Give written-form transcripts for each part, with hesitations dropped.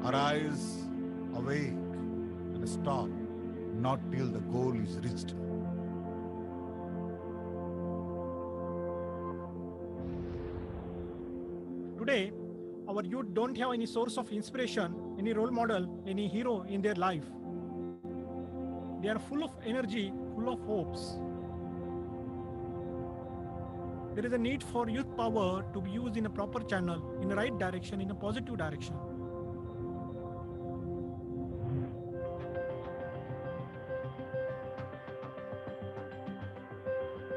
Arise, awake, and stop, not till the goal is reached. Today, our youth don't have any source of inspiration, any role model, any hero in their life. They are full of energy, full of hopes. There is a need for youth power to be used in a proper channel, in the right direction, in a positive direction.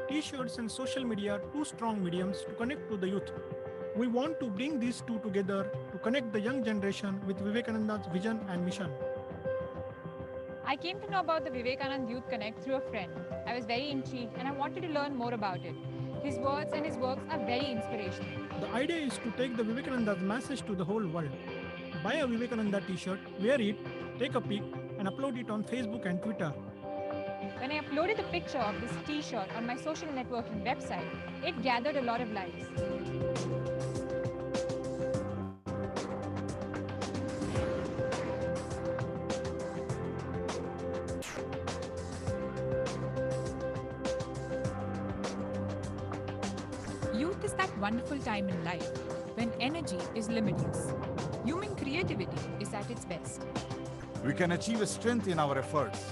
T-shirts and social media are two strong mediums to connect to the youth. We want to bring these two together to connect the young generation with Vivekananda's vision and mission. I came to know about the Vivekananda Youth Connect through a friend. I was very intrigued and I wanted to learn more about it. His words and his works are very inspirational. The idea is to take the Vivekananda's message to the whole world. Buy a Vivekananda t-shirt, wear it, take a pic and upload it on Facebook and Twitter. When I uploaded the picture of this t-shirt on my social networking website, it gathered a lot of likes. Youth is that wonderful time in life when energy is limitless. Human creativity is at its best. We can achieve a strength in our efforts,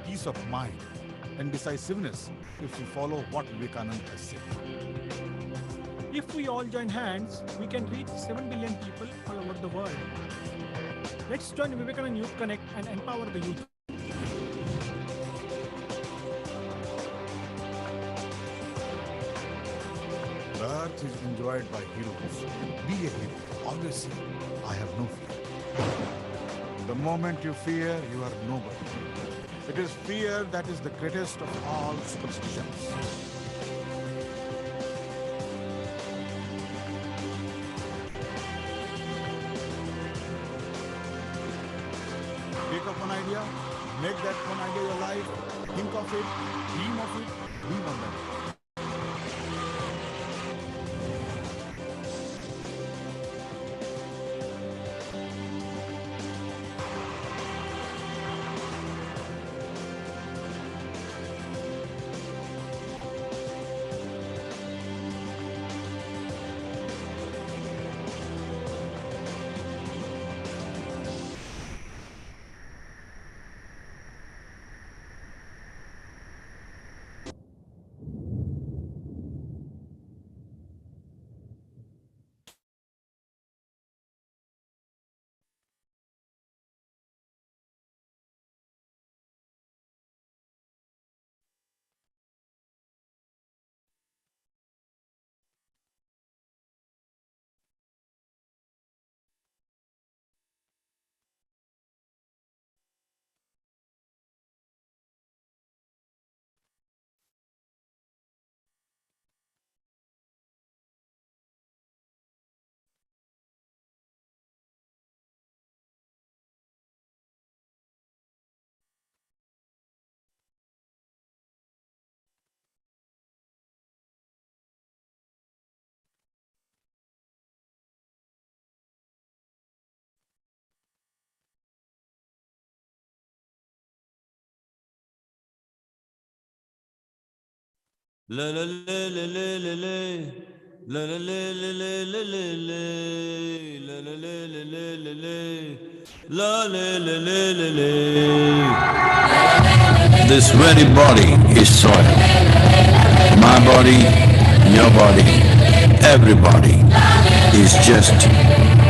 peace of mind, and decisiveness if we follow what Vivekananda has said. If we all join hands, we can reach 7 billion people all over the world. Let's join Vivekananda Youth Connect and empower the youth. The earth is enjoyed by heroes. Be a hero. Always say, I have no fear. The moment you fear, you are nobody. It is fear that is the greatest of all superstitions. Take up one idea, make that one idea your life, think of it, dream of it, dream on that. La la la la la la la la la la la la la la la la la la. This very body is soil. My body, your body, everybody is just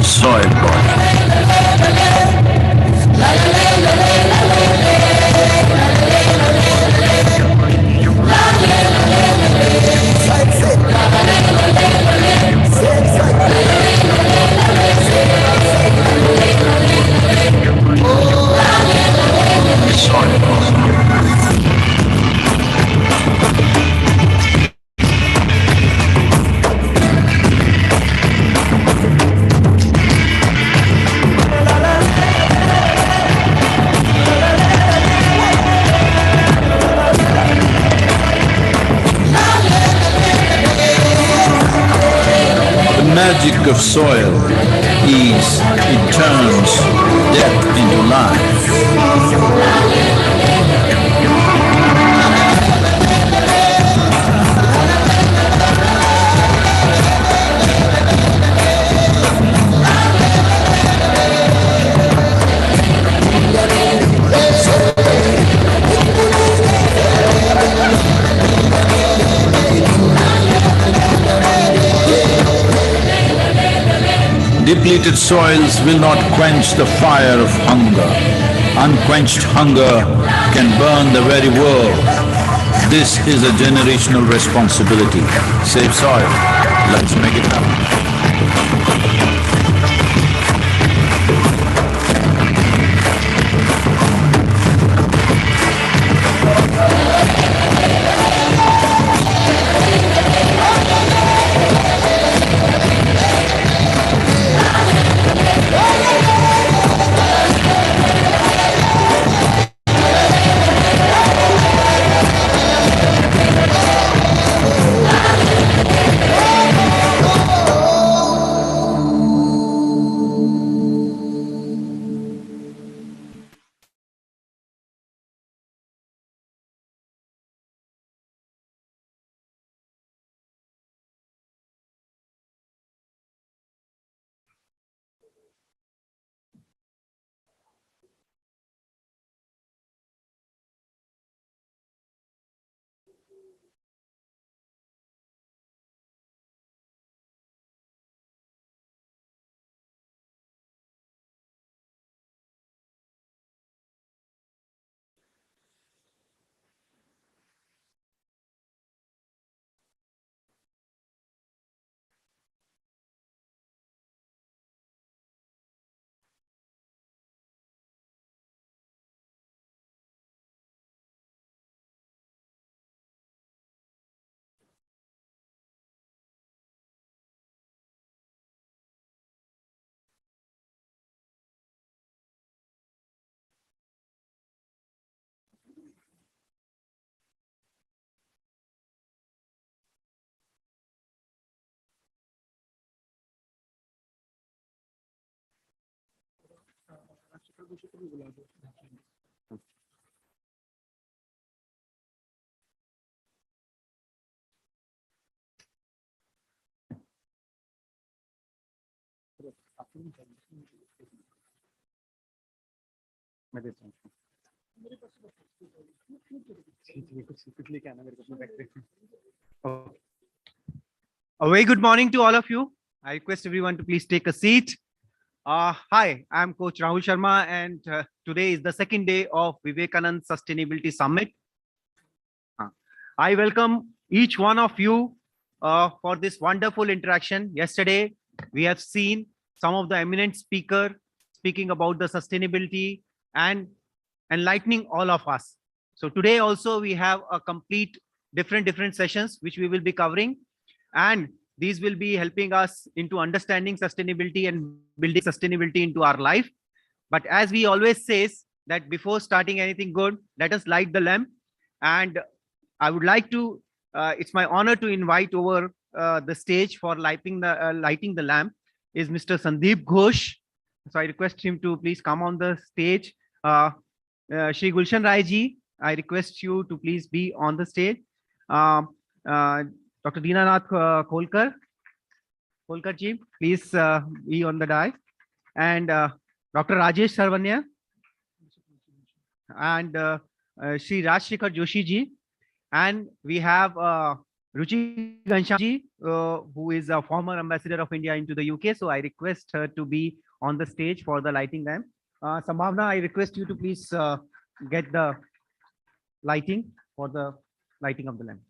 soil body. of soil is it turns death into life. Depleted soils will not quench the fire of hunger. Unquenched hunger can burn the very world. This is a generational responsibility. Save soil. Let's make it happen. A very good morning to all of you. I request everyone to please take a seat. Hi, I'm Coach Rahul Sharma, and today is the second day of Vivekananda Sustainability Summit. I welcome each one of you for this wonderful interaction. Yesterday, we have seen some of the eminent speakers speaking about the sustainability and enlightening all of us. So today also we have a complete different sessions which we will be covering, and these will be helping us into understanding sustainability and building sustainability into our life. But as we always says that before starting anything good, let us light the lamp. And I would like to, it's my honor to invite over the stage for lighting the lamp is Mr. Sandeep Ghosh. So I request him to please come on the stage. Shri Gulshan Rai ji, I request you to please be on the stage. Dr. Dinanath Kolkar ji, please be on the dais. And Dr. Rajesh Sarvanya and Shri Rajshekhar Joshi ji. And we have Ruchi Ghanshyam ji, who is a former ambassador of India into the UK. So I request her to be on the stage for the lighting lamp. Sambhavna, I request you to please get the lighting for the lighting of the lamp.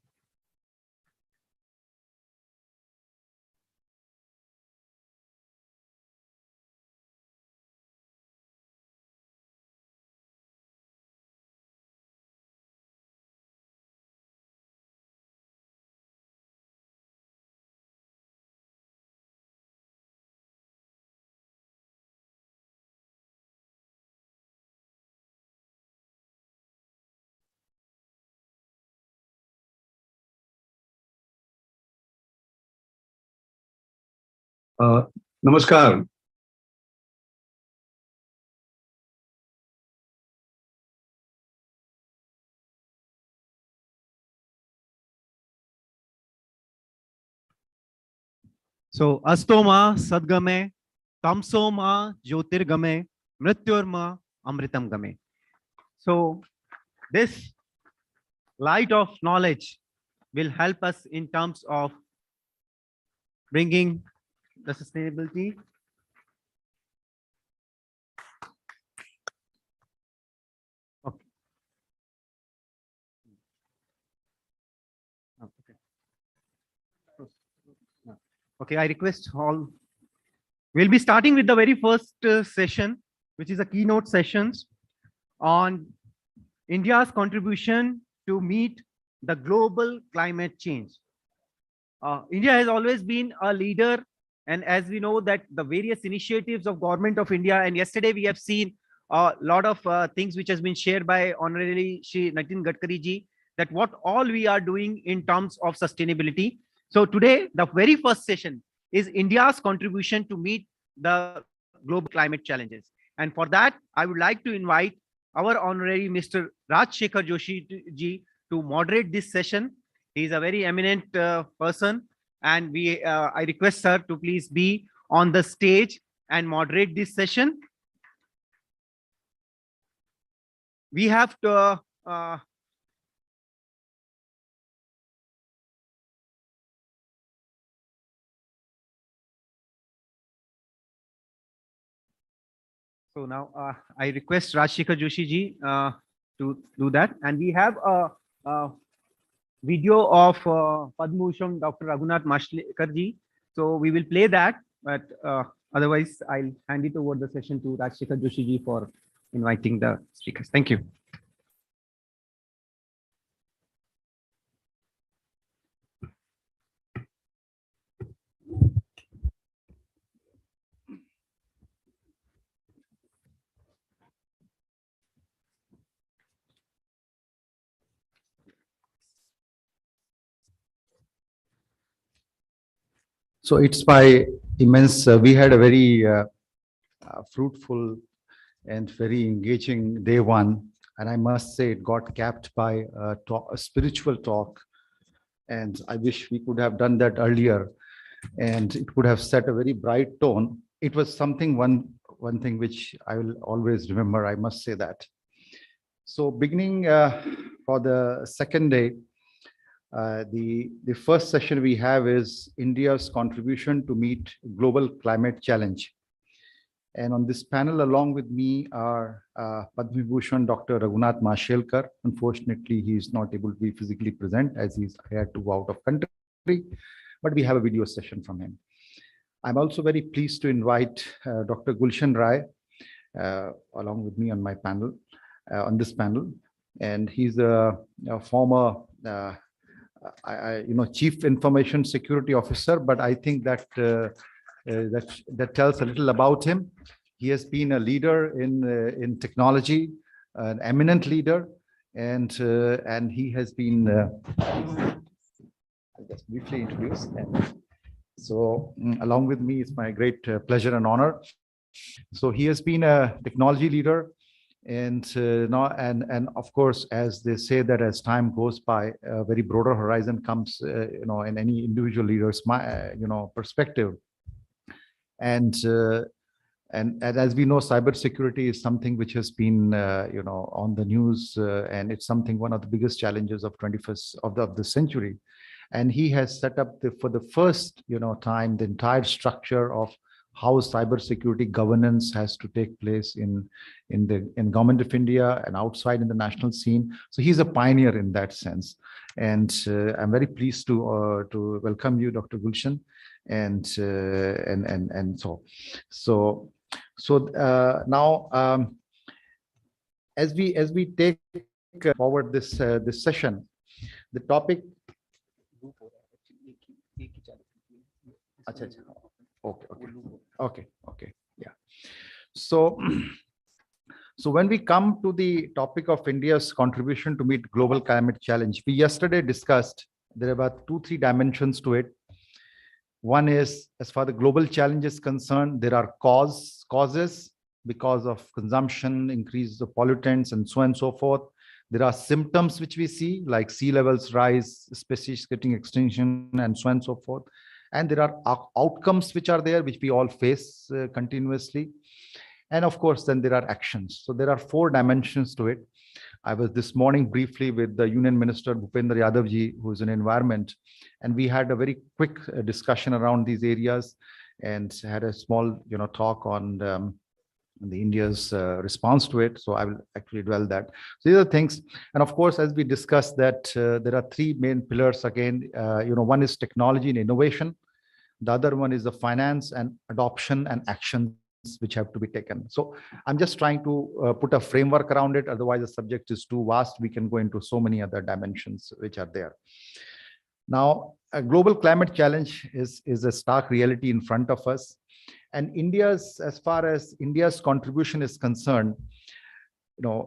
नमस्कार. So, Astoma Sadgame, Tamsoma Jyotirgame, Mrityorma Amritam Game. So, this light of knowledge will help us in terms of bringing the sustainability. Okay. Okay, I request all. We'll be starting with the very first session, which is a keynote sessions on India's contribution to meet the global climate change. India has always been a leader, and as we know that the various initiatives of Government of India, and yesterday we have seen a lot of things which has been shared by Honorary Shri Nitin Gadkari ji, that what all we are doing in terms of sustainability. So today, the very first session is India's contribution to meet the global climate challenges. And for that, I would like to invite our Honorary Mr. Rajshekhar Joshi ji to moderate this session. He is a very eminent person, and I request sir to please be on the stage and moderate this session. We have to so now I request Rajshekhar Joshi ji to do that, and we have a video of Padma Bhushan Dr. Raghunath Mashlekar ji. So we will play that, but otherwise I'll hand it over the session to Rajshekhar Joshi ji for inviting the speakers. Thank you. So it's my immense, we had a very fruitful and very engaging day one. And I must say it got capped by a spiritual talk. And I wish we could have done that earlier. And it would have set a very bright tone. It was something, one thing which I will always remember, I must say that. So beginning for the second day, the first session we have is India's contribution to meet global climate challenge. And on this panel, along with me are Padma Bhushan Dr. Raghunath Mashelkar. Unfortunately, he is not able to be physically present as he had to go out of country, but we have a video session from him. I'm also very pleased to invite Dr. Gulshan Rai along with me on my panel, on this panel. And he's a former Chief Information Security Officer, but I think that that tells a little about him. He has been a leader in technology, an eminent leader, and he has been. I'll just briefly introduce. So, along with me, it's my great pleasure and honor. So he has been a technology leader. And and of course, as they say that as time goes by, a very broader horizon comes, in any individual leader's, perspective. And as we know, cybersecurity is something which has been, on the news, and it's something one of the biggest challenges of 21st of the century. And he has set up for the first, time, the entire structure of how cybersecurity governance has to take place in Government of India and outside in the national scene. So he's a pioneer in that sense. And I'm very pleased to welcome you, Dr. Gulshan. And so now as we take forward this session, the topic. Okay. Yeah. So when we come to the topic of India's contribution to meet global climate challenge, we yesterday discussed there are about 2-3 dimensions to it. One is, as far as the global challenge is concerned, there are causes because of consumption, increase of pollutants, and so on and so forth. There are symptoms which we see, like sea levels rise, species getting extinction, and so on and so forth. And there are outcomes which are there, which we all face continuously. And of course, then there are actions. So there are 4 dimensions to it. I was this morning briefly with the Union Minister Bhupendra Yadav ji, who is in environment, and we had a very quick discussion around these areas, and had a small, talk on the India's response to it. So I will actually dwell that. So these are things, and of course, as we discussed, that there are 3 main pillars again. One is technology and innovation. The other one is the finance and adoption and actions which have to be taken. So I'm just trying to put a framework around it. Otherwise, the subject is too vast. We can go into so many other dimensions which are there. Now, a global climate challenge is a stark reality in front of us. And as far as India's contribution is concerned,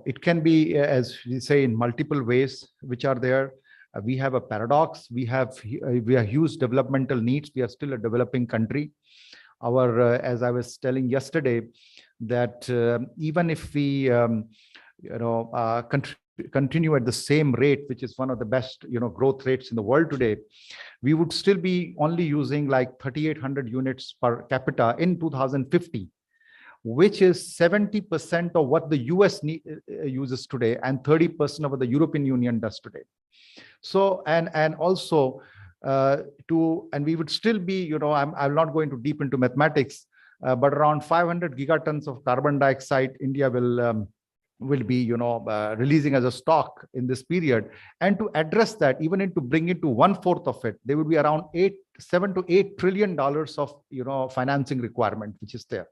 it can be, as we say, in multiple ways which are there. We have a paradox. We have huge developmental needs. We are still a developing country. As I was telling yesterday, that even if we continue at the same rate, which is one of the best growth rates in the world today, we would still be only using like 3,800 units per capita in 2050, which is 70% of what the US uses today and 30% of what the European Union does today. So and also and we would still be, I'm not going too deep into mathematics, but around 500 gigatons of carbon dioxide India will be releasing as a stock in this period. And to address that, even to bring it to 1/4 of it, there will be around $7 to $8 trillion of financing requirement, which is there.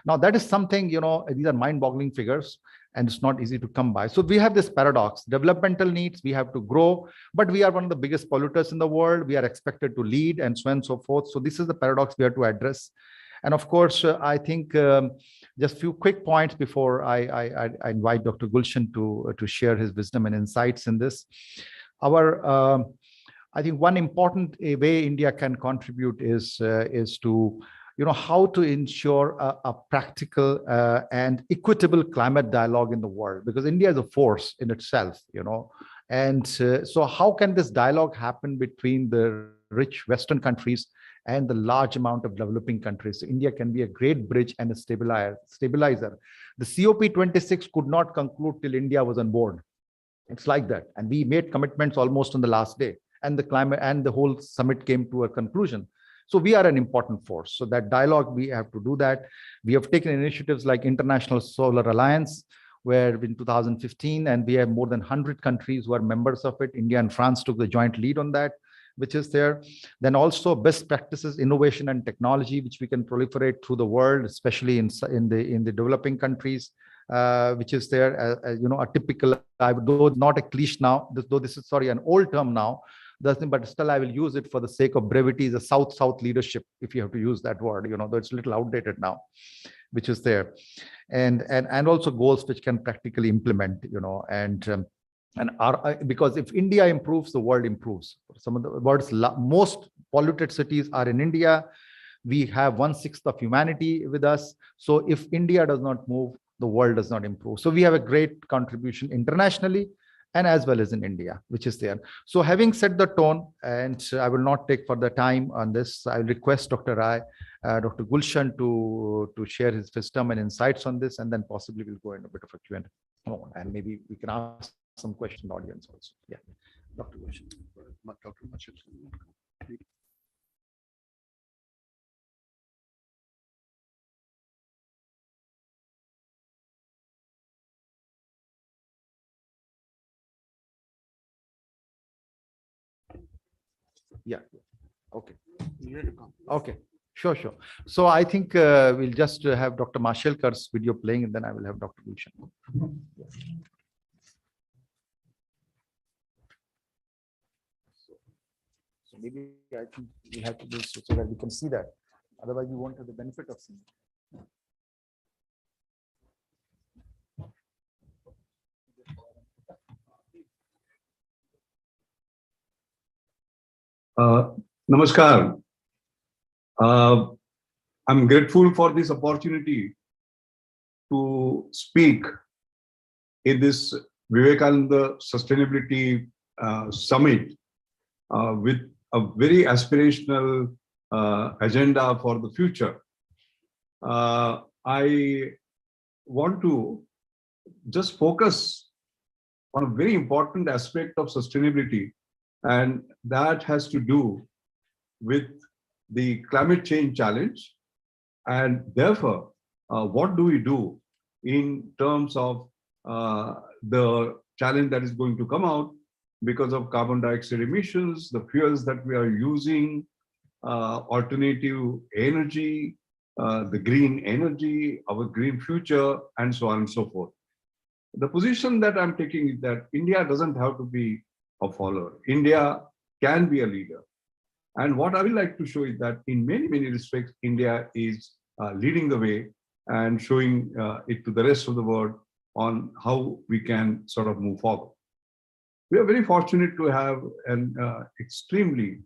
Now that is something, these are mind-boggling figures, and it's not easy to come by. So we have this paradox: developmental needs, we have to grow, but we are one of the biggest polluters in the world. We are expected to lead, and so on and so forth. So this is the paradox we have to address. And of course, I think just a few quick points before I invite Dr. Gulshan to share his wisdom and insights in this. I think one important way India can contribute is to how to ensure a practical and equitable climate dialogue in the world, because India is a force in itself, and so how can this dialogue happen between the rich Western countries and the large amount of developing countries? So India can be a great bridge and a stabilizer. The COP26 could not conclude till India was on board. It's like that. And we made commitments almost on the last day, and the climate and the whole summit came to a conclusion. So we are an important force. So that dialogue, we have to do that. We have taken initiatives like International Solar Alliance, where in 2015, and we have more than 100 countries who are members of it. India and France took the joint lead on that, which is there. Then also best practices, innovation and technology, which we can proliferate through the world, especially in the developing countries, which is there. A typical, though not a cliche now, though this is an old term now, but still I will use it for the sake of brevity, is a South-South leadership, if you have to use that word, though it's a little outdated now, which is there. And also goals which can practically implement, because if India improves, the world improves. Some of the world's most polluted cities are in India. We have 1/6 of humanity with us. So if India does not move, the world does not improve. So we have a great contribution internationally, and as well as in India, which is there. So having set the tone, and I will not take further time on this, I will request Dr. Gulshan to share his wisdom and insights on this, and then possibly we'll go into a bit of a Q&A. And maybe we can ask some questions in the audience also. Yeah, Dr. Gulshan. Dr. Gulshan. Yeah. Okay. Okay. Sure. So I think we'll just have Dr. Mashelkar's video playing, and then I will have Dr. Gulshan. So maybe I think we have to do so that we can see that. Otherwise, we won't have the benefit of seeing. Namaskar. I'm grateful for this opportunity to speak in this Vivekananda Sustainability Summit with a very aspirational agenda for the future. I want to just focus on a very important aspect of sustainability, and that has to do with the climate change challenge. And therefore, what do we do in terms of the challenge that is going to come out because of carbon dioxide emissions, the fuels that we are using, alternative energy, the green energy, our green future, and so on and so forth. The position that I'm taking is that India doesn't have to be a follower. India can be a leader. And what I would like to show is that in many, many respects, India is leading the way and showing it to the rest of the world on how we can sort of move forward. We are very fortunate to have an extremely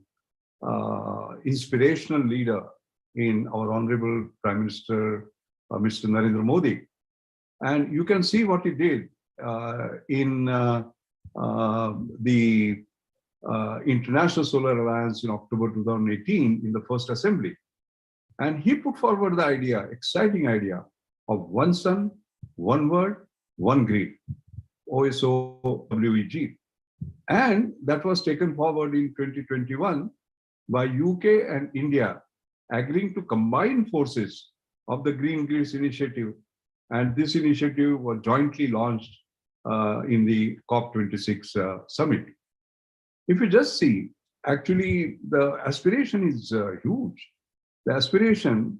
inspirational leader in our Honorable Prime Minister, Mr. Narendra Modi. And you can see what he did in the International Solar Alliance in October 2018 in the first assembly. And he put forward the idea, exciting idea, of one sun, one world, one grid, OSOWEG. And that was taken forward in 2021 by UK and India agreeing to combine forces of the Green Grids Initiative. And this initiative was jointly launched in the COP26 summit. If you just see, actually, the aspiration is huge. The aspiration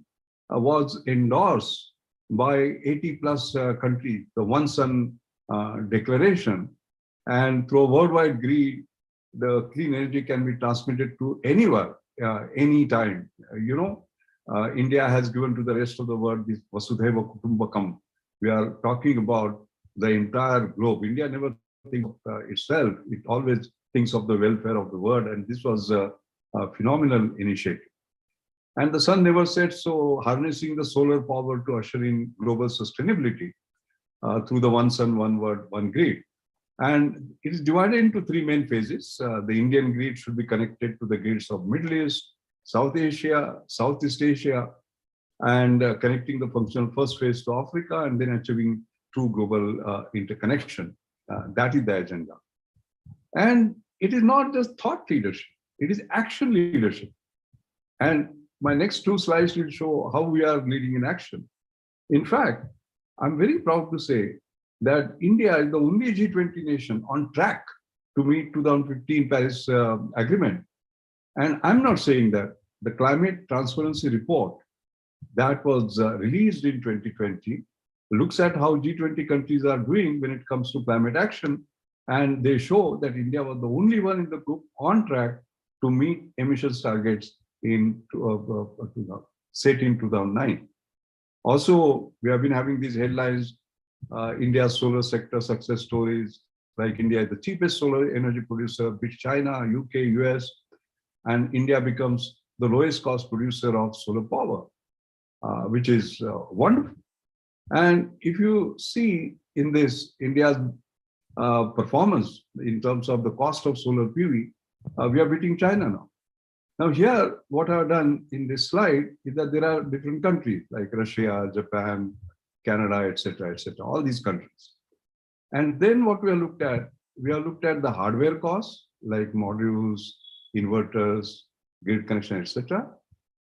was endorsed by 80 plus countries, the One Sun Declaration. And through a worldwide grid, the clean energy can be transmitted to anywhere, anytime. India has given to the rest of the world this Vasudhaiva Kutumbakam. We are talking about the entire globe. India never thinks of itself. It always thinks of the welfare of the world. And this was a phenomenal initiative. And the sun never sets, so harnessing the solar power to usher in global sustainability through the One Sun, One World, One Grid. And it is divided into three main phases. The Indian grid should be connected to the grids of Middle East, South Asia, Southeast Asia, and connecting the functional first phase to Africa, and then achieving true global interconnection. That is the agenda. And it is not just thought leadership, it is action leadership. And my next two slides will show how we are leading in action. In fact, I'm very proud to say that India is the only G20 nation on track to meet 2015 Paris Agreement. And I'm not saying that. The Climate Transparency Report that was released in 2020 looks at how G20 countries are doing when it comes to climate action. And they show that India was the only one in the group on track to meet emissions targets set in 2009. Also, we have been having these headlines, India's solar sector success stories, like India is the cheapest solar energy producer, beats China, UK, US, and India becomes the lowest cost producer of solar power, which is wonderful. And if you see in this, India's performance in terms of the cost of solar PV, we are beating China now. Now here, what I've done in this slide is that there are different countries like Russia, Japan, Canada, etc., all these countries. And then what we have looked at the hardware costs like modules, inverters, grid connection, etc.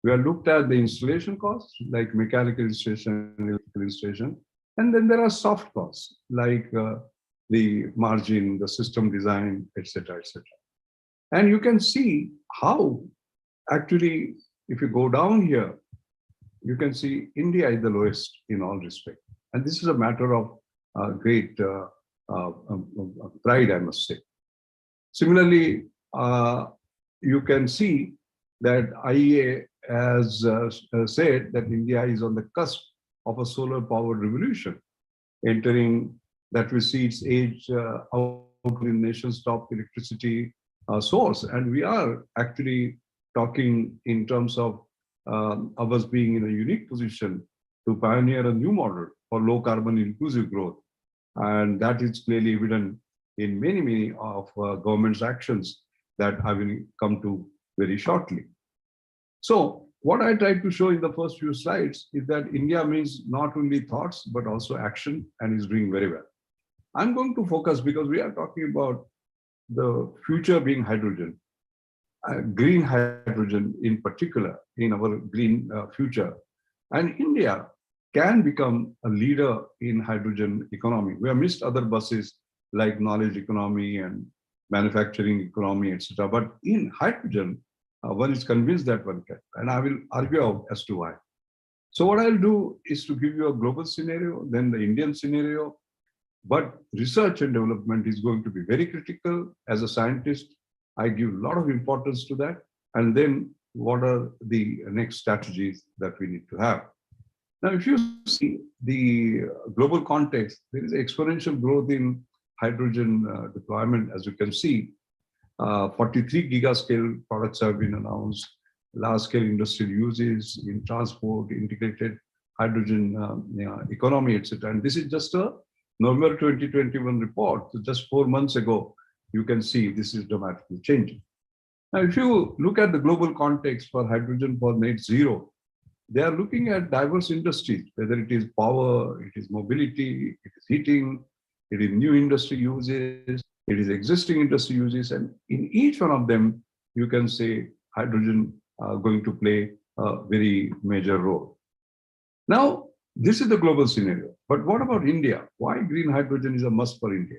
We have looked at the installation costs like mechanical installation, electrical installation. And then there are soft costs like the margin, the system design, etc., etc. And you can see how actually, if you go down here, you can see India is the lowest in all respect. And this is a matter of great pride, I must say. Similarly, you can see that IEA has said that India is on the cusp of a solar powered revolution, entering that will see its age out in the nation's top electricity source. And we are actually talking in terms of us being in a unique position to pioneer a new model for low carbon inclusive growth. And that is clearly evident in many of government's actions that I will come to very shortly. So what I tried to show in the first few slides is that India means not only thoughts, but also action, and is doing very well. I'm going to focus because we are talking about the future being hydrogen, green hydrogen in particular in our green future. And India can become a leader in hydrogen economy. We have missed other buses like knowledge economy and manufacturing economy, etc. But in hydrogen, one is convinced that one can, and I will argue as to why. So what I'll do is to give you a global scenario, then the Indian scenario, but research and development is going to be very critical. As a scientist, I give a lot of importance to that. And then what are the next strategies that we need to have? Now, if you see the global context, there is exponential growth in hydrogen deployment, as you can see. 43 gigascale products have been announced, large-scale industrial uses in transport, integrated hydrogen economy, etc. And this is just a November 2021 report. So just 4 months ago, you can see this is dramatically changing. Now, if you look at the global context for hydrogen for net zero, they are looking at diverse industries, whether it is power, it is mobility, it is heating, it is new industry uses, it is existing industry uses, and in each one of them, you can say hydrogen going to play a very major role. Now, this is the global scenario. But what about India? Why green hydrogen is a must for India?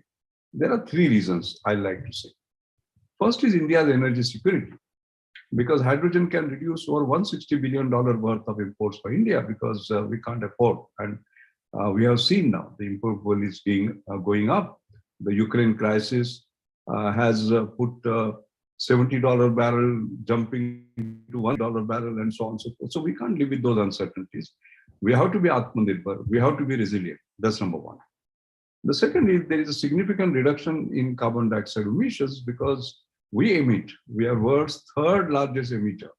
There are 3 reasons I like to say. First is India's energy security, because hydrogen can reduce over $160 billion worth of imports for India because we can't afford. And we have seen now the import bill is going up. The Ukraine crisis has put $70 barrel jumping to $1 barrel and so on and so forth. So we can't live with those uncertainties. We have to be Atmanirbhar. We have to be resilient. That's number one. The second is there is a significant reduction in carbon dioxide emissions because we are world's 3rd largest emitter,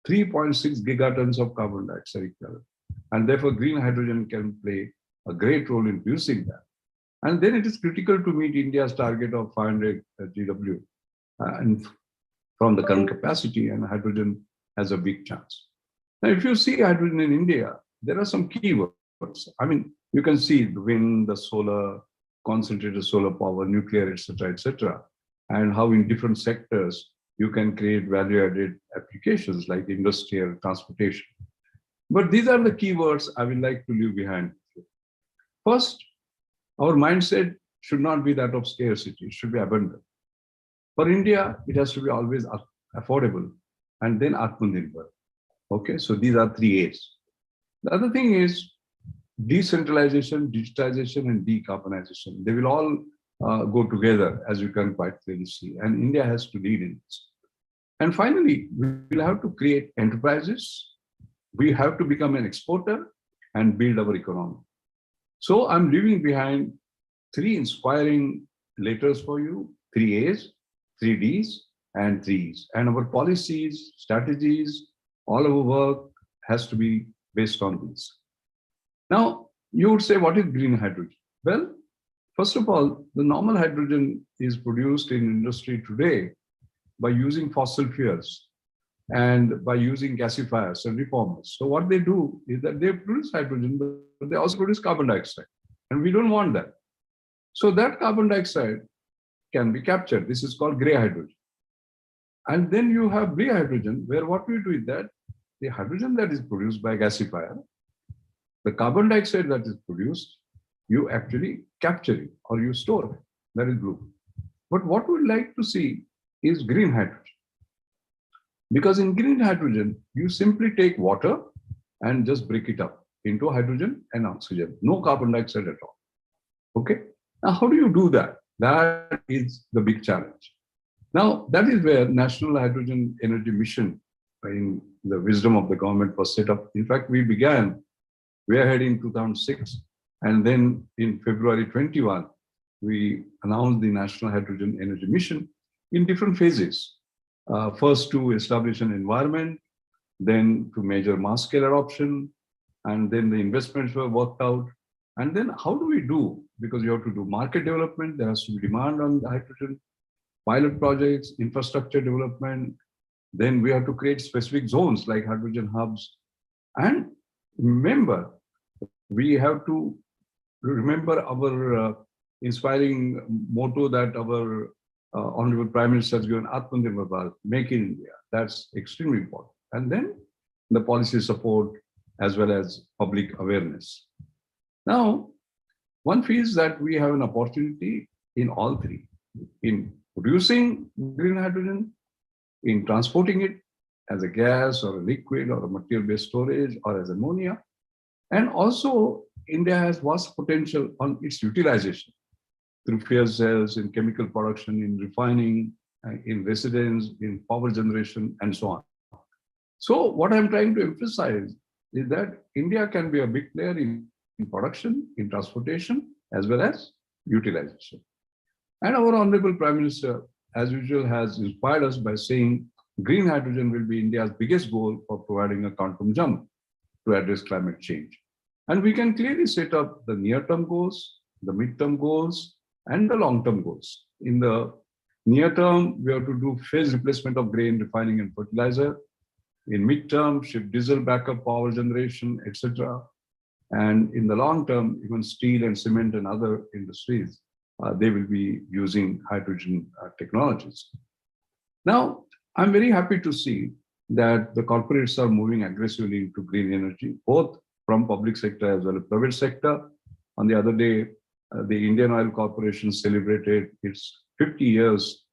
3.6 gigatons of carbon dioxide equivalent. And therefore, green hydrogen can play a great role in reducing that. And then it is critical to meet India's target of 500 GW and from the current capacity, and hydrogen has a big chance. Now, if you see hydrogen in India, there are some keywords. I mean, you can see the wind, the solar, concentrated solar power, nuclear, etc., and how in different sectors you can create value-added applications like industrial, transportation. But these are the keywords I would like to leave behind. First, our mindset should not be that of scarcity, it should be abundant. For India, it has to be always affordable and then Atmanirbhar. Okay, so these are 3 A's. The other thing is decentralization, digitization, and decarbonization. They will all go together, as you can quite clearly see, and India has to lead in this. And finally, we will have to create enterprises. We have to become an exporter and build our economy. So I'm leaving behind 3 inspiring letters for you, 3 A's, 3 D's, and 3 E's. And our policies, strategies, all our work has to be based on these. Now, you would say, what is green hydrogen? Well, first of all, the normal hydrogen is produced in industry today by using fossil fuels and by using gasifiers and reformers. So what they do is that they produce hydrogen, but they also produce carbon dioxide. And we don't want that. So that carbon dioxide can be captured. This is called gray hydrogen. And then you have blue hydrogen, where what we do is that the hydrogen that is produced by gasifier, the carbon dioxide that is produced, you actually capture it or you store it. That is blue. But what we'd like to see is green hydrogen. Because in green hydrogen, you simply take water and just break it up into hydrogen and oxygen. No carbon dioxide at all. Okay. Now, how do you do that? That is the big challenge. Now, that is where National Hydrogen Energy Mission, in the wisdom of the government, was set up. In fact, we began way ahead in 2006. And then in February 21, we announced the National Hydrogen Energy Mission in different phases. First to establish an environment, then to measure mass scale adoption, and then the investments were worked out. And then how do we do? Because you have to do market development, there has to be demand on the hydrogen, pilot projects, infrastructure development. Then we have to create specific zones like hydrogen hubs. And remember, we have to remember our inspiring motto that our Honorable Prime Minister has given, Atmanirbhar Bharat, make in India. That's extremely important. And then the policy support as well as public awareness. Now, one feels that we have an opportunity in all three, in producing green hydrogen, in transporting it as a gas or a liquid or a material-based storage or as ammonia. And also, India has vast potential on its utilization through fuel cells, in chemical production, in refining, in residence, in power generation, and so on. So what I'm trying to emphasize is that India can be a big player in production, in transportation, as well as utilization. And our Honorable Prime Minister, as usual, has inspired us by saying green hydrogen will be India's biggest goal for providing a quantum jump to address climate change. And we can clearly set up the near-term goals, the mid-term goals, and the long-term goals. In the near term, we have to do phase replacement of grain, refining, and fertilizer. In mid-term, shift diesel backup power generation, etc. And in the long term, even steel and cement and other industries, they will be using hydrogen technologies. Now, I'm very happy to see that the corporates are moving aggressively into green energy, both from public sector as well as private sector. On the other day, the Indian Oil Corporation celebrated its 50 years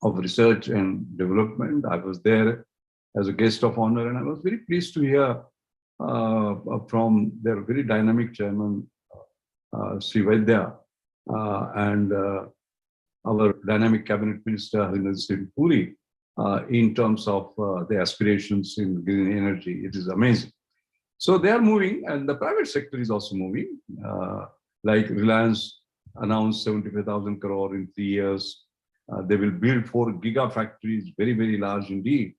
of research and development. I was there as a guest of honor, and I was very pleased to hear from their very dynamic chairman, Sri Vaidya, and our dynamic cabinet minister, Harindra Singh Puri, in terms of the aspirations in green energy. It is amazing. So they are moving, and the private sector is also moving. Like Reliance announced 75,000 crore in 3 years. They will build 4 gigafactories, very, very large indeed.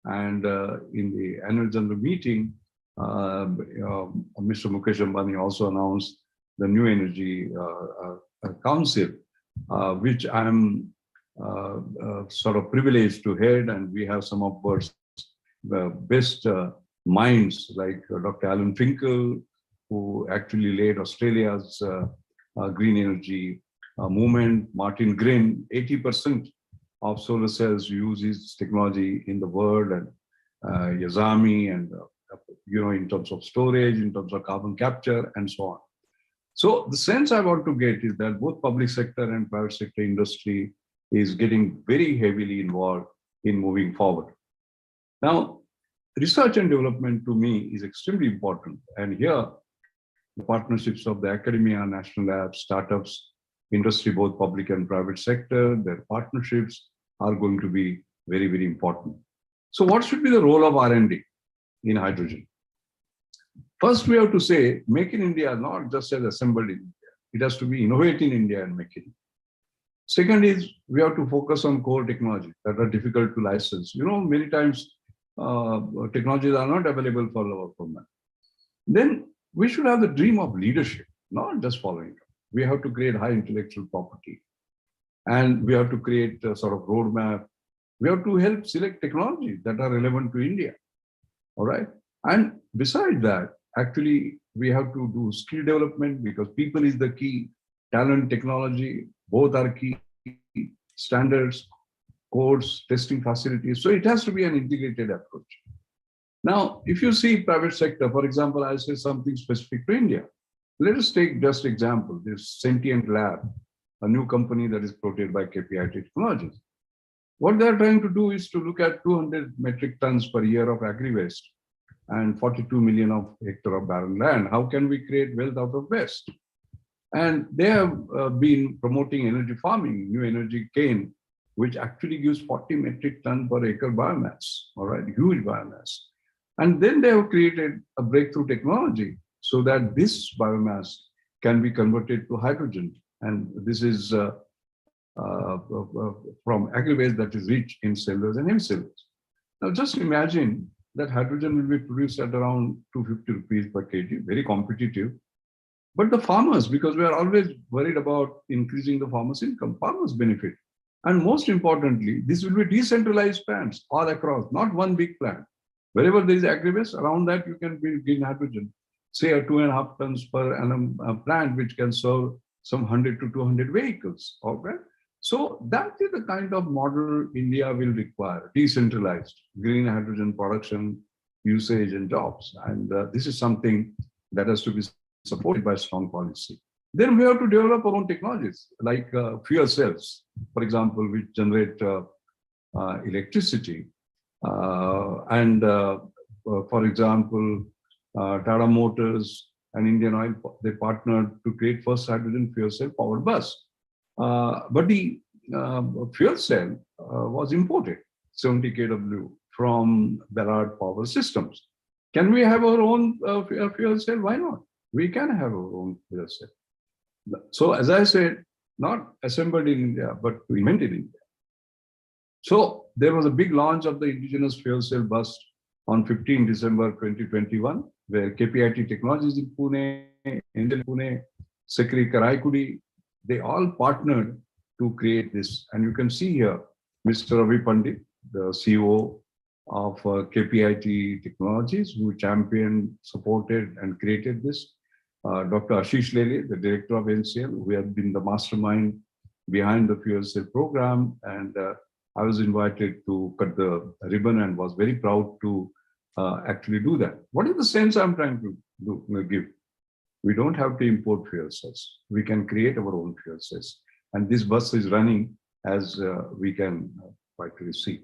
And in the annual general meeting, Mr. Mukesh Ambani also announced the New Energy Council, which I'm sort of privileged to head, and we have some of the best minds like Dr. Alan Finkel, who actually led Australia's green energy movement. Martin Green, 80% of solar cells use his technology in the world, and Yazami, and in terms of storage, in terms of carbon capture, and so on. So the sense I want to get is that both public sector and private sector industry is getting very heavily involved in moving forward. Now, research and development to me is extremely important. And here, the partnerships of the academia, national labs, startups, industry, both public and private sector, their partnerships are going to be very, very important. So what should be the role of R&D in hydrogen? First, we have to say, make in India, not just as assembled in India. It has to be innovate in India and make it. Second is, we have to focus on core technology that are difficult to license. Many times technologies are not available for local government. Then we should have the dream of leadership, not just following. We have to create high intellectual property. And we have to create a sort of roadmap. We have to help select technologies that are relevant to India. All right. And besides that, actually, we have to do skill development, because people is the key. Talent, technology, both are key. Standards, codes, testing facilities. So it has to be an integrated approach. Now, if you see private sector, for example, I say something specific to India. Let us take just example, this Sentient Lab, a new company that is floated by KPIT Technologies. What they're trying to do is to look at 200 metric tons per year of agri-waste and 42 million of hectare of barren land. How can we create wealth out of waste? And they have been promoting energy farming, new energy cane, which actually gives 40 metric ton per acre biomass, all right, huge biomass. And then they have created a breakthrough technology so that this biomass can be converted to hydrogen. And this is from agri-waste that is rich in cellulose and hemicellulose. Now just imagine that hydrogen will be produced at around 250 rupees per kg, very competitive. But the farmers, because we are always worried about increasing the farmers' income, farmers benefit. And most importantly, this will be decentralized plants all across, not one big plant. Wherever there is agri-waste, around that you can build green hydrogen. Say a 2.5 tons per annum plant, which can serve some 100 to 200 vehicles. Okay? So that is the kind of model India will require, decentralized green hydrogen production, usage and jobs. And this is something that has to be supported by strong policy. Then we have to develop our own technologies like fuel cells, for example, which generate electricity. For example, Tata Motors and Indian Oil, they partnered to create first hydrogen fuel cell powered bus. But the fuel cell was imported, 70 kW from Ballard Power Systems. Can we have our own fuel cell? Why not? We can have our own fuel cell. So as I said, not assembled in India, but invented in India. So there was a big launch of the indigenous fuel cell bus on 15 December 2021, where KPIT Technologies in Pune, India in Pune, Sekri Karaikudi, they all partnered to create this. And you can see here, Mr. Ravi Pandit, the CEO of KPIT Technologies, who championed, supported, and created this. Dr. Ashish Lele, the director of NCL, who had been the mastermind behind the fuel cell program. And I was invited to cut the ribbon and was very proud to actually do that. What is the sense I'm trying to give? We don't have to import fuel cells. We can create our own fuel cells. And this bus is running as we can quietly see.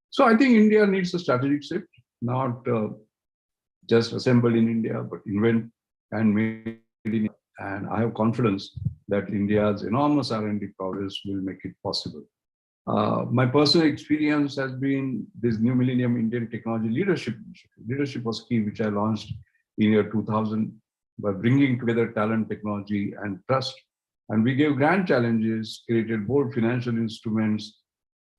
So I think India needs a strategic shift, not just assemble in India, but invent and made in India. And I have confidence that India's enormous R&D prowess will make it possible. My personal experience has been this New Millennium Indian Technology Leadership Initiative. Leadership was key, which I launched in year 2000 by bringing together talent, technology, and trust. And we gave grand challenges, created bold financial instruments,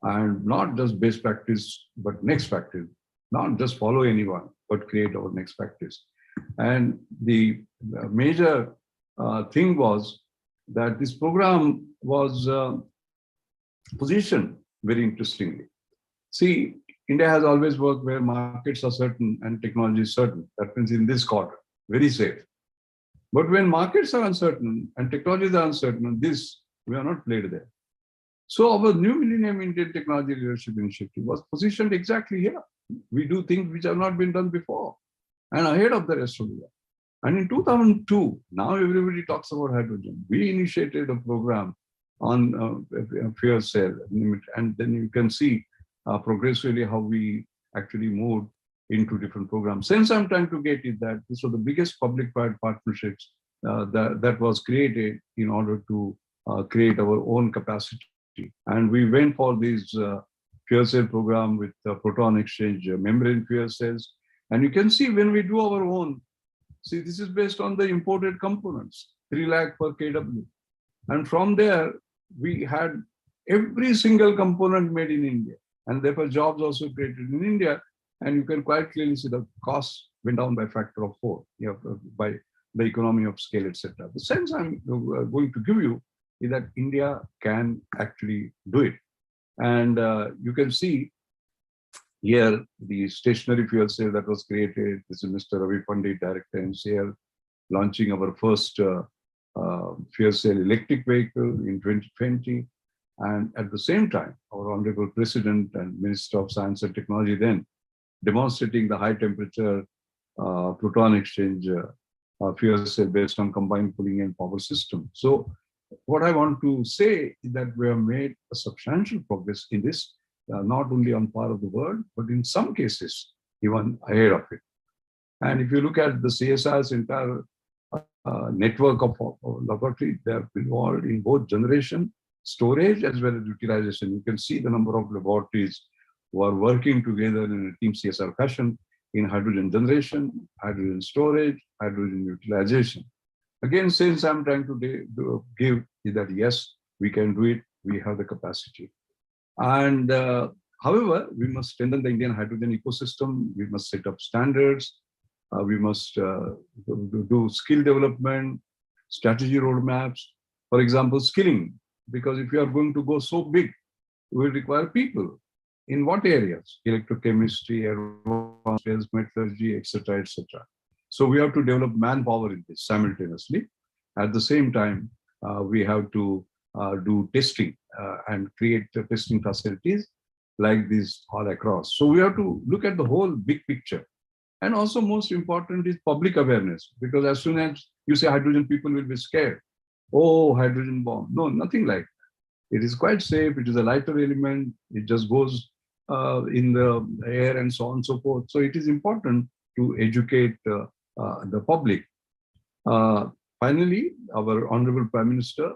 and not just best practice, but next practice. Not just follow anyone, but create our next practice. And the major thing was that this program was positioned very interestingly. See, India has always worked where markets are certain and technology is certain. That means in this quarter, very safe. But when markets are uncertain and technologies are uncertain, we are not played there. So our New Millennium Indian Technology Leadership Initiative was positioned exactly here. We do things which have not been done before and ahead of the rest of the world. And in 2002, now everybody talks about hydrogen. We initiated a program on fuel cell, and then you can see progressively how we actually moved into different programs. Since I'm trying to get is that this was the biggest public-private partnerships that was created in order to create our own capacity. And we went for this fuel cell program with proton exchange membrane fuel cells. And you can see when we do our own, see, this is based on the imported components, 3 lakh per kW. And from there, we had every single component made in India. And therefore, jobs also created in India. And you can quite clearly see the cost went down by a factor of 4, by the economy of scale, etc. The sense I'm going to give you is that India can actually do it. And you can see here the stationary fuel cell that was created. This is Mr. Ravi Pandit, Director NCL, launching our first fuel cell electric vehicle in 2020. And at the same time, our Honorable President and Minister of Science and Technology then demonstrating the high temperature proton exchange fuel cell based on combined cooling and power system. So what I want to say is that we have made a substantial progress in this, not only on par of the world, but in some cases, even ahead of it. And if you look at the CSIR's entire network of laboratories, they are involved in both generation, storage, as well as utilization. You can see the number of laboratories who are working together in a team CSR fashion in hydrogen generation, hydrogen storage, hydrogen utilization. Again, since I'm trying to give is that yes, we can do it, we have the capacity. And However, we must strengthen the Indian hydrogen ecosystem. We must set up standards. We must do skill development, strategy roadmaps. For example, skilling, because if you are going to go so big, we will require people. In what areas? Electrochemistry, aeronautics, metallurgy, etc., etc. So we have to develop manpower in this simultaneously. At the same time, we have to do testing and create testing facilities like this all across. So we have to look at the whole big picture. And also most important is public awareness, because as soon as you say hydrogen, people will be scared. Oh, hydrogen bomb. No, nothing like that. It is quite safe. It is a lighter element. It just goes in the air and so on and so forth. So it is important to educate the public. Finally, our Honorable Prime Minister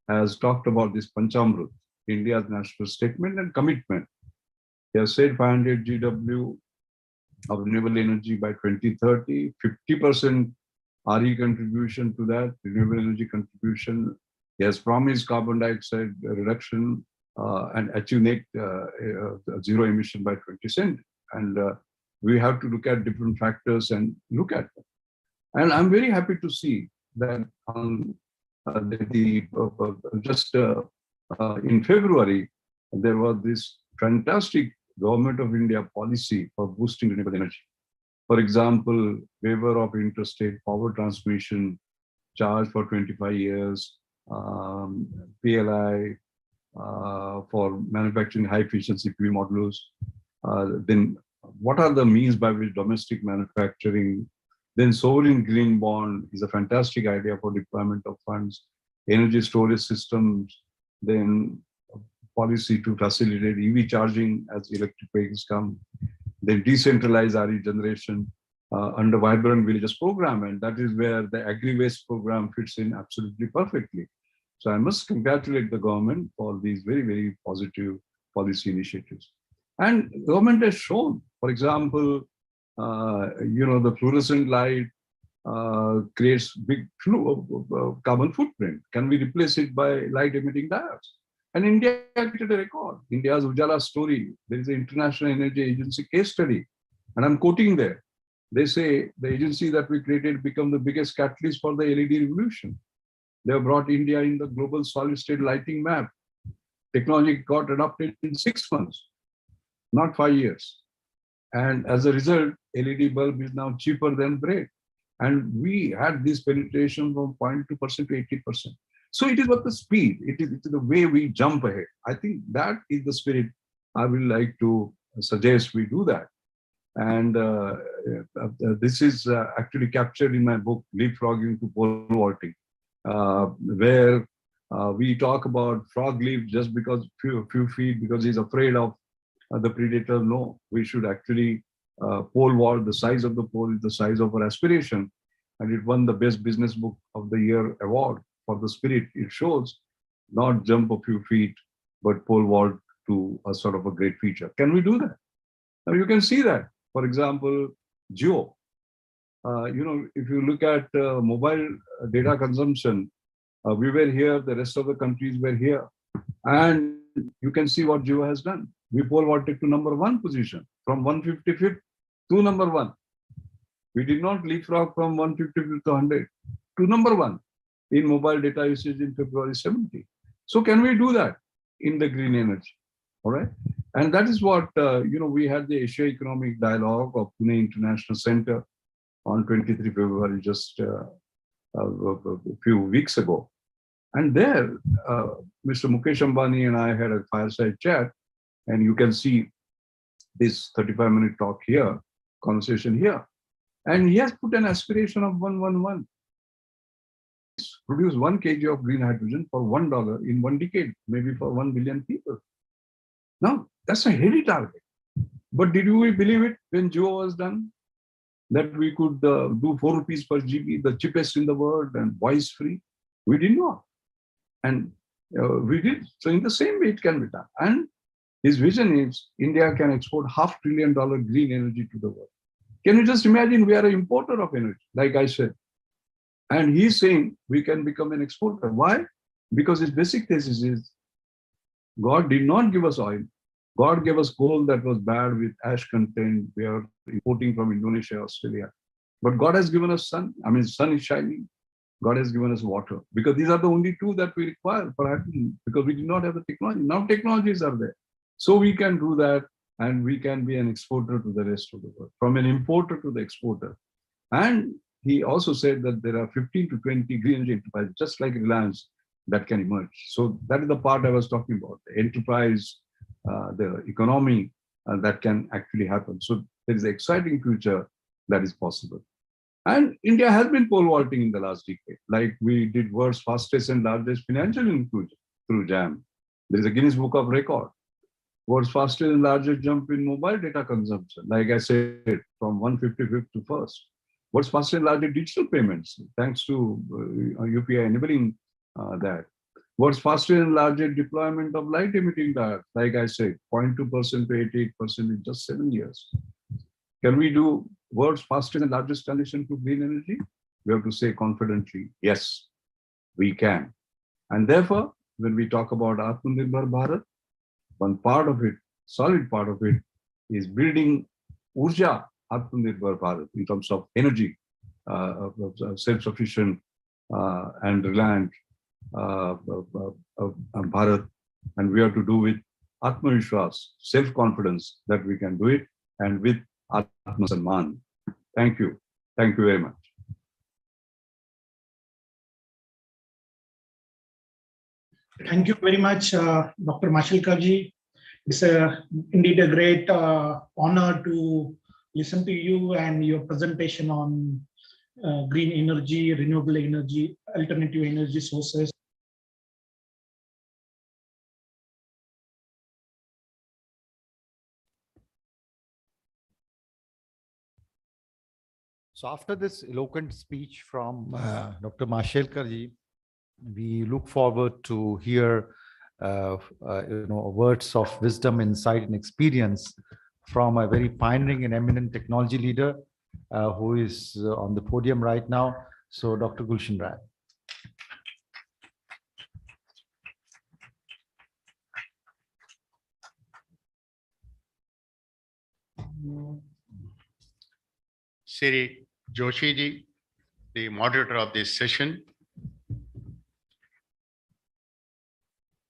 has talked about this Panchamrut, India's national statement and commitment. He has said 500 GW of renewable energy by 2030, 50% RE contribution to that, renewable energy contribution. He has promised carbon dioxide reduction and achieve net zero emission by 20%. And we have to look at different factors and look at them. And I'm very happy to see that on just in February, there was this fantastic Government of India policy for boosting renewable energy. For example, waiver of interstate power transmission charge for 25 years, PLI for manufacturing high efficiency PV modules. Then what are the means by which domestic manufacturing? Then sovereign green bond is a fantastic idea for deployment of funds, energy storage systems, then policy to facilitate EV charging as electric vehicles come, then decentralized RE generation under Vibrant Villages program. And that is where the agri-waste program fits in absolutely perfectly. So I must congratulate the government for these very, very positive policy initiatives. And government has shown, for example, the fluorescent light creates big carbon footprint. Can we replace it by light emitting diodes? And India created a record. India's Ujala story, there is an International Energy Agency case study. And I'm quoting there. They say the agency that we created become the biggest catalyst for the LED revolution. They have brought India in the global solid state lighting map. Technology got adopted in 6 months, not 5 years. And as a result, LED bulb is now cheaper than bread. And we had this penetration from 0.2% to 80%. So it is about the speed. It is the way we jump ahead. I think that is the spirit I would like to suggest we do that. And this is actually captured in my book, Leapfrogging to Pole Vaulting, where we talk about frog leap just because few feet because he's afraid of the predator. No, we should actually pole vault. The size of the pole is the size of our aspiration. And it won the Best Business Book of the Year award for the spirit. It shows not jump a few feet, but pole vault to a sort of a great feature. Can we do that? Now you can see that. For example, Jio. If you look at mobile data consumption, we were here, the rest of the countries were here. And you can see what Jio has done. We pole vaulted to #1 position from 155th to #1. We did not leapfrog from 155th to 100 to #1 in mobile data usage in February 17. So can we do that in the green energy? All right. And that is what, we had the Asia Economic Dialogue of Pune International Center on 23 February, just a few weeks ago. And there, Mr. Mukesh Ambani and I had a fireside chat, and you can see this 35-minute talk here, conversation here. And he has put an aspiration of 111. Produce 1 kg of green hydrogen for $1 in 1 decade, maybe for 1 billion people. Now, that's a heady target. But did we believe it when Jio was done? That we could do 4 rupees per GB, the cheapest in the world and voice free? We did not. And we did. So in the same way, it can be done. And his vision is India can export $500 billion green energy to the world. Can you just imagine we are an importer of energy, like I said. And he's saying we can become an exporter. Why? Because his basic thesis is God did not give us oil. God gave us coal that was bad with ash content. We are importing from Indonesia, Australia. But God has given us sun. I mean, sun is shining. God has given us water, because these are the only two that we require for happening, because we did not have the technology. Now technologies are there. So we can do that, and we can be an exporter to the rest of the world, from an importer to the exporter. And he also said that there are 15 to 20 green energy enterprises, just like Reliance, that can emerge. So that is the part I was talking about, the enterprise, the economy that can actually happen. So there is an exciting future that is possible. And India has been pole vaulting in the last decade. Like we did world's fastest and largest financial inclusion through JAM. There is a Guinness Book of Record. World's fastest and largest jump in mobile data consumption. Like I said, from 155th to first. World's fastest and largest digital payments, thanks to UPI enabling that. World's fastest and largest deployment of light emitting diodes. Like I said, 0.2% to 88% in just 7 years. Can we do world's fastest and largest transition to green energy? We have to say confidently, yes, we can. And therefore, when we talk about Atmanirbhar Bharat, one part of it, solid part of it, is building Urja Atmanirbhar Bharat in terms of energy, self-sufficient and reliant Bharat. And we have to do with Atmavishwas, self-confidence that we can do it, and with Atmasanman. Thank you. Thank you very much. Thank you very much, Dr. Mashelkarji. It's indeed a great honor to listen to you and your presentation on green energy, renewable energy, alternative energy sources. So after this eloquent speech from Dr. Mashelkarji, we look forward to hear words of wisdom, insight, and experience from a very pioneering and eminent technology leader who is on the podium right now. So Dr. Gulshan Rai. Siri Joshi ji, the moderator of this session,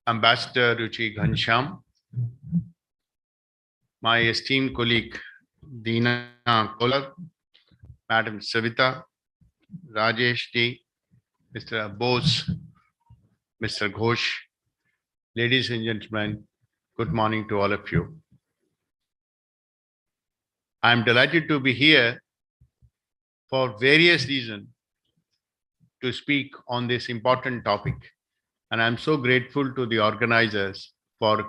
Ambassador Ruchi Ghansham, my esteemed colleague Deena Kolar, Madam Savita, Rajesh ji, Mr. Bose, Mr. Ghosh, ladies and gentlemen, good morning to all of you. I am delighted to be here for various reasons to speak on this important topic. And I'm so grateful to the organizers for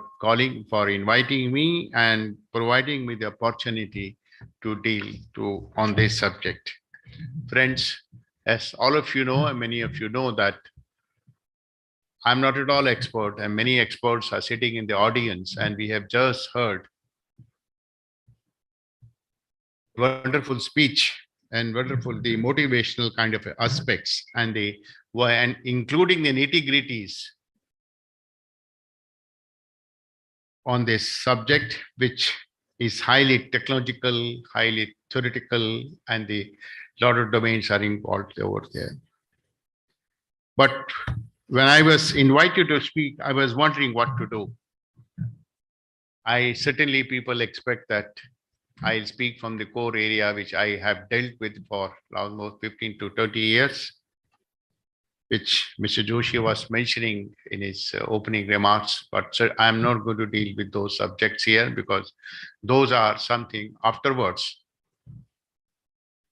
inviting me and providing me the opportunity to deal on this subject. Friends, as all of you know, and many of you know, that I'm not at all expert, and many experts are sitting in the audience, and we have just heard wonderful speech and wonderful the motivational kind of aspects and including the nitty-gritties on this subject, which is highly technological, highly theoretical, and a lot of domains are involved over there. But when I was invited to speak, I was wondering what to do. Certainly people expect that I'll speak from the core area which I have dealt with for almost 15 to 30 years, which Mr. Joshi was mentioning in his opening remarks. But I'm not going to deal with those subjects here because those are something afterwards.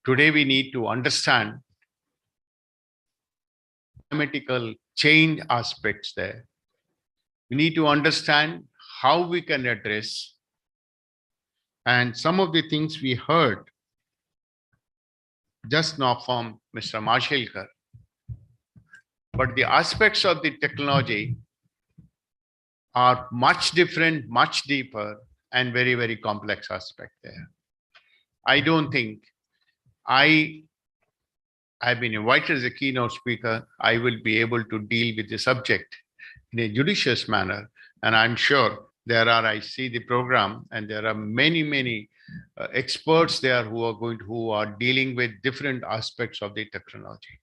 Today we need to understand climatical change aspects there. We need to understand how we can address. And some of the things we heard just now from Mr. Mashelkar, but the aspects of the technology are much different, much deeper, and very, very complex aspect there. I don't think I've been invited as a keynote speaker. I will be able to deal with the subject in a judicious manner. And I'm sure I see the program, and there are many experts there who are dealing with different aspects of the technology.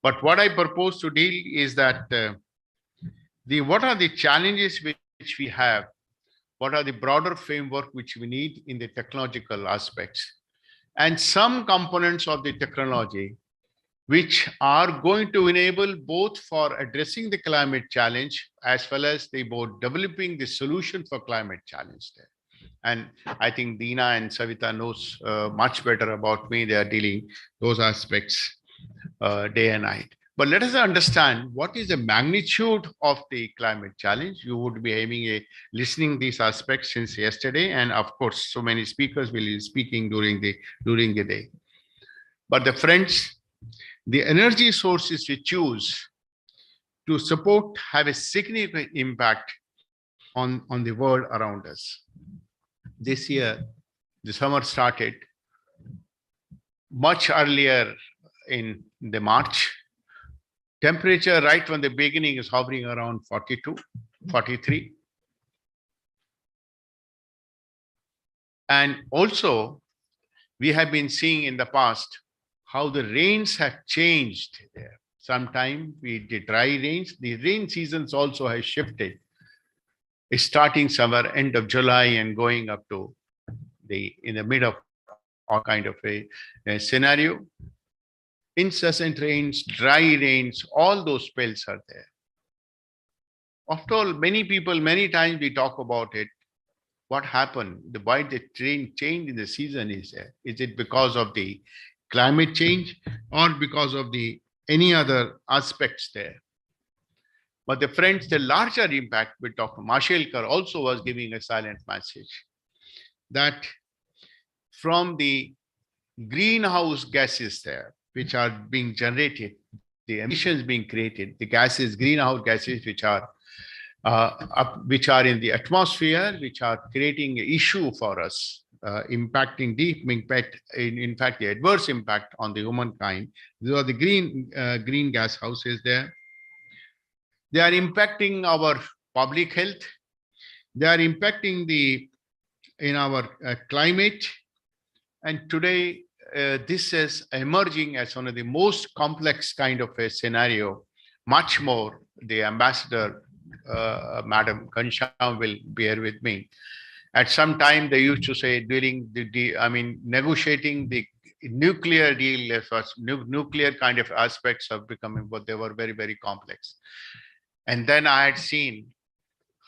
But what I propose to deal is that what are the challenges which we have? What are the broader framework which we need in the technological aspects, and some components of the technology which are going to enable both for addressing the climate challenge as well as the both developing the solution for climate challenge there. And I think Dina and Savita knows much better about me. They are dealing those aspects day and night. But let us understand what is the magnitude of the climate challenge. You would be having listening these aspects since yesterday, and of course, so many speakers will be speaking during the day. But the friends, the energy sources we choose to support have a significant impact on the world around us. This year, the summer started much earlier in the March. Temperature right from the beginning is hovering around 42, 43. And also, we have been seeing in the past how the rains have changed there. Sometime we did dry rains. The rain seasons also have shifted. It's starting somewhere end of July and going up to in the mid of all kind of a scenario. Incessant rains, dry rains, all those spells are there. After all, many people, many times we talk about it. What happened? Why the change in the season is there? Is it because of the climate change or because of any other aspects there? But the friends, the larger impact with Dr. Mashelkar also was giving a silent message that from the greenhouse gases there, which are being generated, the emissions being created, the gases, greenhouse gases, which are in the atmosphere, which are creating an issue for us, impacting deep impact, in fact, the adverse impact on the humankind. These are the green gas houses there. They are impacting our public health. They are impacting in our climate. And today, this is emerging as one of the most complex kind of a scenario. Much more, the ambassador, Madam Kansham, will bear with me. At some time, they used to say during negotiating the nuclear deal, nuclear kind of aspects of becoming, but they were very complex. And then I had seen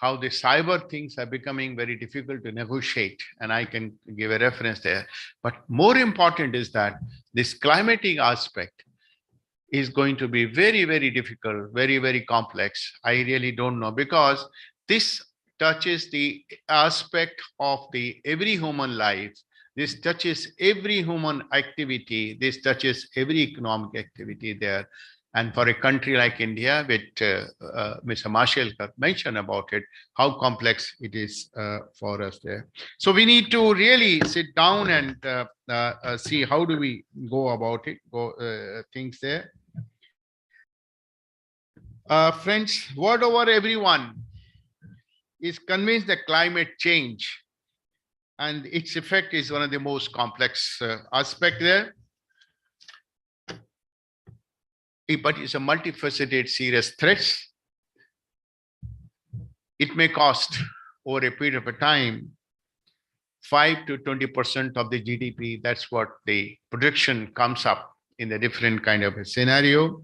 how the cyber things are becoming very difficult to negotiate, and I can give a reference there. But more important is that this climatic aspect is going to be very difficult, very complex. I really don't know, because this touches the aspect of every human life. This touches every human activity. This touches every economic activity there. And for a country like India, which Mr. Mashelkar mentioned about it, how complex it is for us there. So we need to really sit down and see how do we go about it, things there. Friends, word over everyone is convinced that climate change and its effect is one of the most complex aspect there. But it's a multifaceted serious threat. It may cost over a period of a time 5 to 20% of the GDP. That's what the projection comes up in the different kind of a scenario.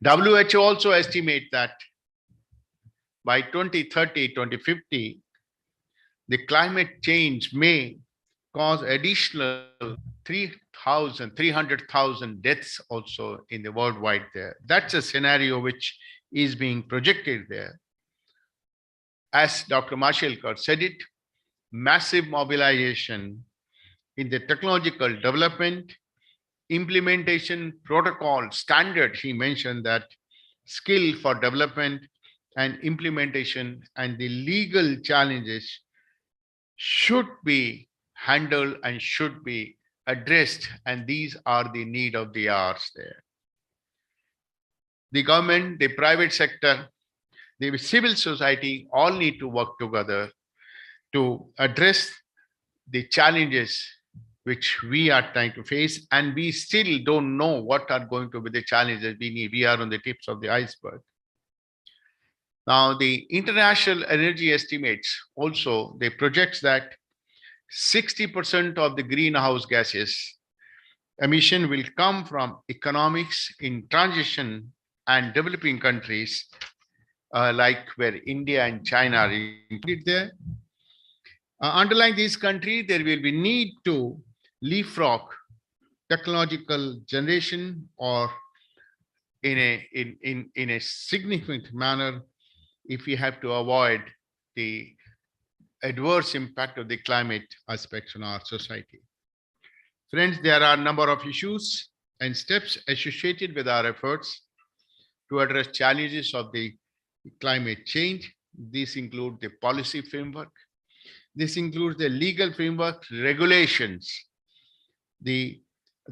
WHO also estimate that by 2030, 2050, the climate change may cause additional 300,000 deaths also in the worldwide there. That's a scenario which is being projected there. As Dr. Mashelkar said it, massive mobilization in the technological development, implementation, protocol, standard, he mentioned that skill for development and implementation and the legal challenges should be handled and should be addressed, and these are the need of the hours there. The government, the private sector, the civil society all need to work together to address the challenges which we are trying to face, and we still don't know what are going to be the challenges we need. We are on the tips of the iceberg. Now, the international energy estimates also, they project that 60% of the greenhouse gases emission will come from economics in transition and developing countries, like where India and China are included there. Underlying these countries, there will be need to leapfrog technological generation, or in a significant manner, if we have to avoid the adverse impact of the climate aspects on our society. Friends, there are a number of issues and steps associated with our efforts to address challenges of the climate change. These include the policy framework. This includes the legal framework, regulations, the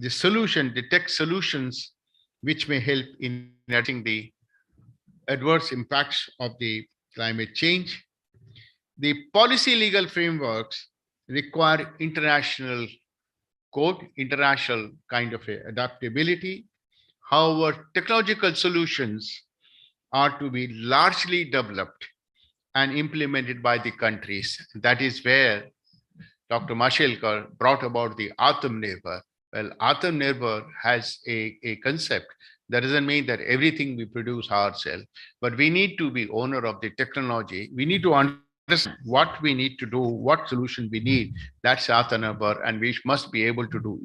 solution, the tech solutions, which may help in addressing the adverse impacts of the climate change. The policy legal frameworks require international code, international kind of adaptability. However, technological solutions are to be largely developed and implemented by the countries. That is where Dr. Mashelkar brought about the Atmanirbhar. Well, Atmanirbhar has a concept. That doesn't mean that everything we produce ourselves, but we need to be owner of the technology. We need to understand what we need to do, what solution we need. That's Atmanirbhar, and we must be able to do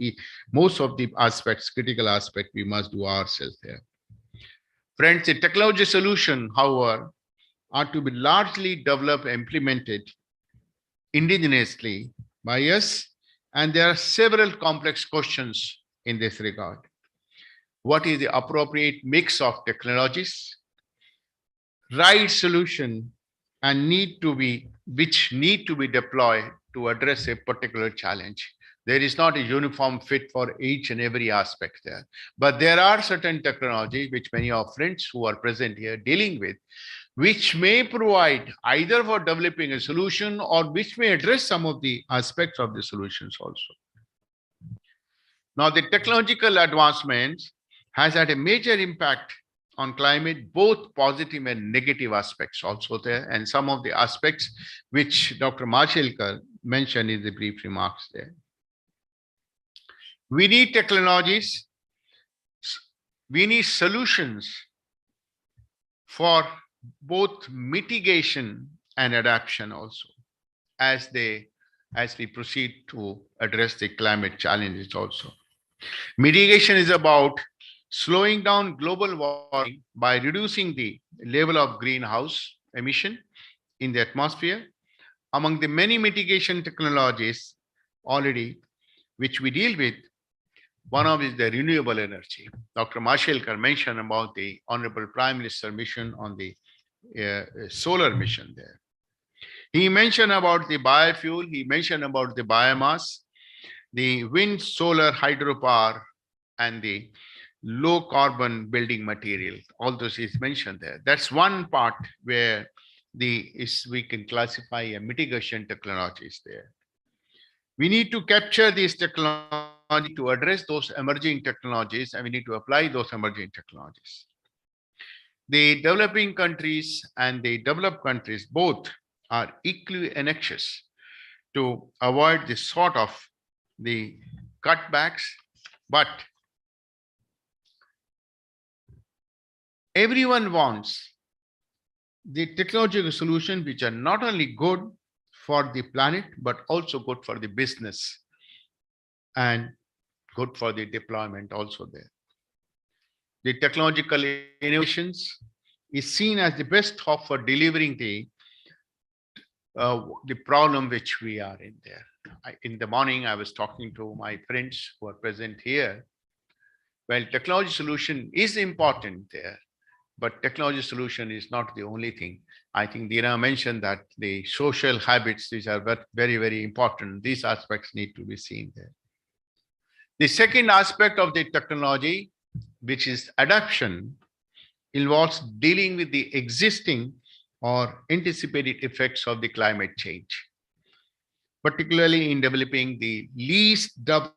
most of the aspects, critical aspect, we must do ourselves there. Friends, the technology solution, however, are to be largely developed and implemented indigenously by us, and there are several complex questions in this regard. What is the appropriate mix of technologies, right solution, and which need to be deployed to address a particular challenge? There is not a uniform fit for each and every aspect there, but there are certain technologies which many of friends who are present here dealing with, which may provide either for developing a solution or which may address some of the aspects of the solutions also. Now, the technological advancements has had a major impact on climate, both positive and negative aspects also there, and some of the aspects which Dr. Mashelkar mentioned in the brief remarks there. We need technologies, we need solutions for both mitigation and adaptation also, as we proceed to address the climate challenges also. Mitigation is about slowing down global warming by reducing the level of greenhouse emission in the atmosphere. Among the many mitigation technologies already which we deal with, one of is the renewable energy. Dr. Mashelkar mentioned about the Honorable Prime Minister mission on the solar mission there. He mentioned about the biofuel, he mentioned about the biomass, the wind, solar, hydropower, and the low carbon building material. All those is mentioned there. That's one part where we can classify a mitigation technologies there. We need to capture these technology to address those emerging technologies, and we need to apply those emerging technologies. The developing countries and the developed countries both are equally anxious to avoid this sort of the cutbacks, but everyone wants the technological solutions which are not only good for the planet, but also good for the business and good for the deployment also there. The technological innovations is seen as the best hope for delivering the problem which we are in there. In the morning, I was talking to my friends who are present here. Well, technology solution is important there, but technology solution is not the only thing. I think Dina mentioned that the social habits, these are very, very important. These aspects need to be seen there. The second aspect of the technology, which is adaptation, involves dealing with the existing or anticipated effects of the climate change, particularly in developing the least developed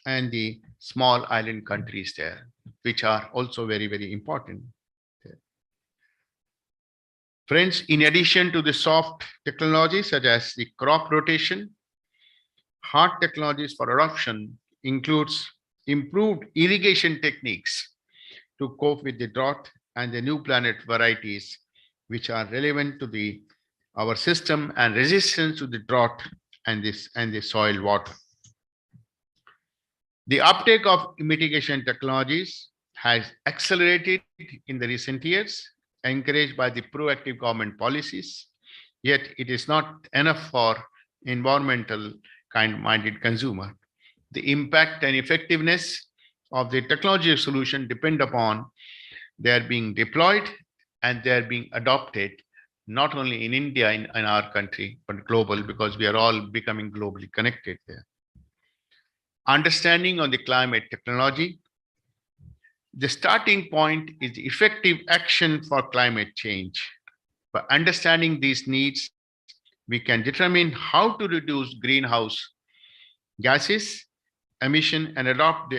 and the small island countries there, which are also very, very important. Friends, in addition to the soft technologies such as the crop rotation, hard technologies for adoption includes improved irrigation techniques to cope with the drought and the new plant varieties which are relevant to our system and resistance to the drought and the soil water. The uptake of mitigation technologies has accelerated in the recent years, encouraged by the proactive government policies, yet it is not enough for environmental kind-minded consumer. The impact and effectiveness of the technology solution depend upon their being deployed and their being adopted, not only in India, in our country, but global, because we are all becoming globally connected there. Understanding on the climate technology. The starting point is the effective action for climate change. By understanding these needs, we can determine how to reduce greenhouse gases emission and adopt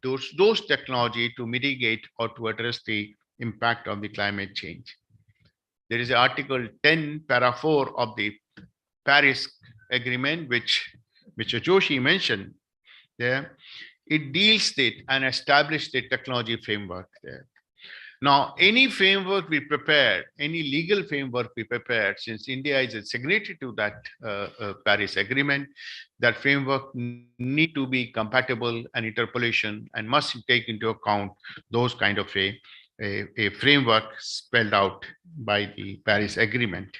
those technology to mitigate or to address the impact of the climate change. There is Article 10, Para 4 of the Paris Agreement, which Mr. Joshi mentioned there. It deals with and established the technology framework there. Now, any framework we prepare, any legal framework we prepare, since India is a signatory to that Paris Agreement, that framework need to be compatible and interpolation and must take into account those kind of a framework spelled out by the Paris Agreement.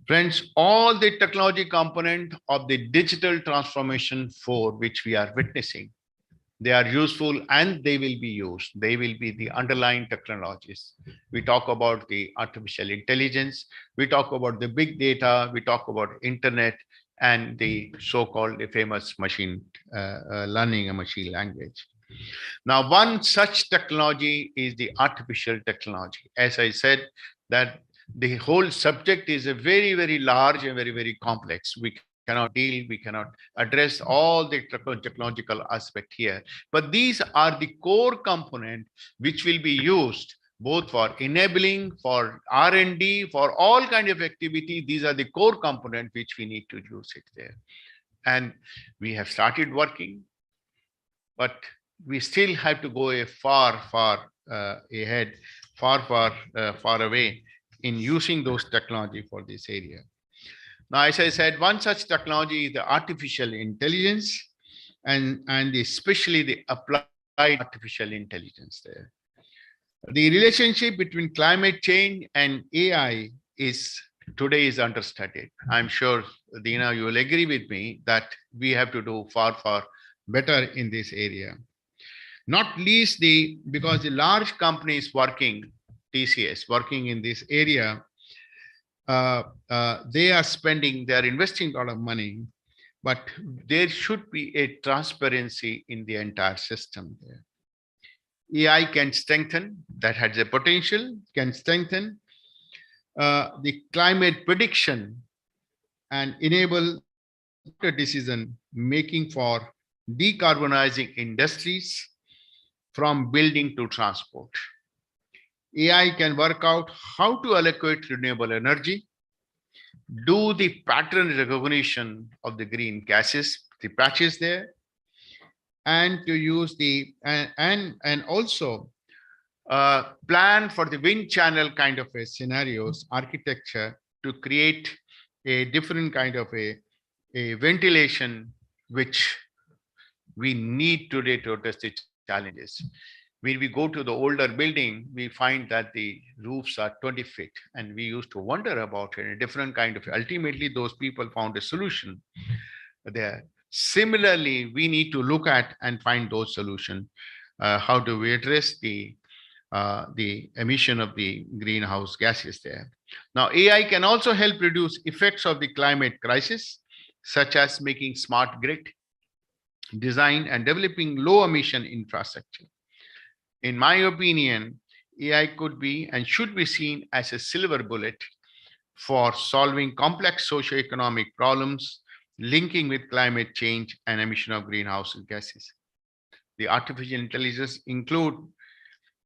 Friends, all the technology component of the digital transformation for which we are witnessing, they are useful and they will be used. They will be the underlying technologies. We talk about the artificial intelligence, we talk about the big data, we talk about internet and the so-called famous machine learning and machine language. Now, one such technology is the artificial technology. As I said, that the whole subject is a very, very large and very, very complex. We cannot address all the technological aspect here. But these are the core component which will be used both for enabling, for R&D, for all kind of activity. These are the core component which we need to use it there. And we have started working, but we still have to go a far ahead, far away in using those technology for this area. Now, as I said, one such technology is the artificial intelligence and especially the applied artificial intelligence there. The relationship between climate change and AI today is understudied. I'm sure, Dina, you will agree with me that we have to do far better in this area. Not least because the large companies working, TCS, working in this area, they are investing a lot of money, but there should be a transparency in the entire system there. AI can strengthen, that has a potential, can strengthen the climate prediction and enable the decision making for decarbonizing industries from building to transport. AI can work out how to allocate renewable energy, do the pattern recognition of the green gases, the patches there, and to use and also plan for the wind channel kind of a scenarios, architecture to create a different kind of a ventilation which we need today to address the challenges. When we go to the older building, we find that the roofs are 20 feet, and we used to wonder about it. A different kind of, ultimately, those people found a solution there. Similarly, we need to look at and find those solutions. How do we address the emission of the greenhouse gases there? Now, AI can also help reduce effects of the climate crisis, such as making smart grid design and developing low emission infrastructure. In my opinion, AI could be and should be seen as a silver bullet for solving complex socio-economic problems linking with climate change and emission of greenhouse gases. The artificial intelligence include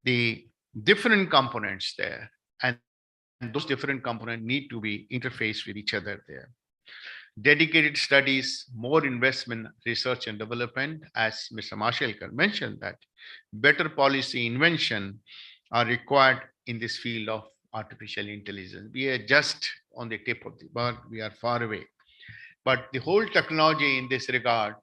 the different components there, and those different components need to be interfaced with each other there. Dedicated studies, more investment, research and development, as Mr. Mashelkar mentioned, that better policy invention are required in this field of artificial intelligence. We are just on the tip of the bird, we are far away. But the whole technology in this regard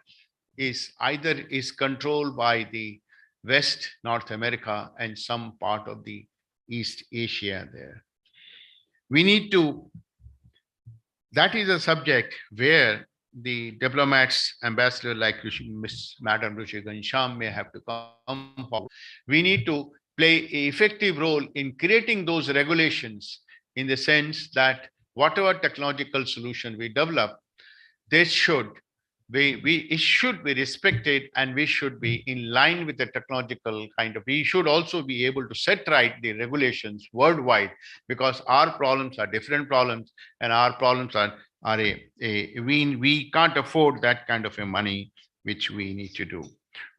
is either is controlled by the West, North America, and some part of the East Asia there. We need to, that is a subject where the diplomats, ambassador like Madam Ruchi Ghanshyam may have to come forward. We need to play an effective role in creating those regulations, in the sense that whatever technological solution we develop, it should be respected, and we should be in line with the technological kind of, we should also be able to set right the regulations worldwide, because our problems are different problems, and our problems are we can't afford that kind of a money which we need to do.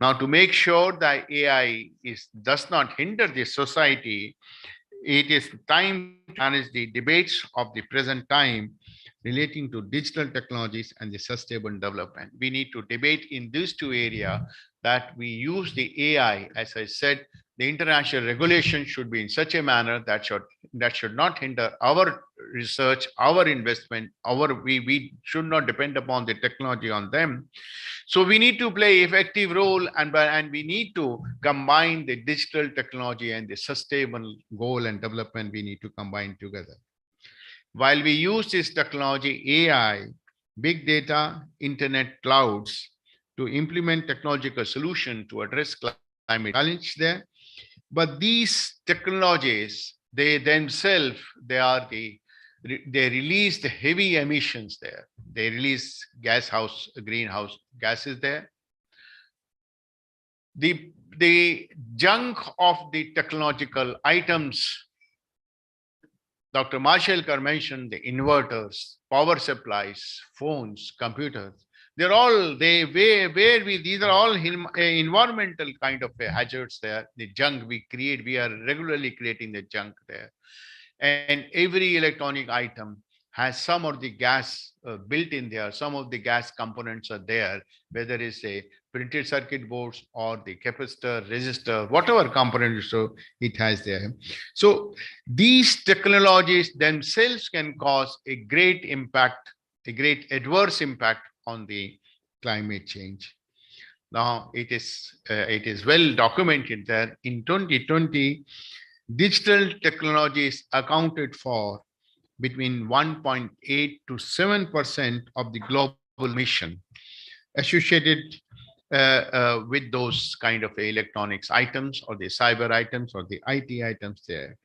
Now, to make sure that AI does not hinder the society, it is time to manage the debates of the present time relating to digital technologies and the sustainable development. We need to debate in these two areas, that we use the AI. As I said, the international regulation should be in such a manner that should not hinder our research, our investment, we should not depend upon the technology on them. So we need to play effective role, and we need to combine the digital technology and the sustainable goal and development. We need to combine together. While we use this technology, AI, big data, internet, clouds, to implement technological solution to address climate challenge there, but these technologies, they themselves, they release the heavy emissions there. They release greenhouse gases there. The junk of the technological items, Dr. Mashelkar mentioned the inverters, power supplies, phones, computers. They're all, these are all environmental kind of hazards there. The junk we create, we are regularly creating the junk there. And every electronic item has some of the gas built in there. Some of the gas components are there, whether it's a printed circuit boards or the capacitor, resistor, whatever component so it has there. So these technologies themselves can cause a great impact, a great adverse impact on the climate change. Now it is well documented that in 2020, digital technologies accounted for between 1.8 to 7% of the global emission associated with those kind of electronics items, or the cyber items, or the IT items there.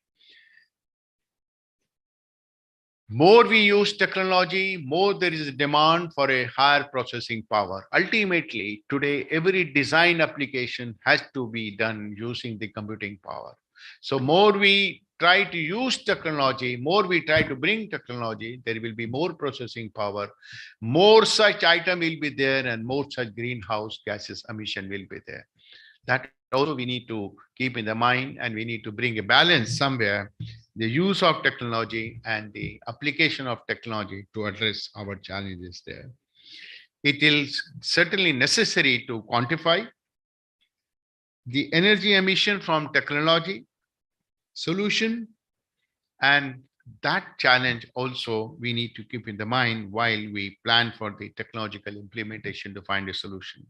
More we use technology, more there is a demand for a higher processing power. Ultimately, today, every design application has to be done using the computing power. So more we try to use technology, more we try to bring technology, there will be more processing power, more such item will be there, and more such greenhouse gases emission will be there. That also we need to keep in the mind, and we need to bring a balance somewhere, the use of technology and the application of technology to address our challenges there. It is certainly necessary to quantify the energy emission from technology solution, and that challenge also we need to keep in the mind while we plan for the technological implementation to find a solution.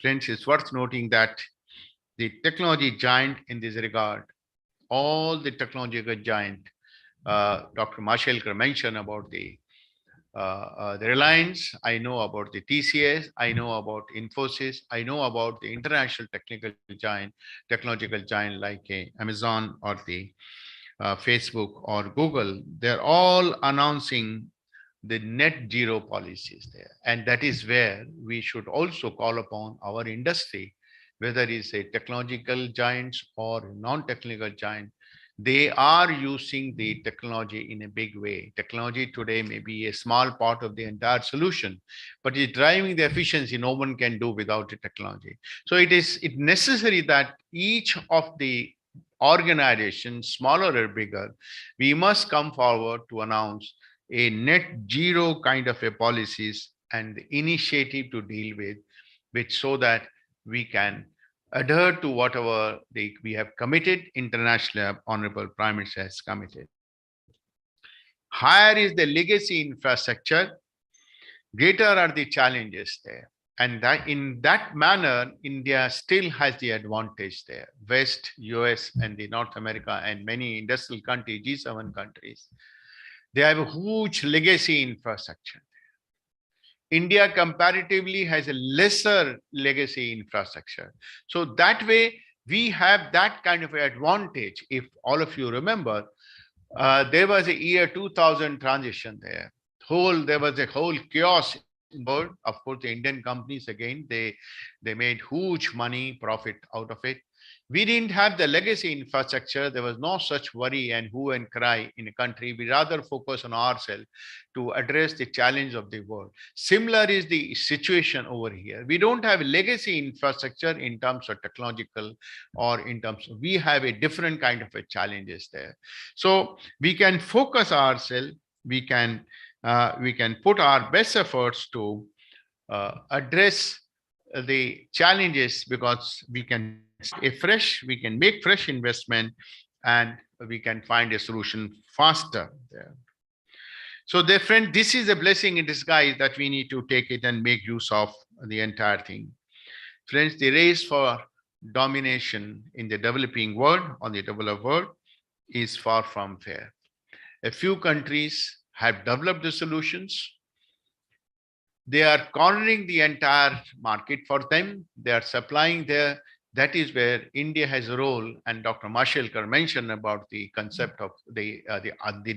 Friends, it's worth noting that the technology giant in this regard, all the technological giant, Dr. Mashelkar mentioned about the Reliance, I know about the TCS, I know about Infosys, I know about the international technological giant like Amazon or the Facebook or Google. They're all announcing the net zero policies there. And that is where we should also call upon our industry whether it's a technological giants or non-technical giant, they are using the technology in a big way. Technology today may be a small part of the entire solution, but it's driving the efficiency no one can do without the technology. So it's necessary that each of the organizations, smaller or bigger, we must come forward to announce a net zero kind of a policies and initiative to deal with, which so that we can adhere to whatever we have committed internationally, Honorable Prime Minister has committed. Higher is the legacy infrastructure, greater are the challenges there. And that in that manner, India still has the advantage there. West, US, and the North America, and many industrial countries, G7 countries, they have a huge legacy infrastructure. India comparatively has a lesser legacy infrastructure. So that way, we have that kind of advantage. If all of you remember, there was a year 2000 transition there. There was a whole chaos in the world. Of course, the Indian companies, again, they made huge money, profit out of it. We didn't have the legacy infrastructure. There was no such worry and hue and cry in a country. We rather focus on ourselves to address the challenge of the world. Similar is the situation over here. We don't have a legacy infrastructure in terms of technological or in terms of, we have a different kind of a challenges there. So we can focus ourselves, we can put our best efforts to address the challenges, because we can make fresh investment, and we can find a solution faster there. So dear friend, this is a blessing in disguise that we need to take it and make use of the entire thing. Friends, the race for domination in the developing world, on the developed world, is far from fair. A few countries have developed the solutions. They are cornering the entire market for them. They are supplying there. That is where India has a role. And Dr. Mashelkar mentioned about the concept of the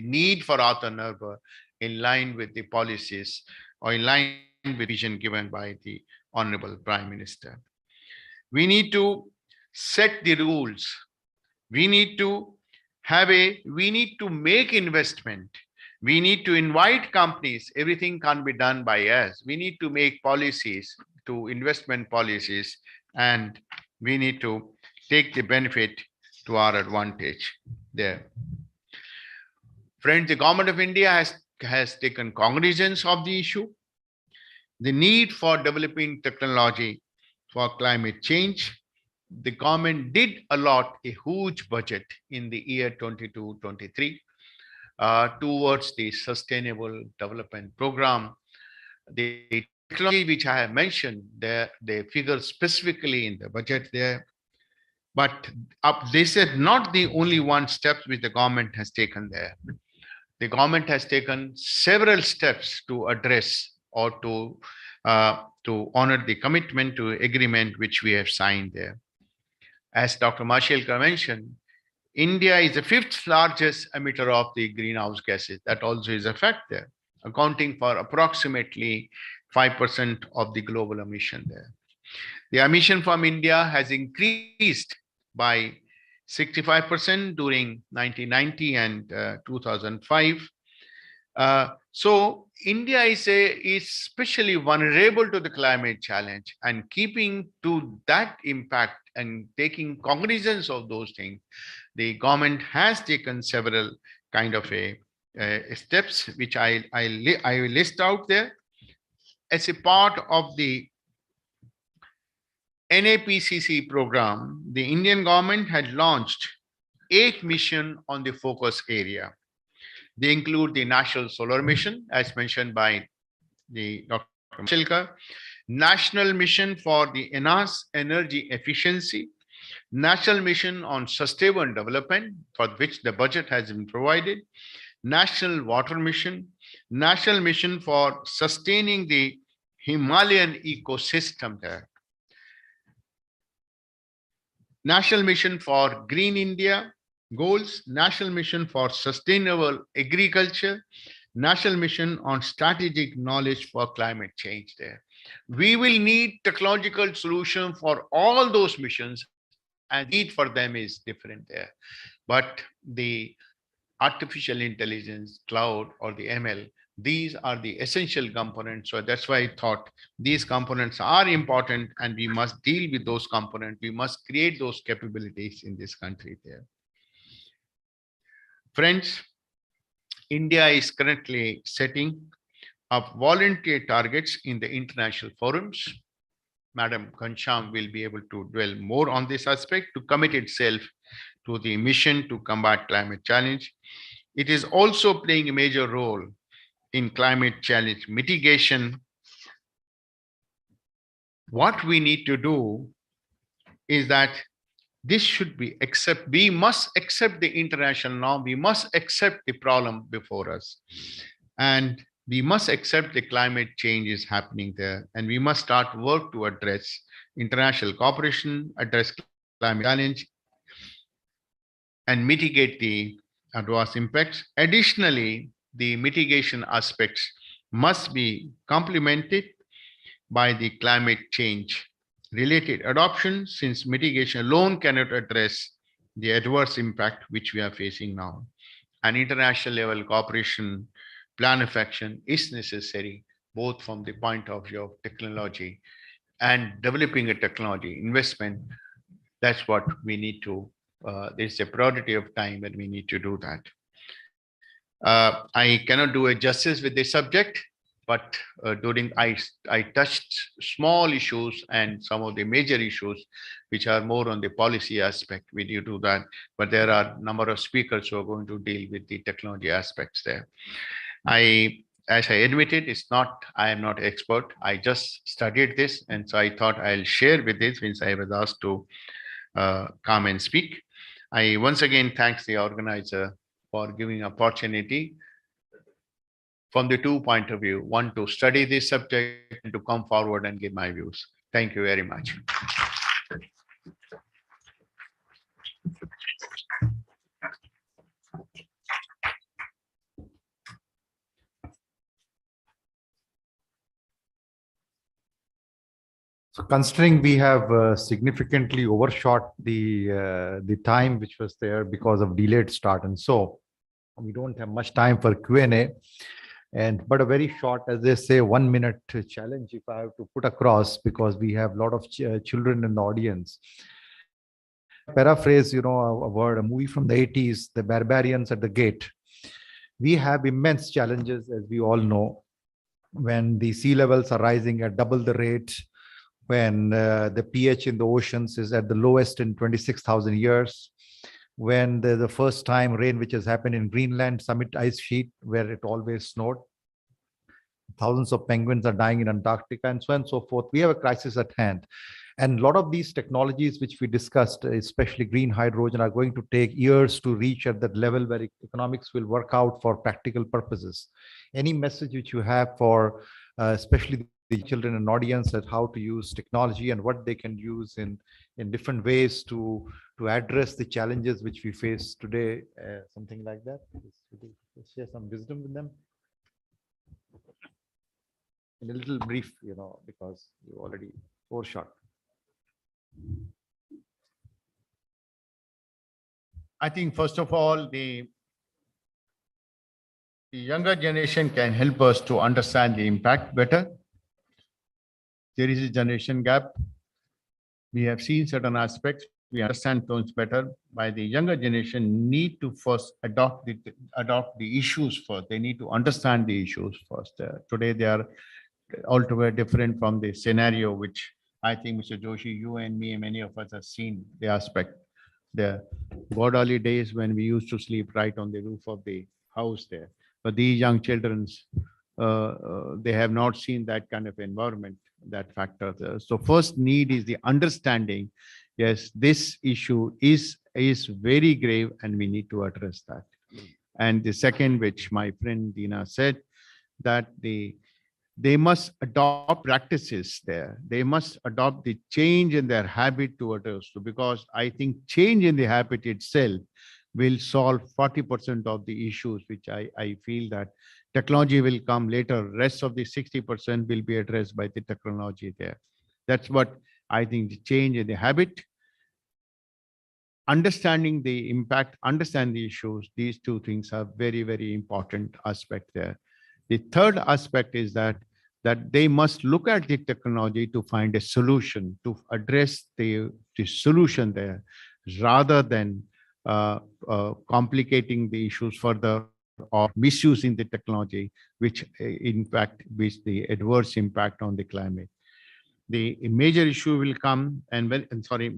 need for Atmanirbhar in line with the policies or in line with vision given by the Honorable Prime Minister. We need to set the rules. We need to make investment. We need to invite companies. Everything can't be done by us. We need to make policies, to investment policies, and we need to take the benefit to our advantage there. Friends, the Government of India has taken cognizance of the issue, the need for developing technology for climate change. The government did allot a huge budget in the year 22-23 towards the Sustainable Development Program. The technology which I have mentioned, they figure specifically in the budget there. But this is not the only one step which the government has taken there. The government has taken several steps to address or to honor the commitment to agreement which we have signed there. As Dr. Mashelkar mentioned, India is the 5th largest emitter of the greenhouse gases. That also is a fact there, accounting for approximately 5% of the global emission there. The emission from India has increased by 65% during 1990 and 2005. So India is especially vulnerable to the climate challenge, and keeping to that impact and taking cognizance of those things, the government has taken several kind of steps, which I will list out there. As a part of the NAPCC program, the Indian government had launched 8 missions on the focus area. They include the National Solar Mission, as mentioned by the Dr. Mashelkar, National Mission for the Enhanced Energy Efficiency, National Mission on Sustainable Development, for which the budget has been provided, National Water Mission, National Mission for Sustaining the Himalayan Ecosystem there, National Mission for Green India Goals, National Mission for Sustainable Agriculture, National Mission on Strategic Knowledge for Climate Change there. We will need technological solution for all those missions, and need for them is different there. But the artificial intelligence, cloud, or the ML, these are the essential components. So that's why I thought these components are important, and we must deal with those components. We must create those capabilities in this country there. Friends, India is currently setting up volunteer targets in the international forums. Madam Kancham will be able to dwell more on this aspect to commit itself to the mission to combat climate challenge. It is also playing a major role in climate challenge mitigation. What we need to do is that this should be we must accept the international norm, we must accept the problem before us, and we must accept the climate change is happening there, and we must start work to address international cooperation, address climate challenge, and mitigate the adverse impacts. Additionally, the mitigation aspects must be complemented by the climate change related adoption, since mitigation alone cannot address the adverse impact which we are facing now. An international level cooperation, plan of action is necessary, both from the point of view of technology and developing a technology investment. That's what we need to, there's a priority of time when we need to do that. I cannot do a justice with this subject, but during I touched small issues and some of the major issues which are more on the policy aspect. We need to do that, but there are a number of speakers who are going to deal with the technology aspects there. As I admitted, I am not expert. I just studied this, and so I thought I'll share with this since I was asked to come and speak. I once again thank the organizer for giving opportunity from the two point of view, one to study this subject and to come forward and give my views. Thank you very much. So considering we have significantly overshot the time which was there because of delayed start, and so we don't have much time for Q&A, but a very short, as they say, 1 minute challenge if I have to put across, because we have a lot of children in the audience. Paraphrase, a word, a movie from the 80s, The Barbarians at the Gate. We have immense challenges, as we all know, when the sea levels are rising at double the rate, when the pH in the oceans is at the lowest in 26,000 years, when the first time rain which has happened in Greenland summit ice sheet where it always snowed, thousands of penguins are dying in Antarctica, and so on and so forth. We have a crisis at hand. And a lot of these technologies which we discussed, especially green hydrogen, are going to take years to reach at that level where economics will work out for practical purposes. Any message which you have for especially the children and audience, that how to use technology and what they can use in different ways to address the challenges which we face today, something like that. Share some wisdom with them in a little brief, because you already overshot. I think first of all, the younger generation can help us to understand the impact better. There is a generation gap. We have seen certain aspects. We understand those better. By the younger generation need to first adopt the issues first. They need to understand the issues first. Today they are altogether different from the scenario which I think Mr. Joshi, you and me and many of us have seen the aspect. The good early days when we used to sleep right on the roof of the house there. But these young children, they have not seen that kind of environment, that factor. So first need is the understanding. Yes, this issue is very grave and we need to address that. And the second, which my friend Dina said, that they must adopt practices there. They must adopt the change in their habit towards us, because I think change in the habit itself will solve 40% of the issues which I feel that Technology will come later. Rest of the 60% will be addressed by the technology there. That's what I think, the change in the habit, understanding the impact, understand the issues. These two things are very, very important aspect there. The third aspect is that they must look at the technology to find a solution, to address the solution there, rather than complicating the issues further or misusing the technology, which the adverse impact on the climate. The major issue will come,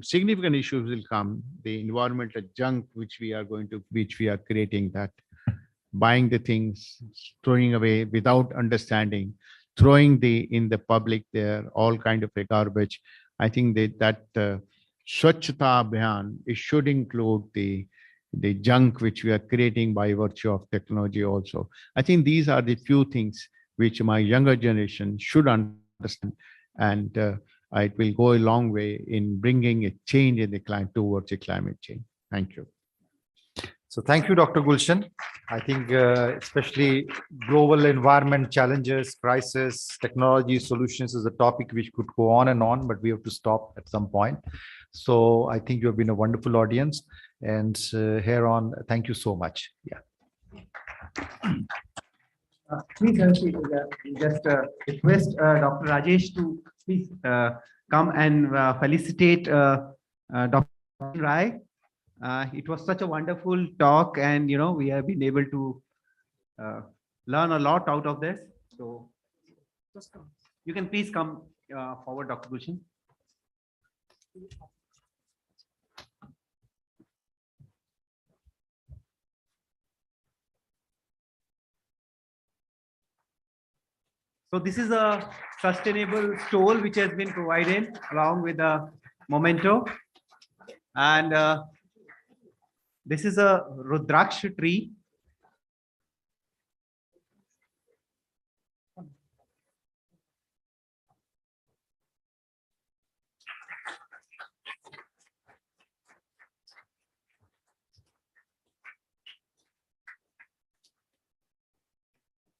significant issues will come, the environmental junk which we are creating, that buying the things, throwing away without understanding, throwing in the public there, all kind of a garbage. I think that Swachhata Abhiyan, it should include the junk which we are creating by virtue of technology also. I think these are the few things which my younger generation should understand, and it will go a long way in bringing a change in the climate towards a climate change. Thank you. So thank you, Dr. Gulshan. I think especially global environment challenges, crisis, technology solutions is a topic which could go on, but we have to stop at some point. So I think you have been a wonderful audience, and here on, thank you so much. Yeah. Please just request Dr. Rajesh to please come and felicitate Dr. Rai. It was such a wonderful talk, and we have been able to learn a lot out of this. So you can please come forward, Dr. Gulshan. So this is a sustainable stole which has been provided along with a memento, and this is a Rudraksh tree.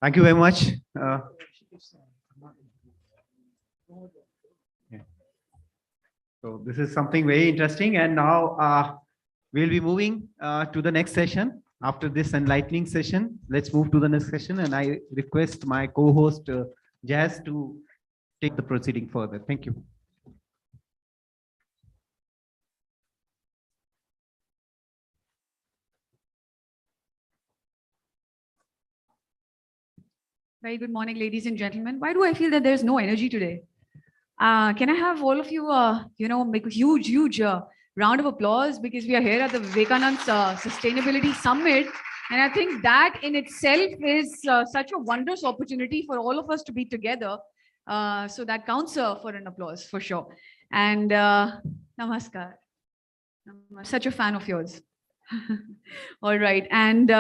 Thank you very much. So this is something very interesting, and now we'll be moving to the next session. After this enlightening session, let's move to the next session, and I request my co-host Jazz to take the proceeding further. Thank you. Very good morning, ladies and gentlemen. Why do I feel that there's no energy today? Can I have all of you, make a huge round of applause, because we are here at the Vivekananda Sustainability Summit. And I think that in itself is such a wondrous opportunity for all of us to be together. So that counts for an applause for sure. And namaskar. I'm such a fan of yours. All right. And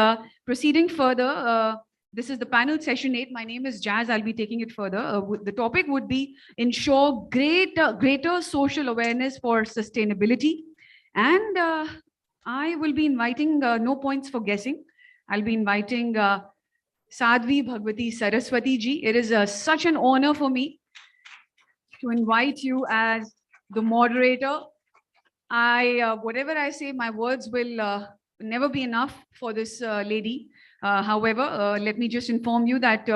proceeding further, this is the panel session 8. My name is Jazz. I'll be taking it further. The topic would be ensure greater social awareness for sustainability. And I will be inviting, no points for guessing. I'll be inviting Sadhvi Bhagwati Saraswati ji. It is such an honor for me to invite you as the moderator. Whatever I say, my words will never be enough for this lady. However, let me just inform you that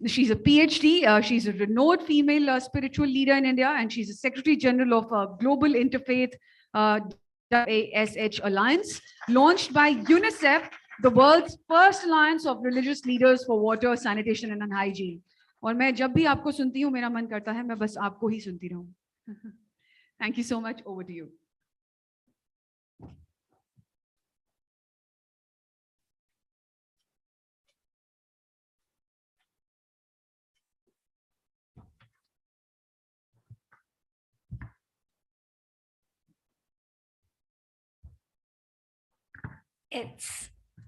she's a PhD. She's a renowned female spiritual leader in India, and she's a Secretary General of Global Interfaith ASH Alliance, launched by UNICEF, the world's first alliance of religious leaders for water, sanitation and hygiene. और मैं जब भी आपको सुनती हूँ, मेरा मन करता है मैं बस आपको ही सुनती रहूँ. Thank you so much. Over to you.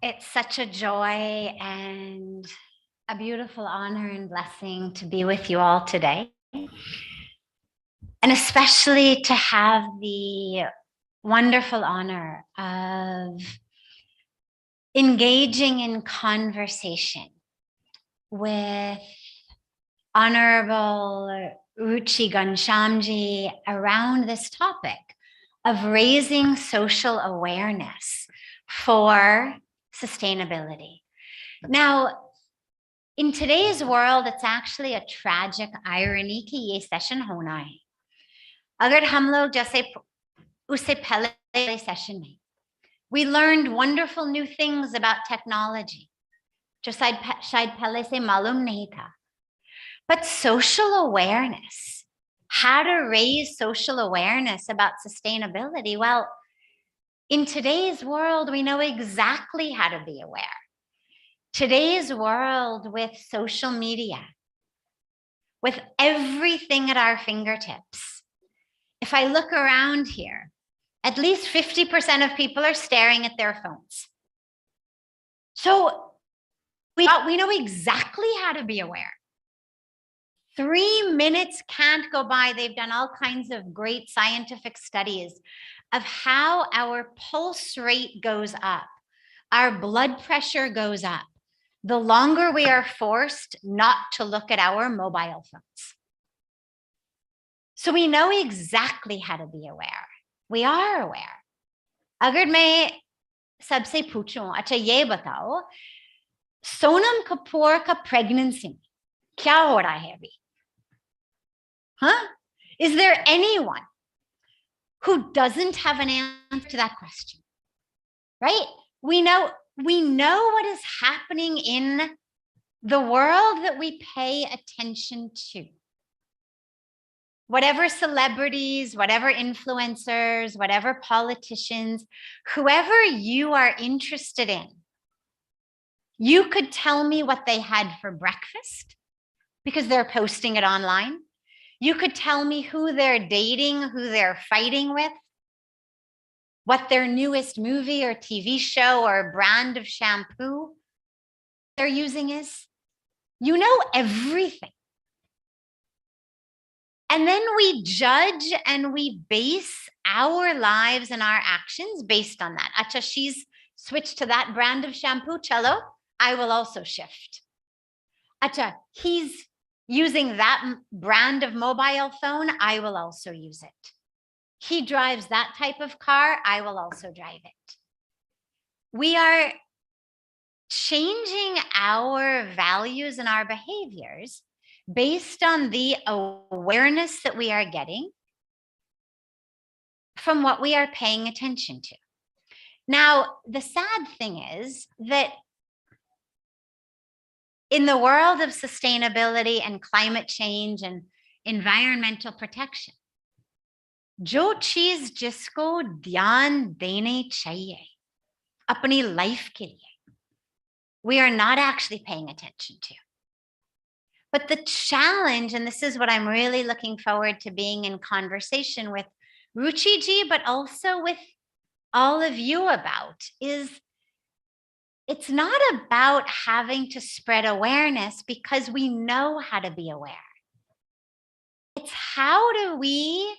It's such a joy and a beautiful honor and blessing to be with you all today, and especially to have the wonderful honor of engaging in conversation with Honorable Ruchi Ghanshyamji around this topic of raising social awareness for sustainability. Now, in today's world, it's actually a tragic irony कि ये session होना है. अगर हम लोग जैसे उससे पहले session में, we learned wonderful new things about technology, जो शायद पहले से मालूम नहीं था. But social awareness, how to raise social awareness about sustainability. Well, in today's world, we know exactly how to be aware. Today's world with social media, with everything at our fingertips. If I look around here, at least 50% of people are staring at their phones. So we know exactly how to be aware. 3 minutes can't go by. They've done all kinds of great scientific studies of how our pulse rate goes up, our blood pressure goes up, the longer we are forced not to look at our mobile phones. So we know exactly how to be aware. We are aware. अगर मैं सबसे पूछूं, अच्छा ये बताओ, सोनम कपूर का pregnancy में क्या हो रहा है अभी? Huh? Is there anyone who doesn't have an answer to that question? Right? We know what is happening in the world that we pay attention to. Whatever celebrities, whatever influencers, whatever politicians, whoever you are interested in, you could tell me what they had for breakfast because they're posting it online. You could tell me who they're dating, who they're fighting with, what their newest movie or TV show or brand of shampoo they're using is. You know everything. And then we judge and we base our lives and our actions based on that. Acha, she's switched to that brand of shampoo, chalo, I will also shift. Acha, he's using that brand of mobile phone, I will also use it. He drives that type of car, I will also drive it. We are changing our values and our behaviors based on the awareness that we are getting from what we are paying attention to. Now, the sad thing is that in the world of sustainability and climate change and environmental protection, जो चीज जिसको ध्यान देने चाहिए अपनी life के लिए, we are not actually paying attention to. But the challenge, and this is what I'm really looking forward to being in conversation with Ruchi ji, but also with all of you about, is it's not about having to spread awareness because we know how to be aware. It's how do we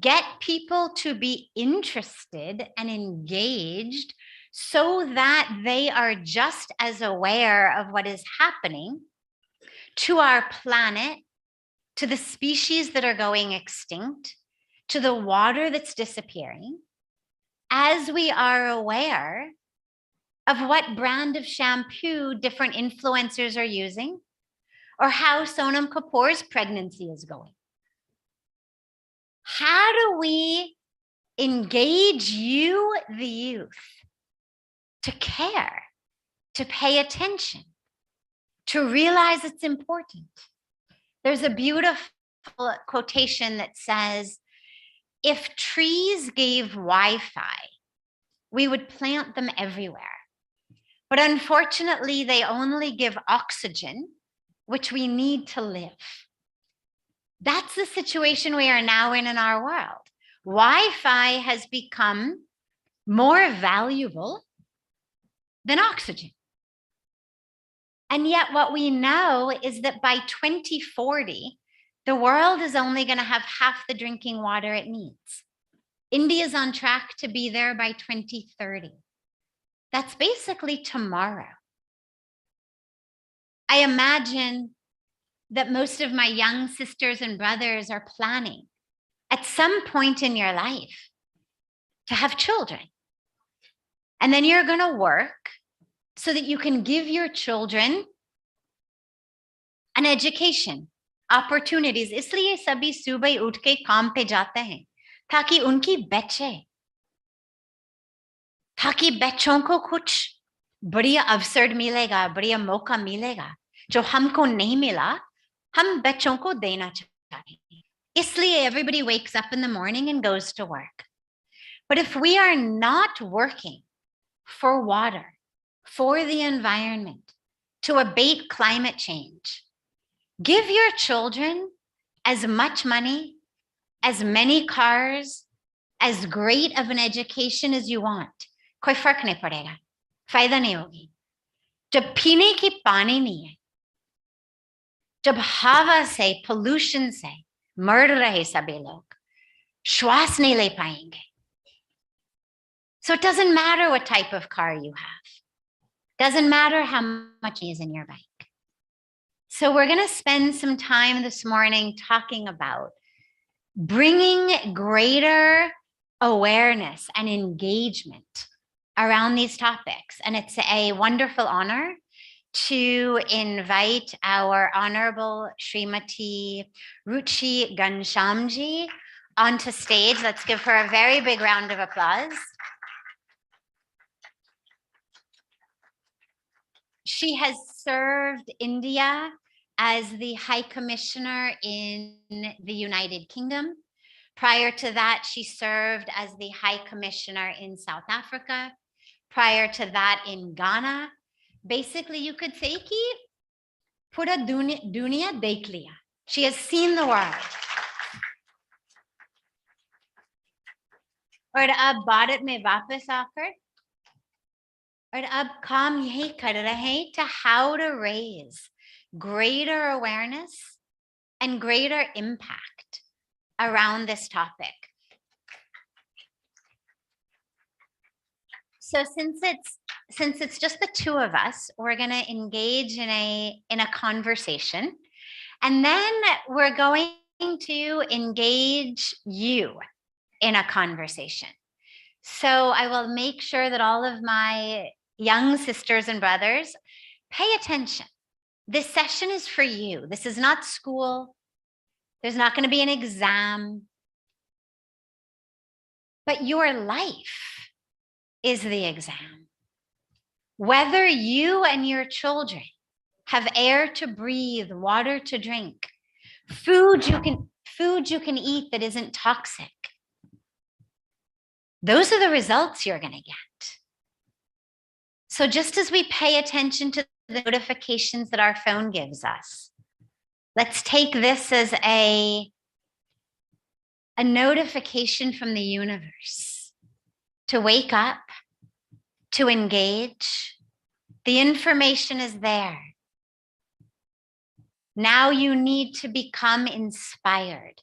get people to be interested and engaged so that they are just as aware of what is happening to our planet, to the species that are going extinct, to the water that's disappearing, as we are aware of what brand of shampoo different influencers are using, or how Sonam Kapoor's pregnancy is going. How do we engage you, the youth, to care, to pay attention, to realize it's important? There's a beautiful quotation that says, if trees gave Wi-Fi, we would plant them everywhere. But unfortunately, they only give oxygen, which we need to live. That's the situation we are now in our world. Wi-Fi has become more valuable than oxygen. And yet what we know is that by 2040, the world is only going to have half the drinking water it needs. India is on track to be there by 2030. That's basically tomorrow. I imagine that most of my young sisters and brothers are planning at some point in your life to have children. And then you're going to work so that you can give your children an education, opportunities. इसलिए सभी सुबह उठ के काम पे जाते हैं ताकि उनकी बच्चों को कुछ बढ़िया अवसर मिलेगा, बढ़िया मौका मिलेगा जो हमको नहीं मिला, हम बच्चों को देना चाहते हैं. इसलिए everybody wakes up in the morning and goes to work. But if we are not working for water, for the environment, to abate climate change, give your children as much money, as many cars, as great of an education as you want. कोई फर्क नहीं पड़ेगा, फायदा नहीं होगी. जब पीने की पानी नहीं है, जब हवा से, pollution से मर रहे सभी लोग, श्वास नहीं ले पाएंगे. So it doesn't matter what type of car you have. Doesn't matter how much is in your bank. So we're going to spend some time this morning talking about bringing greater awareness and engagement around these topics. And it's a wonderful honor to invite our Honorable Srimati Ruchi Ghanshamji onto stage. Let's give her a very big round of applause. She has served India as the High Commissioner in the United Kingdom. Prior to that, she served as the High Commissioner in South Africa. Prior to that, in Ghana. Basically, you could say ki pura dunia dekh liya. She has seen the world. और अब भारत में वापस आकर और अब काम यही कर रहे हैं to how to raise greater awareness and greater impact around this topic. So since it's just the two of us, we're going to engage in a conversation, and then we're going to engage you in a conversation. So I will make sure that all of my young sisters and brothers pay attention. This session is for you. This is not school. There's not going to be an exam. But your life is the exam. Whether you and your children have air to breathe, water to drink, food you can eat that isn't toxic, those are the results you're going to get. So just as we pay attention to the notifications that our phone gives us, let's take this as a notification from the universe to wake up, to engage. The information is there. Now you need to become inspired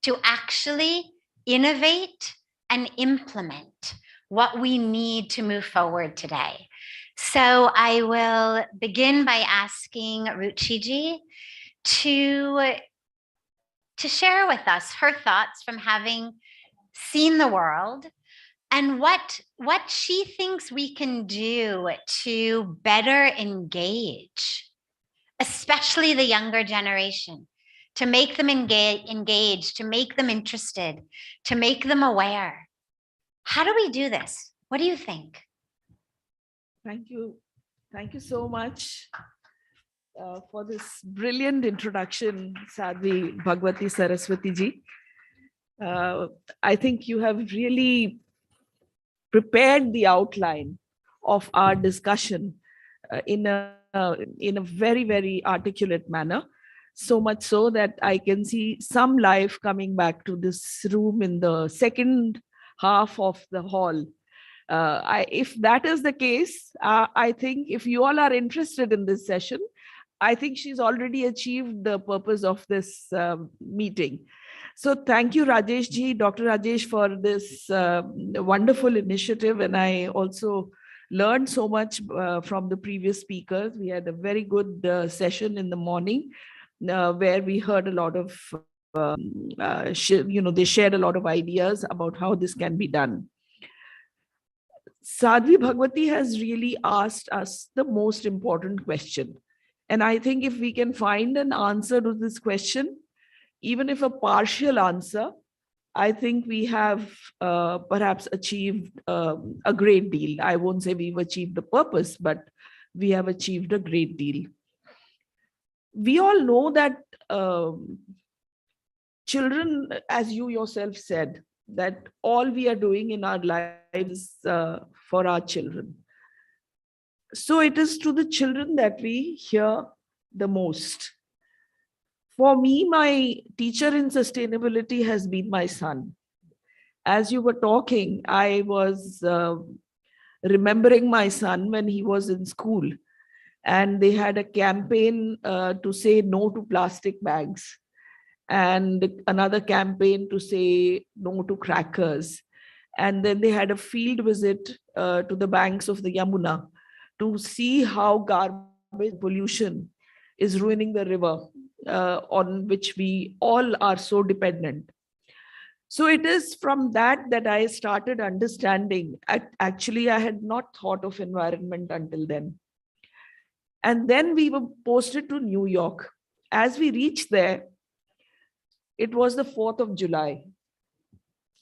to actually innovate and implement what we need to move forward today. So I will begin by asking Ruchiji to share with us her thoughts from having seen the world and what she thinks we can do to better engage, especially the younger generation, to make them engaged, to make them interested, to make them aware. How do we do this? What do you think? Thank you. Thank you so much for this brilliant introduction, Sadhvi Bhagwati Saraswati ji. I think you have really prepared the outline of our discussion in a very, very articulate manner. So much so that I can see some life coming back to this room in the second half of the hall. If that is the case, I think if you all are interested in this session, I think she's already achieved the purpose of this meeting. So thank you, Rajesh ji, Dr. Rajesh, for this wonderful initiative. And I also learned so much from the previous speakers. We had a very good session in the morning where we heard a lot of, they shared a lot of ideas about how this can be done. Sadhvi Bhagwati has really asked us the most important question. And I think if we can find an answer to this question, even if a partial answer, I think we have perhaps achieved a great deal. I won't say we've achieved the purpose, but we have achieved a great deal. We all know that children, as you yourself said, that all we are doing in our lives for our children. So it is to the children that we hear the most. For me, my teacher in sustainability has been my son. As you were talking, I was remembering my son when he was in school, and they had a campaign to say no to plastic bags, and another campaign to say no to crackers. And then they had a field visit to the banks of the Yamuna to see how garbage pollution is ruining the river on which we all are so dependent. So it is from that that I started understanding. Actually, I had not thought of environment until then. And then we were posted to New York. As we reached there, it was the 4th of July.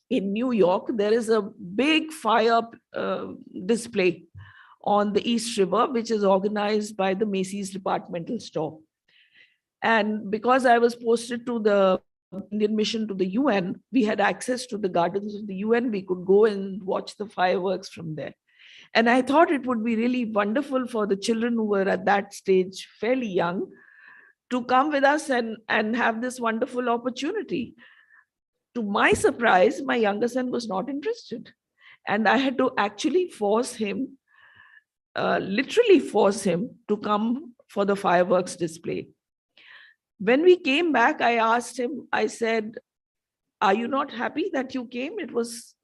In New York, there is a big fire display on the East River, which is organized by the Macy's departmental store. And because I was posted to the Indian mission to the UN, we had access to the gardens of the UN. We could go and watch the fireworks from there. And I thought it would be really wonderful for the children who were at that stage fairly young to come with us and have this wonderful opportunity. To my surprise, my younger son was not interested. And I had to actually force him, literally force him to come for the fireworks display. When we came back, I asked him, I said, "Are you not happy that you came? It was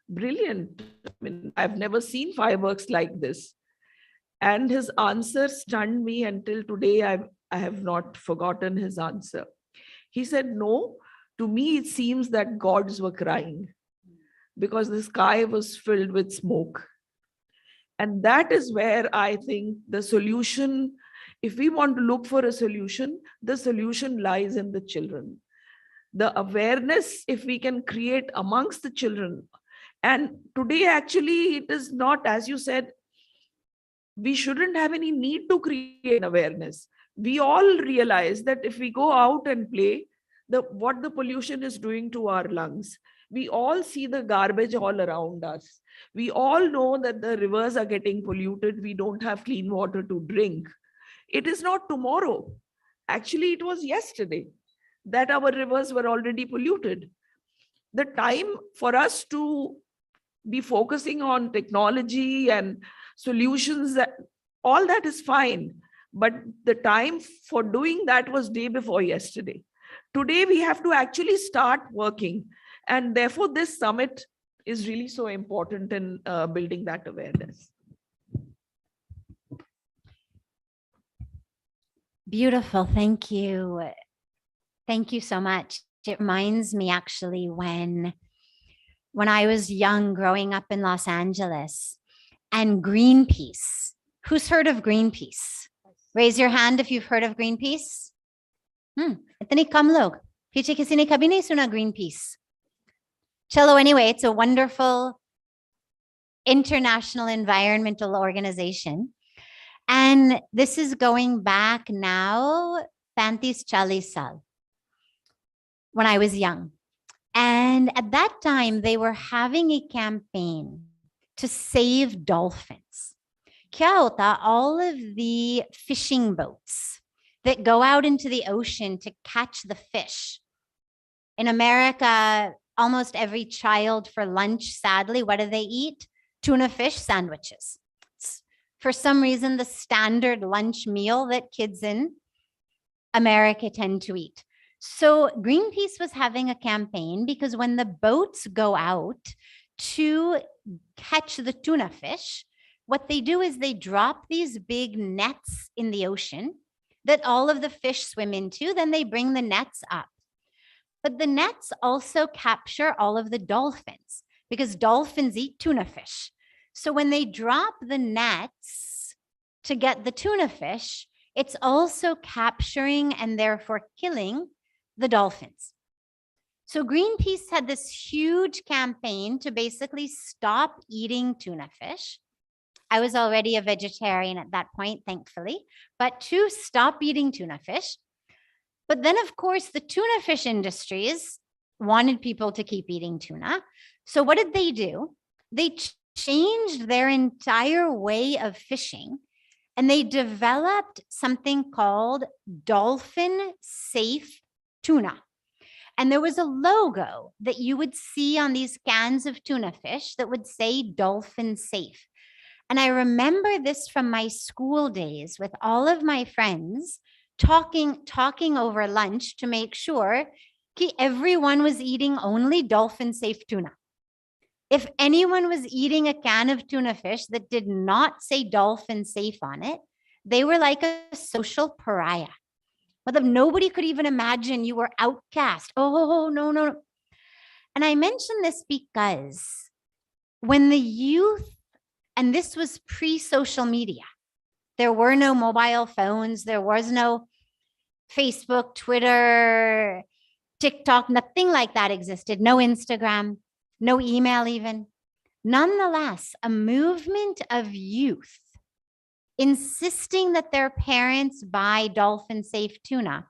brilliant. I mean, I've never seen fireworks like this." And his answer stunned me until today. I have not forgotten his answer. He said, "No, to me, it seems that gods were crying because the sky was filled with smoke." And that is where I think the solution, if we want to look for a solution, the solution lies in the children. The awareness, if we can create amongst the children. And today, actually, it is not, as you said, we shouldn't have any need to create awareness. We all realize that if we go out and play, what the pollution is doing to our lungs. We all see the garbage all around us. We all know that the rivers are getting polluted. We don't have clean water to drink. It is not tomorrow. Actually, it was yesterday that our rivers were already polluted. The time for us to be focusing on technology and solutions, that all that is fine. But the time for doing that was day before yesterday. Today, we have to actually start working. And therefore, this summit is really so important in building that awareness. Beautiful. Thank you. Thank you so much. It reminds me actually when I was young, growing up in Los Angeles, and Greenpeace. Who's heard of Greenpeace? Raise your hand if you've heard of Greenpeace. Itni kam log. Piche kisi ne kabhi nahi suna Greenpeace. Chalo, anyway, it's a wonderful international environmental organization. And this is going back now, 35-40 saal, when I was young. And at that time, they were having a campaign to save dolphins. Kya hota, all of the fishing boats that go out into the ocean to catch the fish. In America, almost every child for lunch, sadly, what do they eat? Tuna fish sandwiches. It's, for some reason, the standard lunch meal that kids in America tend to eat. So Greenpeace was having a campaign because when the boats go out to catch the tuna fish, what they do is they drop these big nets in the ocean that all of the fish swim into, then they bring the nets up. But the nets also capture all of the dolphins because dolphins eat tuna fish. So when they drop the nets to get the tuna fish, it's also capturing and therefore killing the dolphins. So Greenpeace had this huge campaign to basically stop eating tuna fish. I was already a vegetarian at that point, thankfully, but to stop eating tuna fish. But then, of course, the tuna fish industries wanted people to keep eating tuna. So what did they do? They changed their entire way of fishing, and they developed something called dolphin safe tuna. And there was a logo that you would see on these cans of tuna fish that would say dolphin safe. And I remember this from my school days with all of my friends talking over lunch to make sure everyone was eating only dolphin safe tuna. If anyone was eating a can of tuna fish that did not say dolphin safe on it, they were like a social pariah. But nobody could even imagine you were outcast. Oh, no, no. And I mention this because when the youth, and this was pre-social media, there were no mobile phones, there was no Facebook, Twitter, TikTok, nothing like that existed, no Instagram, no email even. Nonetheless, a movement of youth insisting that their parents buy dolphin safe tuna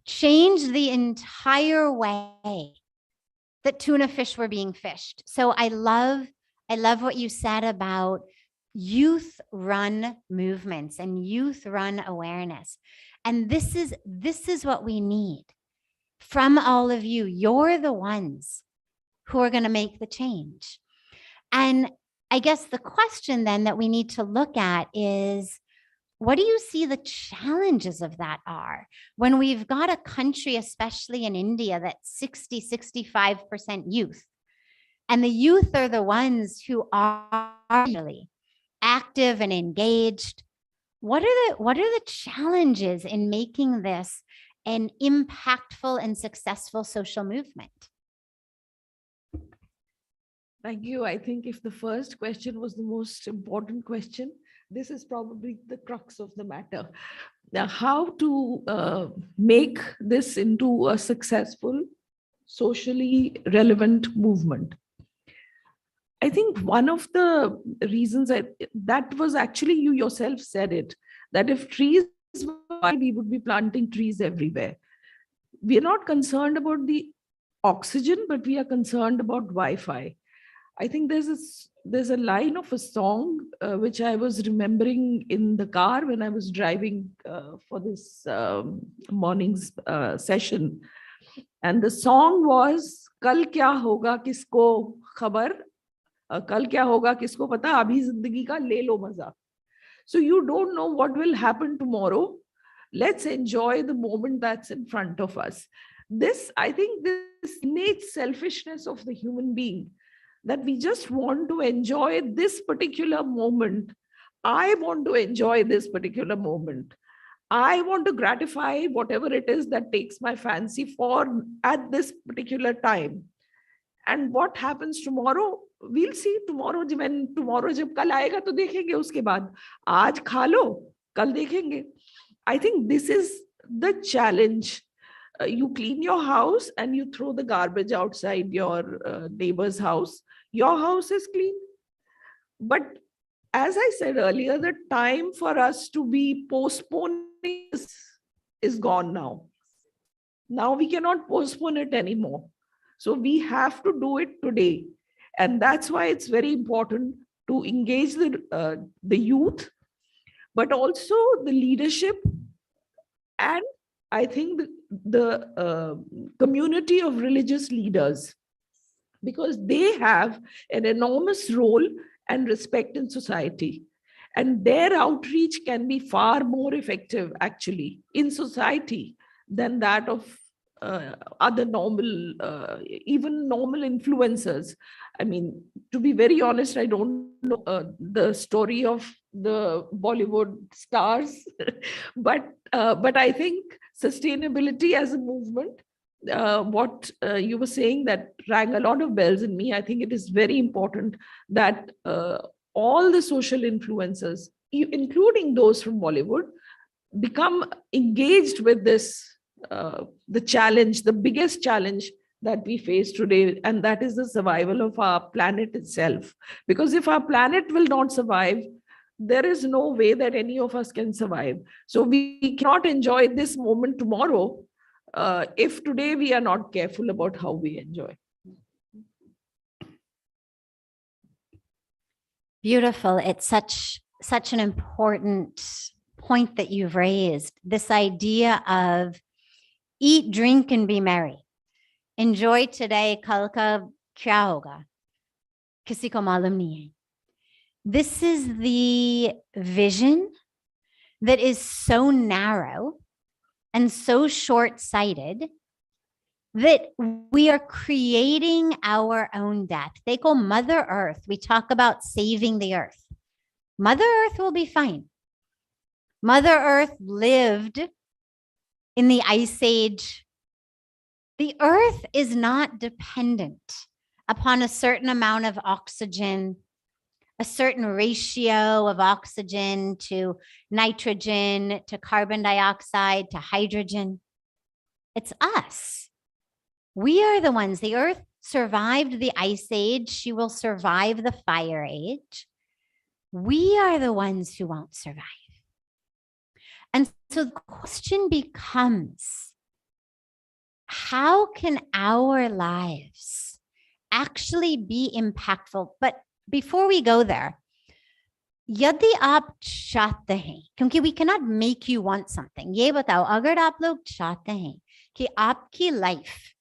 changed the entire way that tuna fish were being fished. So I love what you said about youth run movements and youth run awareness. And this is what we need from all of you. You're the ones who are going to make the change. And I guess the question then that we need to look at is, what do you see the challenges of that are when we've got a country, especially in India, that's 65% youth, and the youth are the ones who are really active and engaged? What are the challenges in making this an impactful and successful social movement? Thank you. I think if the first question was the most important question, this is probably the crux of the matter. Now, how to make this into a successful, socially relevant movement. I think one of the reasons that was actually, you yourself said it, that if trees were, we would be planting trees everywhere. We are not concerned about the oxygen, but we are concerned about Wi-Fi. I think there's a line of a song which I was remembering in the car when I was driving for this morning's session. And the song was, Kal kya hoga kisko khabar, kal kya hoga kisko pata, abhi zindagi ka le lo maza. So you don't know what will happen tomorrow. Let's enjoy the moment that's in front of us. I think this innate selfishness of the human being, that we just want to enjoy this particular moment. I want to enjoy this particular moment. I want to gratify whatever it is that takes my fancy for at this particular time. And what happens tomorrow, we'll see tomorrow. When tomorrow jab kal aayega to dekhenge uske baad. Aaj kha lo, kal dekhenge. I think this is the challenge. You clean your house and you throw the garbage outside your neighbor's house. Your house is clean. But as I said earlier, the time for us to be postponing is gone now. Now we cannot postpone it anymore. So we have to do it today. And that's why it's very important to engage the youth, but also the leadership, and I think the community of religious leaders, because they have an enormous role and respect in society. And their outreach can be far more effective, actually, in society than that of other normal, even normal influencers. I mean, to be very honest, I don't know the story of the Bollywood stars, but I think sustainability as a movement, what you were saying, that rang a lot of bells in me. I think it is very important that all the social influencers, including those from Bollywood, become engaged with this, the challenge, the biggest challenge that we face today, and that is the survival of our planet itself. Because if our planet will not survive, there is no way that any of us can survive. So we cannot enjoy this moment tomorrow if today we are not careful about how we enjoy. Beautiful. It's such an important point that you've raised, this idea of eat, drink, and be merry. Enjoy today, kal ka kya hoga? Kisi ko malum nahi hai. This is the vision that is so narrow and so short-sighted that we are creating our own death. They call Mother Earth. We talk about saving the earth. Mother Earth will be fine. Mother Earth lived in the Ice Age. The earth is not dependent upon a certain amount of oxygen, a certain ratio of oxygen to nitrogen, to carbon dioxide, to hydrogen. It's us. We are the ones. The earth survived the Ice Age. She will survive the Fire Age. We are the ones who won't survive. And so the question becomes, how can our lives actually be impactful? But before we go there, यदि आप चाहते हैं, क्योंकि we cannot make you want something, ये बताओ, अगर आप लोग चाहते हैं कि आपकी life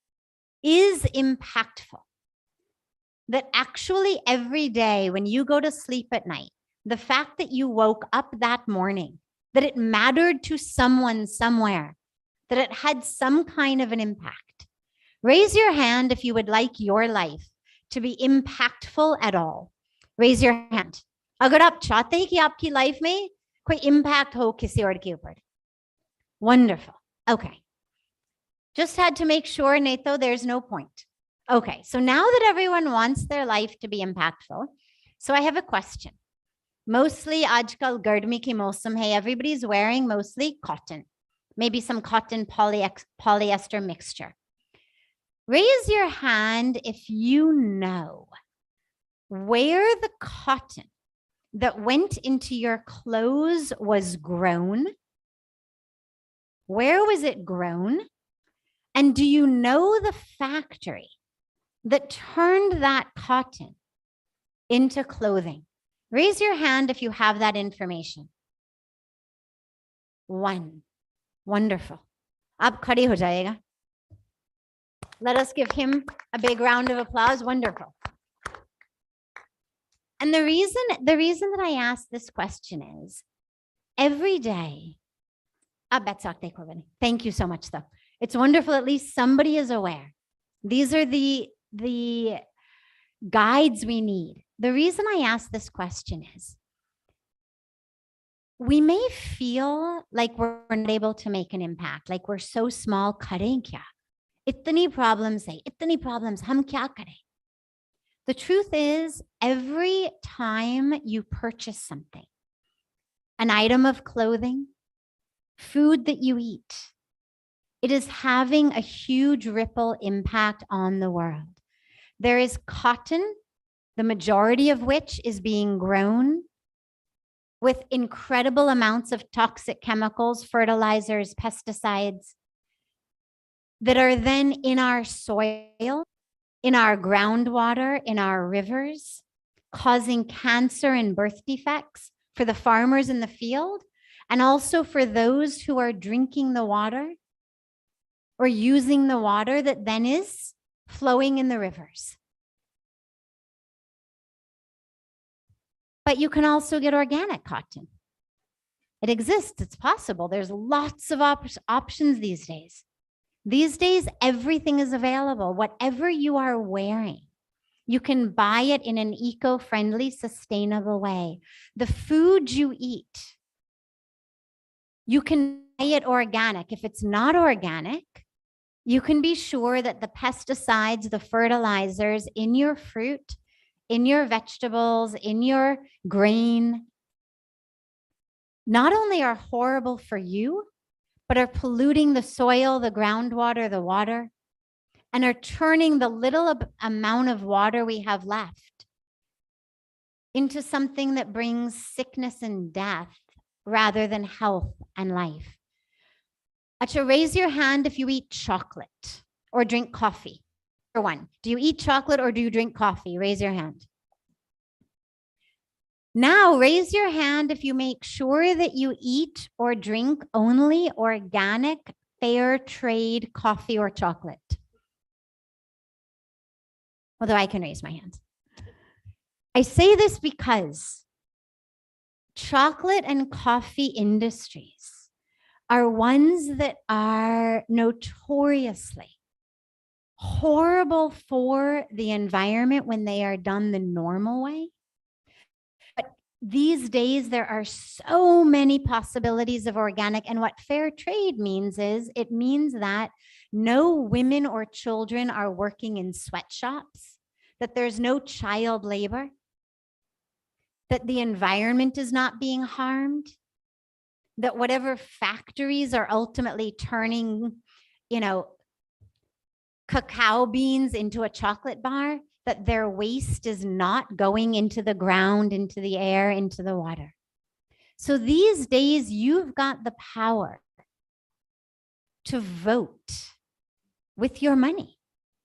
is impactful, that actually every day when you go to sleep at night, the fact that you woke up that morning, that it mattered to someone somewhere, that it had some kind of an impact. Raise your hand if you would like your life to be impactful at all. Raise your hand. अगर आप चाहते हैं कि आपकी life में कोई impact हो किसी और के ऊपर. Wonderful. Okay. Just had to make sure, Neto, there's no point. Okay, so now that everyone wants their life to be impactful, so I have a question. Mostly, आजकल गर्मी की मौसम है, everybody's wearing mostly cotton. Maybe some cotton polyester mixture. Raise your hand if you know where the cotton that went into your clothes was grown. Where was it grown? And do you know the factory that turned that cotton into clothing? Raise your hand if you have that information. One. Wonderful. Ab khadi ho jayega. Let us give him a big round of applause. Wonderful. And the reason that I ask this question is every day. Thank you so much, though. It's wonderful. At least somebody is aware. These are the guides we need. The reason I ask this question is we may feel like we're not able to make an impact, like we're so small, kare kya? Itni problems hai, itni problems, hum kya kare? The truth is, every time you purchase something, an item of clothing, food that you eat, it is having a huge ripple impact on the world. There is cotton, the majority of which is being grown with incredible amounts of toxic chemicals, fertilizers, pesticides that are then in our soil, in our groundwater, in our rivers, causing cancer and birth defects for the farmers in the field, and also for those who are drinking the water or using the water that then is flowing in the rivers. But you can also get organic cotton. It exists, it's possible. There's lots of options these days. These days, everything is available. Whatever you are wearing, you can buy it in an eco-friendly, sustainable way. The food you eat, you can buy it organic. If it's not organic, you can be sure that the pesticides, the fertilizers in your fruit, in your vegetables, in your grain, not only are horrible for you, but are polluting the soil, the groundwater, the water, and are turning the little amount of water we have left into something that brings sickness and death rather than health and life. Acha, raise your hand if you eat chocolate or drink coffee. One, do you eat chocolate or do you drink coffee? Raise your hand. Now raise your hand if you make sure that you eat or drink only organic, fair trade coffee or chocolate. Although I can raise my hand. I say this because chocolate and coffee industries are ones that are notoriously horrible for the environment when they are done the normal way. But these days, there are so many possibilities of organic. And what fair trade means is it means that no women or children are working in sweatshops, that there's no child labor, that the environment is not being harmed, that whatever factories are ultimately turning, cacao beans into a chocolate bar, that their waste is not going into the ground, into the air, into the water. So these days, you've got the power to vote with your money.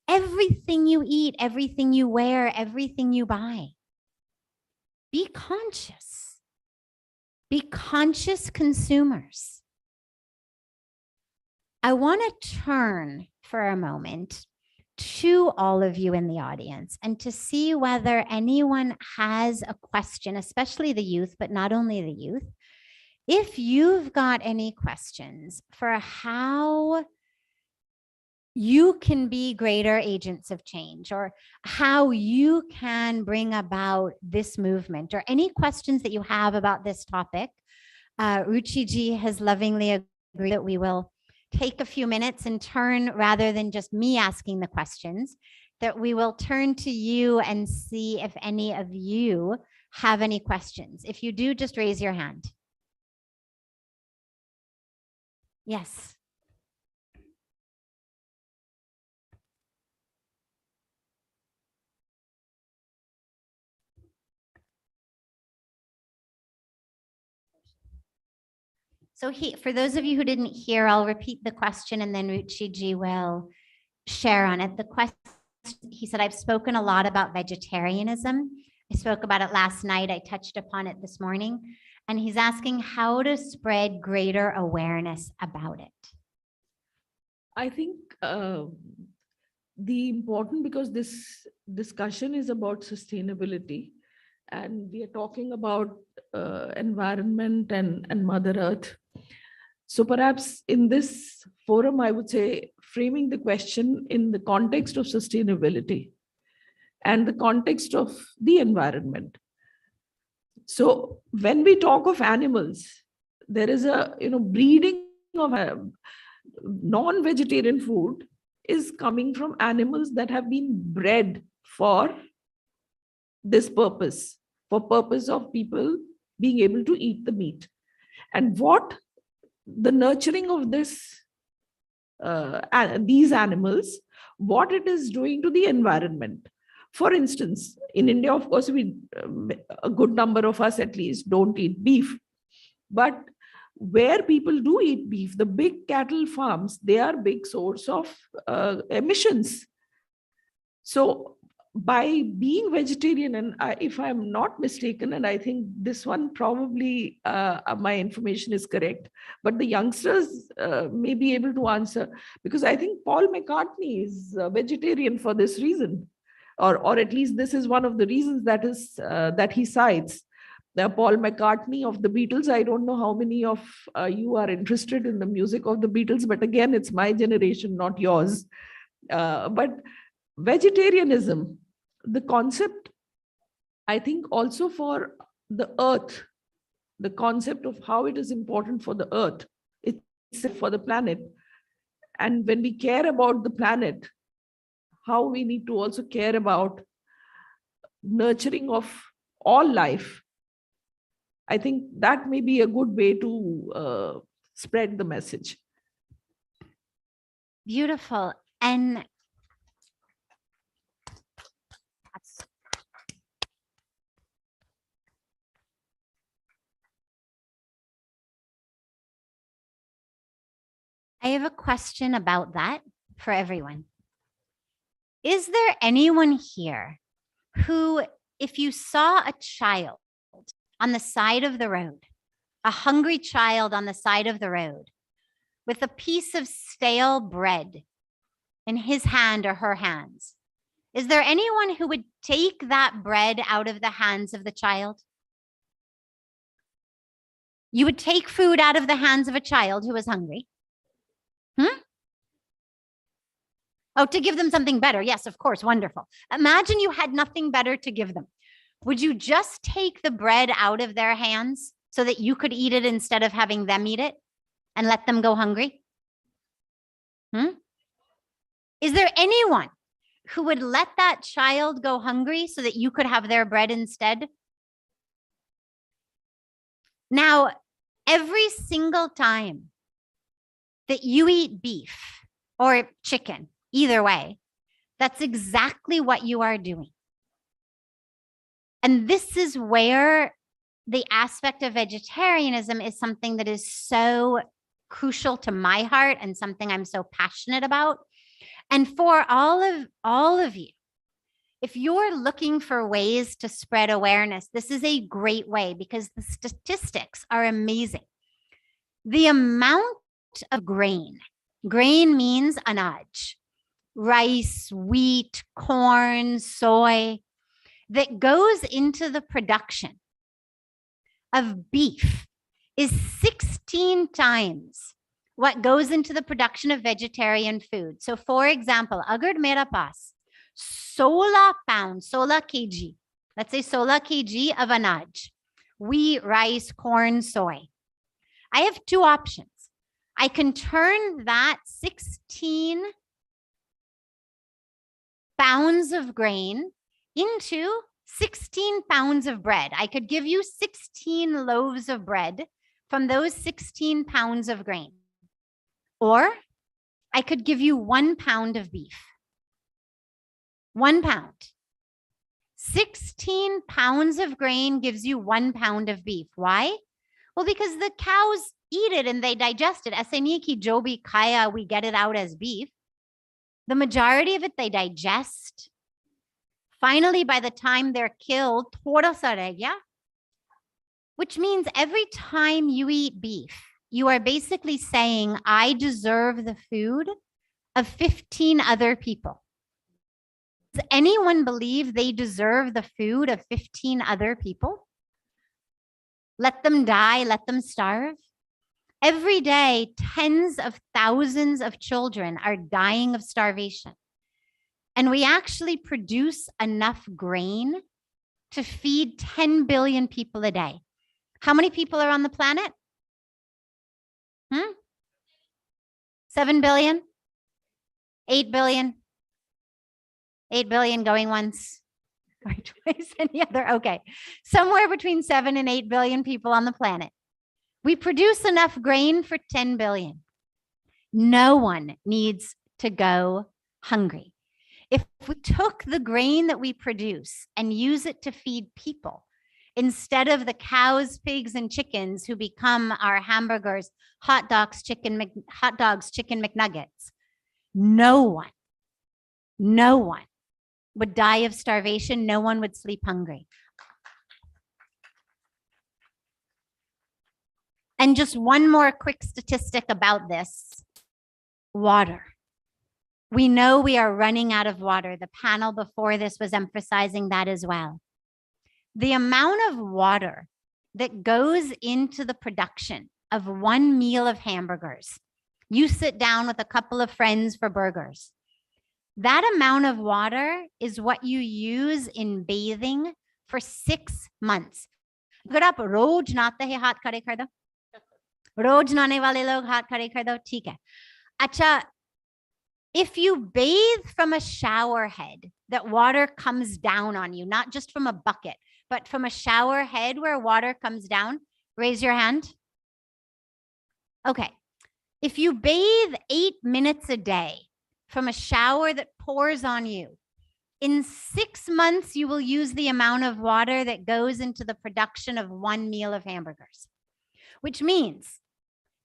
Everything you eat, everything you wear, everything you buy. Be conscious. Be conscious consumers. I want to turn for a moment to all of you in the audience and to see whether anyone has a question, especially the youth, but not only the youth. If you've got any questions for how you can be greater agents of change, or how you can bring about this movement, or any questions that you have about this topic, Ruchi ji has lovingly agreed that we will take a few minutes and turn, rather than just me asking the questions, that we will turn to you and see if any of you have any questions. If you do, just raise your hand. Yes. So for those of you who didn't hear, I'll repeat the question and then Ruchi ji will share on it. The question, he said, I've spoken a lot about vegetarianism. I spoke about it last night. I touched upon it this morning. And he's asking how to spread greater awareness about it. I think the important, because this discussion is about sustainability, and we are talking about environment and Mother Earth. So perhaps in this forum, I would say framing the question in the context of sustainability and the context of the environment. So when we talk of animals, there is a breeding of non-vegetarian food is coming from animals that have been bred for this purpose, for purpose of people being able to eat the meat. And what the nurturing of these animals, what it is doing to the environment. For instance, in India, of course, a good number of us at least don't eat beef. But where people do eat beef, the big cattle farms, they are big source of emissions. So by being vegetarian, and if I'm not mistaken, and I think this one probably my information is correct, but the youngsters may be able to answer, because I think Paul McCartney is a vegetarian for this reason, or at least this is one of the reasons that he cites. Paul McCartney of the Beatles. I don't know how many of you are interested in the music of the Beatles, but again, it's my generation, not yours. But vegetarianism, the concept, I think also for the earth, the concept of how it is important for the earth, it's for the planet. And when we care about the planet, how we need to also care about nurturing of all life. I think that may be a good way to spread the message. Beautiful. And I have a question about that for everyone. Is there anyone here who, if you saw a child on the side of the road, a hungry child on the side of the road, with a piece of stale bread in his hand or her hands, is there anyone who would take that bread out of the hands of the child? You would take food out of the hands of a child who was hungry? Oh, to give them something better. Yes, of course. Wonderful. Imagine you had nothing better to give them. Would you just take the bread out of their hands so that you could eat it instead of having them eat it and let them go hungry? Is there anyone who would let that child go hungry so that you could have their bread instead? Now, every single time that you eat beef or chicken, either way, that's exactly what you are doing. And this is where the aspect of vegetarianism is something that is so crucial to my heart and something I'm so passionate about. And for all of you, if you're looking for ways to spread awareness, this is a great way because the statistics are amazing. The amount of grain means anaj, rice, wheat, corn, soy, that goes into the production of beef is 16 times what goes into the production of vegetarian food. So for example, agar mera paas 16 pounds, 16 kg, let's say 16 kg of anaj, wheat, rice, corn, soy. I have two options. I can turn that 16 pounds of grain into 16 pounds of bread. I could give you 16 loaves of bread from those 16 pounds of grain. Or I could give you 1 pound of beef. 1 pound. 16 pounds of grain gives you 1 pound of beef. Why? Well, because the cows eat it and they digest it. Aise nahi ki jo bhi khaya, we get it out as beef. The majority of it they digest. Finally, by the time they're killed, thoda sa reh gaya. Which means every time you eat beef, you are basically saying, I deserve the food of 15 other people. Does anyone believe they deserve the food of 15 other people? Let them die, let them starve. Every day, tens of thousands of children are dying of starvation. And we actually produce enough grain to feed 10 billion people a day. How many people are on the planet? 7 billion? 8 billion? 8 billion going once, going twice, and the other. Okay. Somewhere between 7 and 8 billion people on the planet. We produce enough grain for 10 billion. No one needs to go hungry. If we took the grain that we produce and use it to feed people, instead of the cows, pigs, and chickens who become our hamburgers, hot dogs, chicken McNuggets, no one would die of starvation. No one would sleep hungry. And just one more quick statistic about this. Water. We know we are running out of water. The panel before this was emphasizing that as well. The amount of water that goes into the production of one meal of hamburgers. You sit down with a couple of friends for burgers. That amount of water is what you use in bathing for 6 months. अगर आप रोज नहाते हैं हाथ खड़े कर दो, रोज नहाने वाले लोग हाथ खड़े कर दो, ठीक है. अच्छा, if you bathe from a shower head, that water comes down on you, not just from a bucket, but from a shower head where water comes down, raise your hand. Okay. If you bathe 8 minutes a day from a shower that pours on you, in 6 months, you will use the amount of water that goes into the production of one meal of hamburgers, which means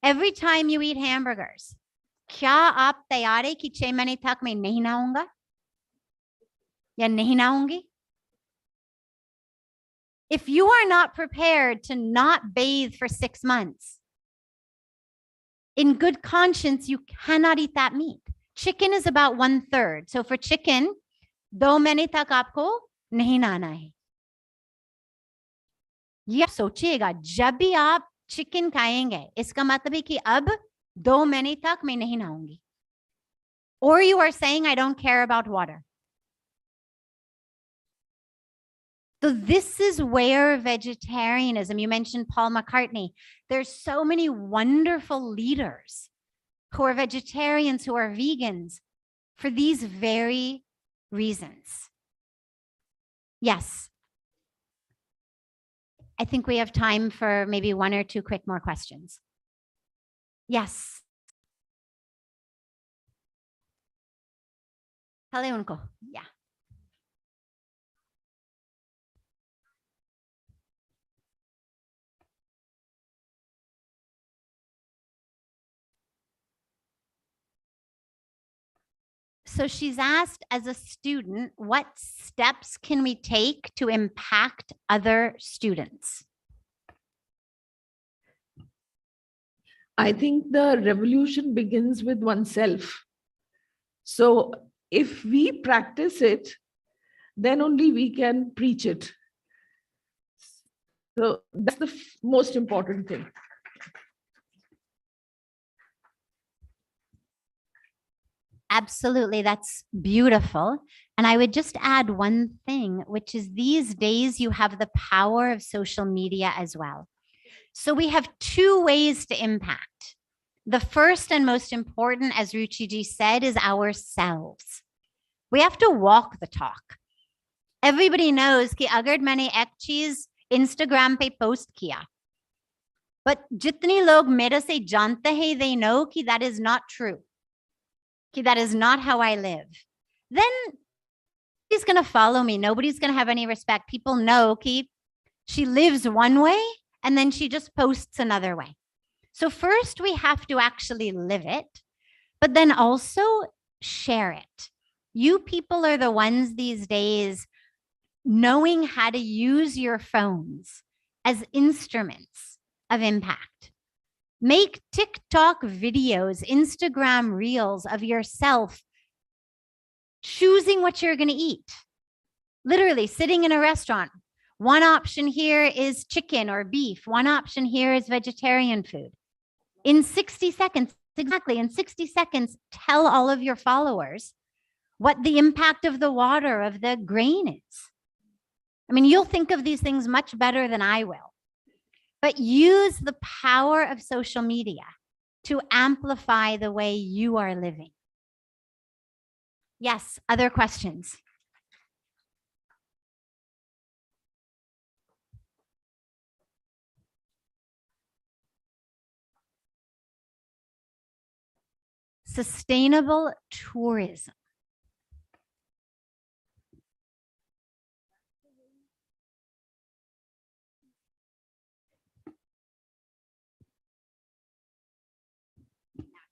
every time you eat hamburgers, क्या आप तैयार है कि 6 महीने तक मैं नहीं नहाऊंगा या नहीं नहाऊंगी? If you are not prepared to not bathe for 6 months, in good conscience, you cannot eat that meat. Chicken is about 1/3. So for chicken, 2 महीने तक आपको नहीं नहाना है. ये सोचिएगा, जब भी आप चिकन खाएंगे, इसका मतलब है कि अब 2 महीने तक मैं नहीं नहाऊंगी. Or you are saying, I don't care about water. So this is where vegetarianism, you mentioned Paul McCartney. There's so many wonderful leaders who are vegetarians, who are vegans, for these very reasons. Yes. I think we have time for maybe 1 or 2 quick more questions. Yes. Hale unko. Yeah. So she's asked, as a student, what steps can we take to impact other students? I think the revolution begins with oneself. So if we practice it, then only we can preach it. So that's the most important thing. Absolutely, that's beautiful. And I would just add one thing, which is these days you have the power of social media as well. So we have 2 ways to impact. The first and most important, as Ruchiji said, is ourselves. We have to walk the talk. Everybody knows कि अगर मैंने एक चीज Instagram पे post किया, but जितने लोग मेरे से जानते हैं, they know कि that is not true. That is not how I live, then he's going to follow me. Nobody's going to have any respect. People know ki she lives one way and then she just posts another way. So first we have to actually live it, but then also share it. You people are the ones these days knowing how to use your phones as instruments of impact. Make TikTok videos, Instagram reels of yourself choosing what you're going to eat. Literally sitting in a restaurant. One option here is chicken or beef. One option here is vegetarian food. In 60 seconds, exactly, in 60 seconds, tell all of your followers what the impact of the water, of the grain is. I mean, you'll think of these things much better than I will. But use the power of social media to amplify the way you are living. Yes, other questions? Sustainable tourism.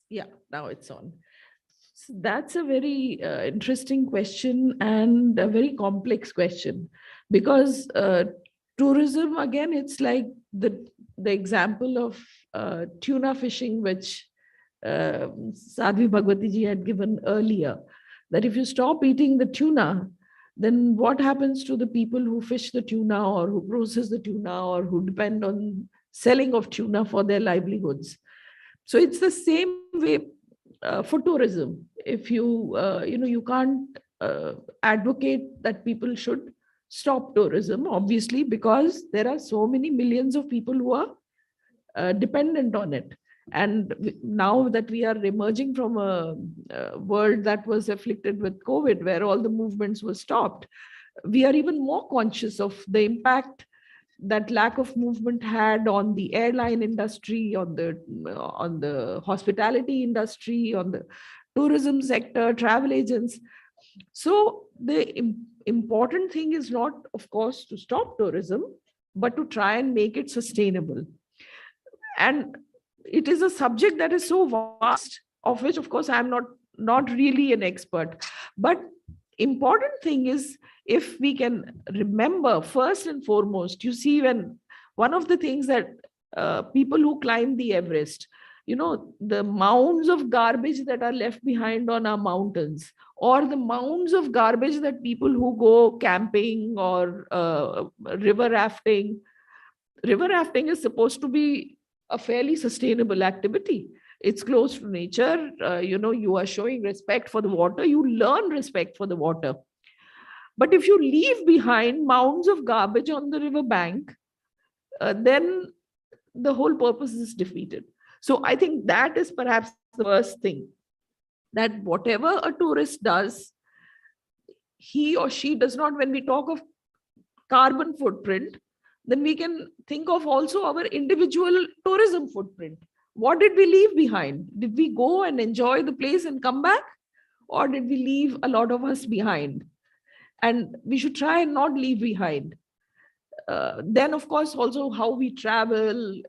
Yeah, now it's on. So that's a very interesting question and a very complex question, because tourism, again, it's like the example of tuna fishing, which Sadhvi Bhagwati ji had given earlier, that if you stop eating the tuna, then what happens to the people who fish the tuna or who process the tuna or who depend on selling of tuna for their livelihoods? So it's the same way for tourism. If you can't advocate that people should stop tourism, obviously, because there are so many millions of people who are dependent on it. And now that we are emerging from a world that was afflicted with COVID, where all the movements were stopped, we are even more conscious of the impact that lack of movement had on the airline industry, on the hospitality industry, on the tourism sector, travel agents. So the important thing is not, of course, to stop tourism, but to try and make it sustainable. And it is a subject that is so vast, of which, of course, I'm not really an expert. But important thing is, if we can remember, first and foremost, you see, when one of the things that people who climb the Everest, the mounds of garbage that are left behind on our mountains, or the mounds of garbage that people who go camping or river rafting is supposed to be a fairly sustainable activity. It's close to nature. You are showing respect for the water. You learn respect for the water. But if you leave behind mounds of garbage on the river bank, then the whole purpose is defeated. So I think that is perhaps the first thing, that whatever a tourist does, he or she does not, when we talk of carbon footprint, then we can think of also our individual tourism footprint. What did we leave behind? Did we go and enjoy the place and come back? Or did we leave a lot of us behind? And we should try and not leave behind. Then, of course, also how we travel,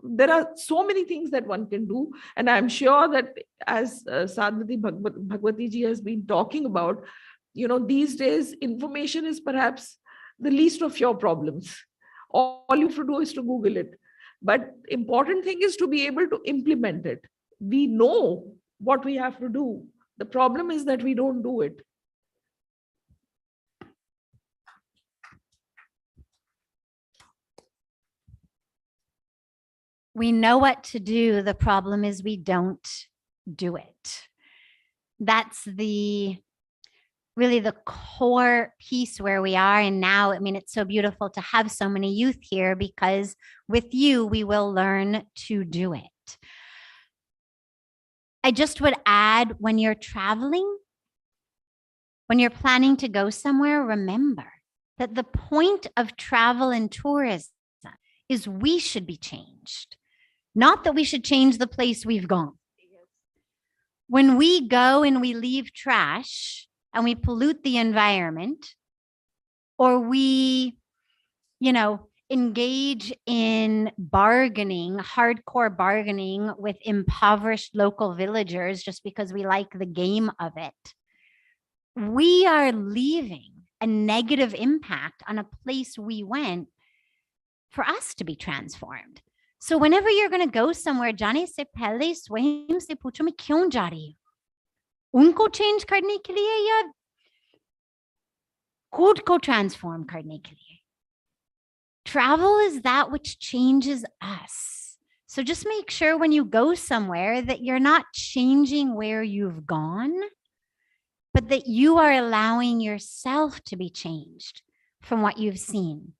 there are so many things that one can do. And I'm sure that, as Sadhvati Bhagwati ji has been talking about, these days, information is perhaps the least of your problems. All you have to do is to Google it. But important thing is to be able to implement it. We know what we have to do. The problem is that we don't do it. We know what to do. The problem is we don't do it. That's really the core piece where we are. And now, I mean, it's so beautiful to have so many youth here, because with you, we will learn to do it. I just would add, when you're traveling, when you're planning to go somewhere, remember that the point of travel and tourism is we should be changed, not that we should change the place we've gone. When we go and we leave trash and we pollute the environment, or we, engage in bargaining, hardcore bargaining with impoverished local villagers just because we like the game of it, we are leaving a negative impact on a place we went for us to be transformed. So whenever you're going to go somewhere, जाने से पहले स्वयं से पूछो मैं क्यों जा रही हूँ? उनको change करने के लिए या खुद को transform करने के लिए? Travel is that which changes us. So just make sure when you go somewhere that you're not changing where you've gone, but that you are allowing yourself to be changed from what you've seen.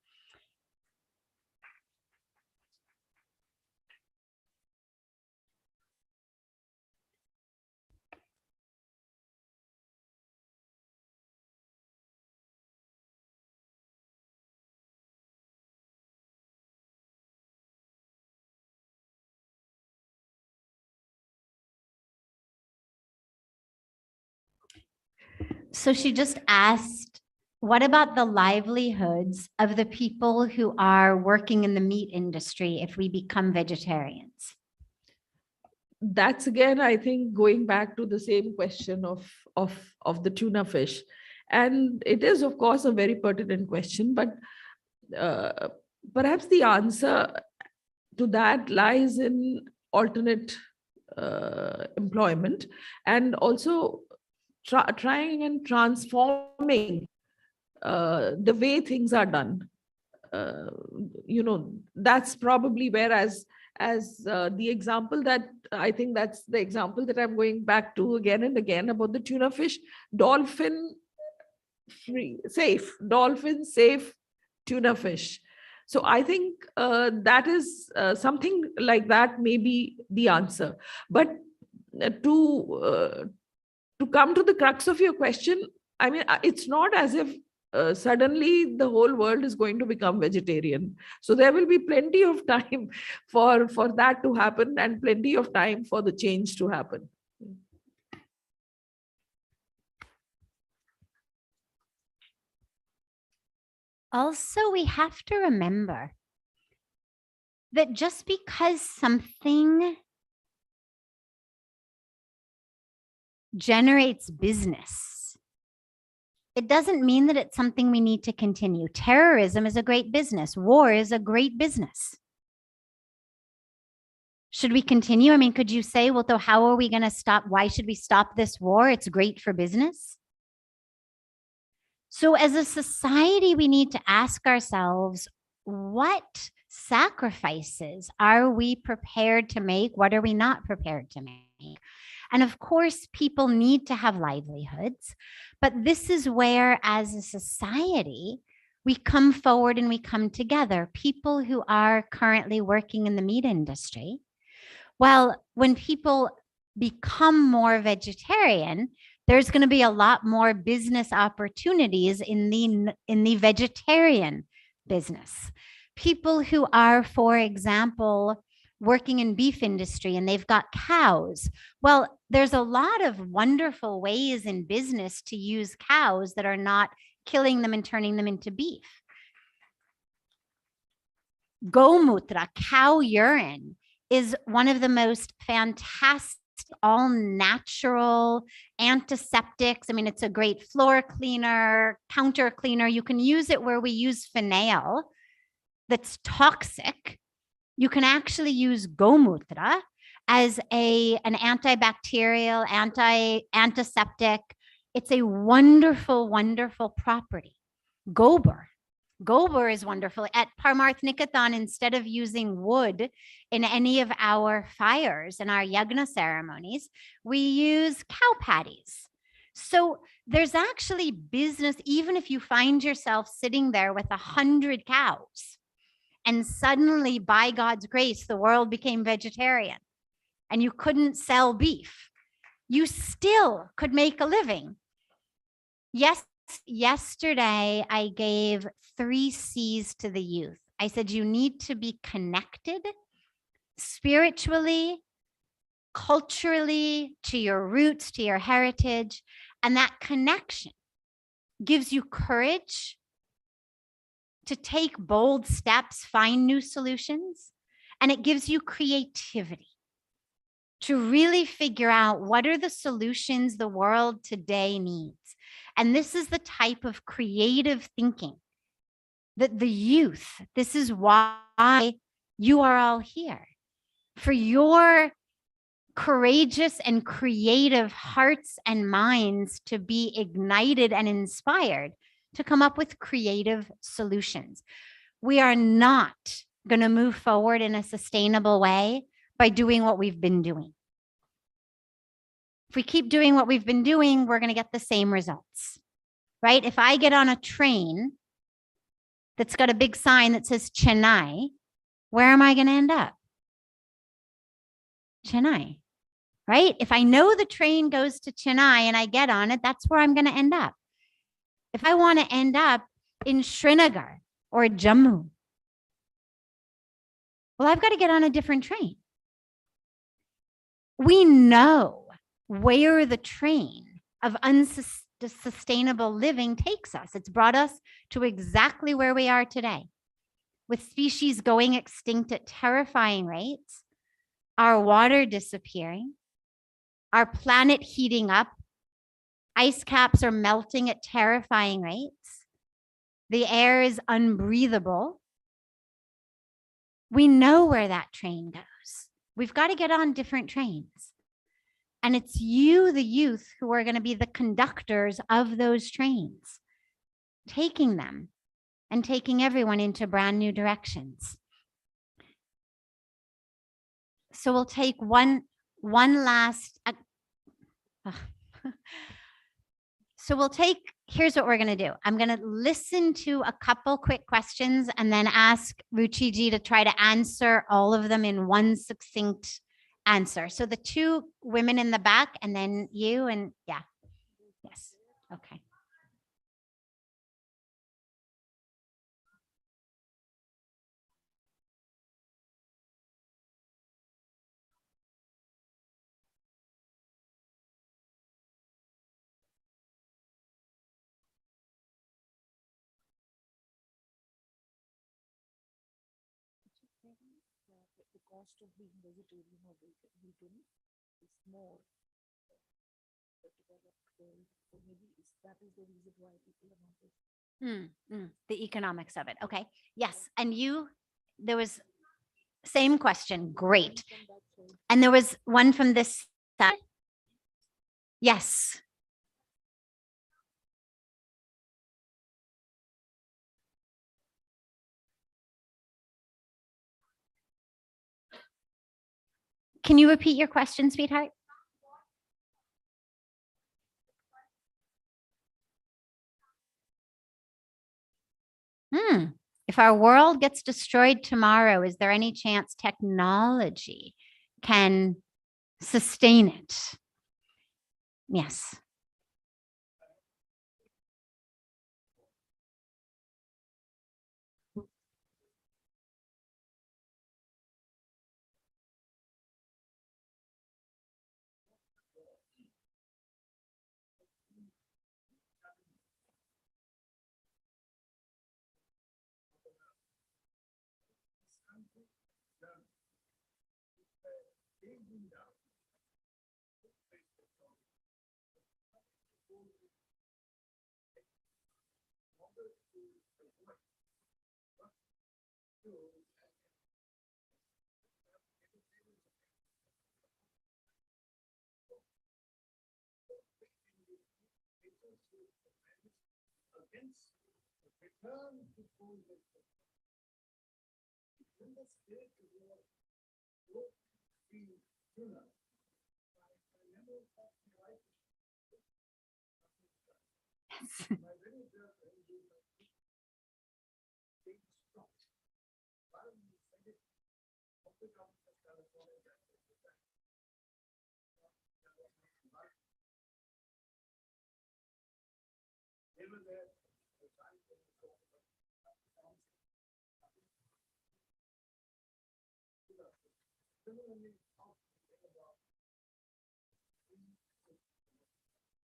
So she just asked, what about the livelihoods of the people who are working in the meat industry if we become vegetarians? That's again, I think, going back to the same question of the tuna fish. And it is, of course, a very pertinent question, but perhaps the answer to that lies in alternate employment, and also trying and transforming the way things are done. That's probably where, as the example that I think that's the example that I'm going back to again and again about the tuna fish, dolphin safe tuna fish. So I think that is something like that may be the answer. But to come to the crux of your question, I mean, it's not as if suddenly the whole world is going to become vegetarian. So there will be plenty of time for that to happen and plenty of time for the change to happen. Also, we have to remember that just because something generates business, it doesn't mean that it's something we need to continue. Terrorism is a great business. War is a great business. Should we continue? I mean, could you say, well, though, how are we going to stop? Why should we stop this war? It's great for business. So as a society, we need to ask ourselves, what sacrifices are we prepared to make? What are we not prepared to make? And of course, people need to have livelihoods, but this is where, as a society, we come forward and we come together. People who are currently working in the meat industry, well, when people become more vegetarian, there's going to be a lot more business opportunities in the vegetarian business. People who are, for example, working in beef industry and they've got cows. Well, there's a lot of wonderful ways in business to use cows that are not killing them and turning them into beef. Gomutra, cow urine, is one of the most fantastic all natural antiseptics. I mean, it's a great floor cleaner, counter cleaner. You can use it where we use phenol that's toxic. You can actually use gomutra as an antibacterial, antiseptic. It's a wonderful, wonderful property. Gobar. Gobar is wonderful. At Parmarth Nikathan, instead of using wood in any of our fires and our yagna ceremonies, we use cow patties. So there's actually business, even if you find yourself sitting there with 100 cows and suddenly, by God's grace, the world became vegetarian and you couldn't sell beef, you still could make a living. Yes. Yesterday, I gave 3 C's to the youth. I said, you need to be connected spiritually, culturally, to your roots, to your heritage. And that connection gives you courage to take bold steps, find new solutions, and it gives you creativity to really figure out what are the solutions the world today needs. And this is the type of creative thinking that the youth, this is why you are all here, for your courageous and creative hearts and minds to be ignited and inspired to come up with creative solutions. We are not going to move forward in a sustainable way by doing what we've been doing. If we keep doing what we've been doing, we're going to get the same results, right? If I get on a train that's got a big sign that says Chennai, where am I going to end up? Chennai, right? If I know the train goes to Chennai and I get on it, that's where I'm going to end up. If I want to end up in Srinagar or Jammu, well, I've got to get on a different train. We know where the train of unsustainable living takes us. It's brought us to exactly where we are today, with species going extinct at terrifying rates, our water disappearing, our planet heating up, ice caps are melting at terrifying rates, the air is unbreathable. We know where that train goes. We've got to get on different trains. And it's you, the youth, who are going to be the conductors of those trains. taking them and taking everyone into brand new directions. So we'll take one last. So we'll take, here's what we're going to do. I'm going to listen to a couple quick questions and then ask Ruchiji to try to answer all of them in one succinct answer. So the two women in the back and then you and yeah. Yes. Okay. The cost of being vegetarian or vegan is more the developed world. So maybe that is the reason why people are not. The economics of it. Okay. Yes. And you, there was same question. Great. And there was one from this side. Yes. Can you repeat your question, sweetheart? If our world gets destroyed tomorrow, is there any chance technology can sustain it? Yes.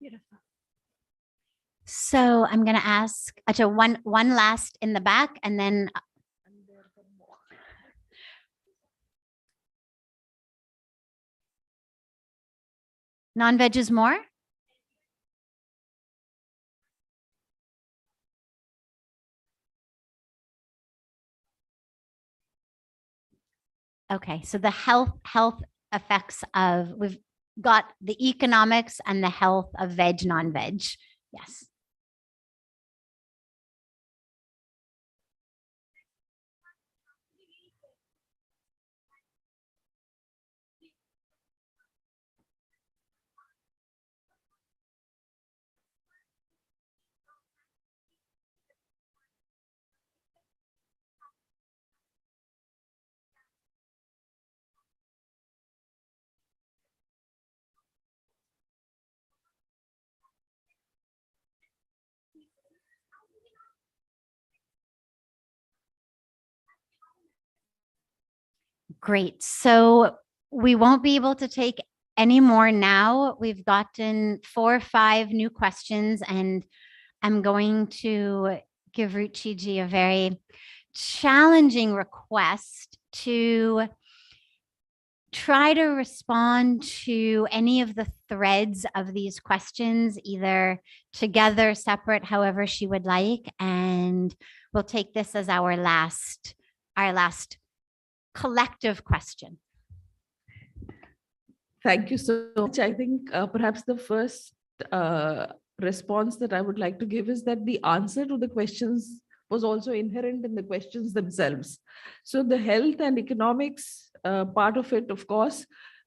Beautiful. So I'm going to ask one last in the back and then non-veg is more? Okay, so the health effects of, we've got the economics and the health of veg, non-veg. Yes. Great. So we won't be able to take any more now. We've gotten 4 or 5 new questions, and I'm going to give Ruchiji a very challenging request to try to respond to any of the threads of these questions, either together, separate, however she would like. And we'll take this as our last collective question. Thank you so much. I think perhaps the first response that I would like to give is that the answer to the questions was also inherent in the questions themselves. So the health and economics part of it, of course,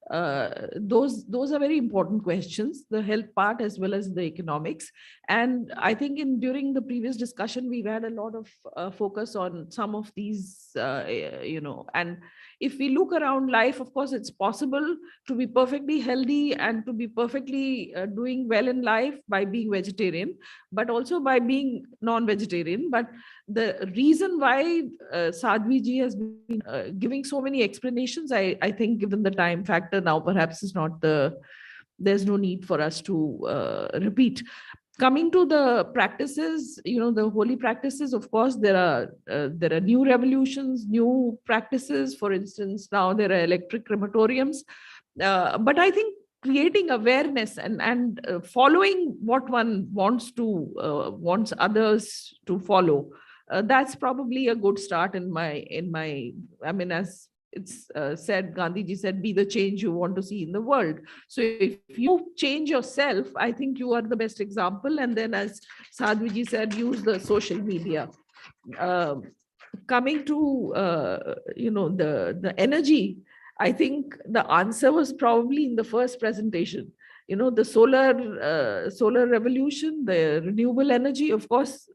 those are very important questions, the health part as well as the economics. And I think during the previous discussion, we've had a lot of focus on some of these, and if we look around life, of course, it's possible to be perfectly healthy and to be perfectly doing well in life by being vegetarian, but also by being non-vegetarian. But the reason why Sadhvi ji has been giving so many explanations, I think given the time factor now, perhaps is not there's no need for us to repeat. Coming to the practices, the holy practices, of course, there are new revolutions, new practices. For instance, now there are electric crematoriums. But I think creating awareness and following what one wants others to follow, that's probably a good start in my, I mean, as it's said, Gandhiji said, be the change you want to see in the world. So if you change yourself, I think you are the best example. And then, as Sadhviji said, use the social media. Coming to, the energy, I think the answer was probably in the first presentation. The solar revolution, the renewable energy, of course,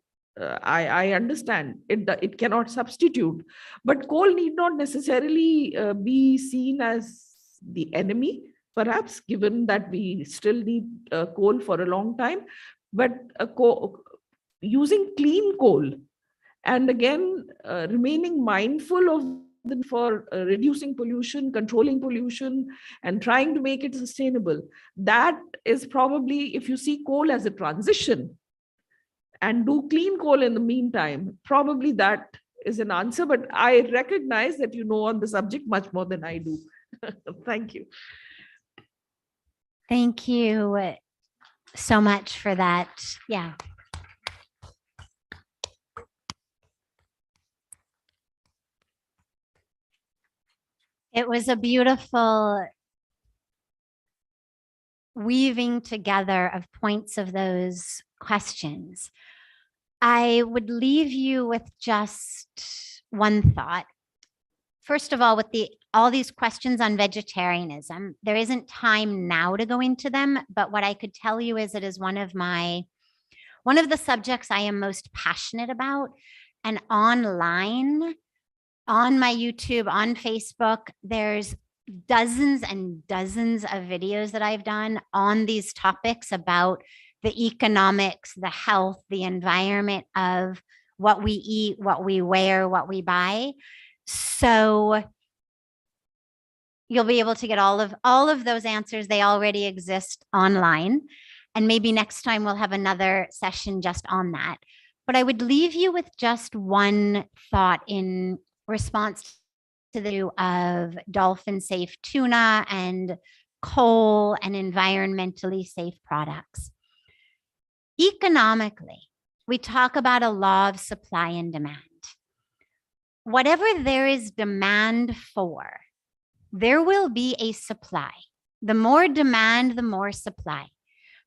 I understand it cannot substitute, but coal need not necessarily be seen as the enemy, perhaps, given that we still need coal for a long time. But using clean coal, and again remaining mindful of for reducing pollution, controlling pollution, and trying to make it sustainable, that is probably, if you see coal as a transition and do clean coal in the meantime, probably that is an answer. But I recognize that you know on the subject much more than I do. Thank you. Thank you so much for that. Yeah. It was a beautiful weaving together of points of those questions. I would leave you with just one thought. First of all, with all these questions on vegetarianism, there isn't time now to go into them, but what I could tell you is it is one of the subjects I am most passionate about. And online, on my YouTube, on Facebook, there's dozens and dozens of videos that I've done on these topics about the economics, the health, the environment of what we eat, what we wear, what we buy. So you'll be able to get all of those answers. They already exist online. And maybe next time we'll have another session just on that. But I would leave you with just one thought in response to the issue of dolphin safe tuna and coal and environmentally safe products. Economically, we talk about a law of supply and demand. Whatever there is demand for, there will be a supply. The more demand, the more supply.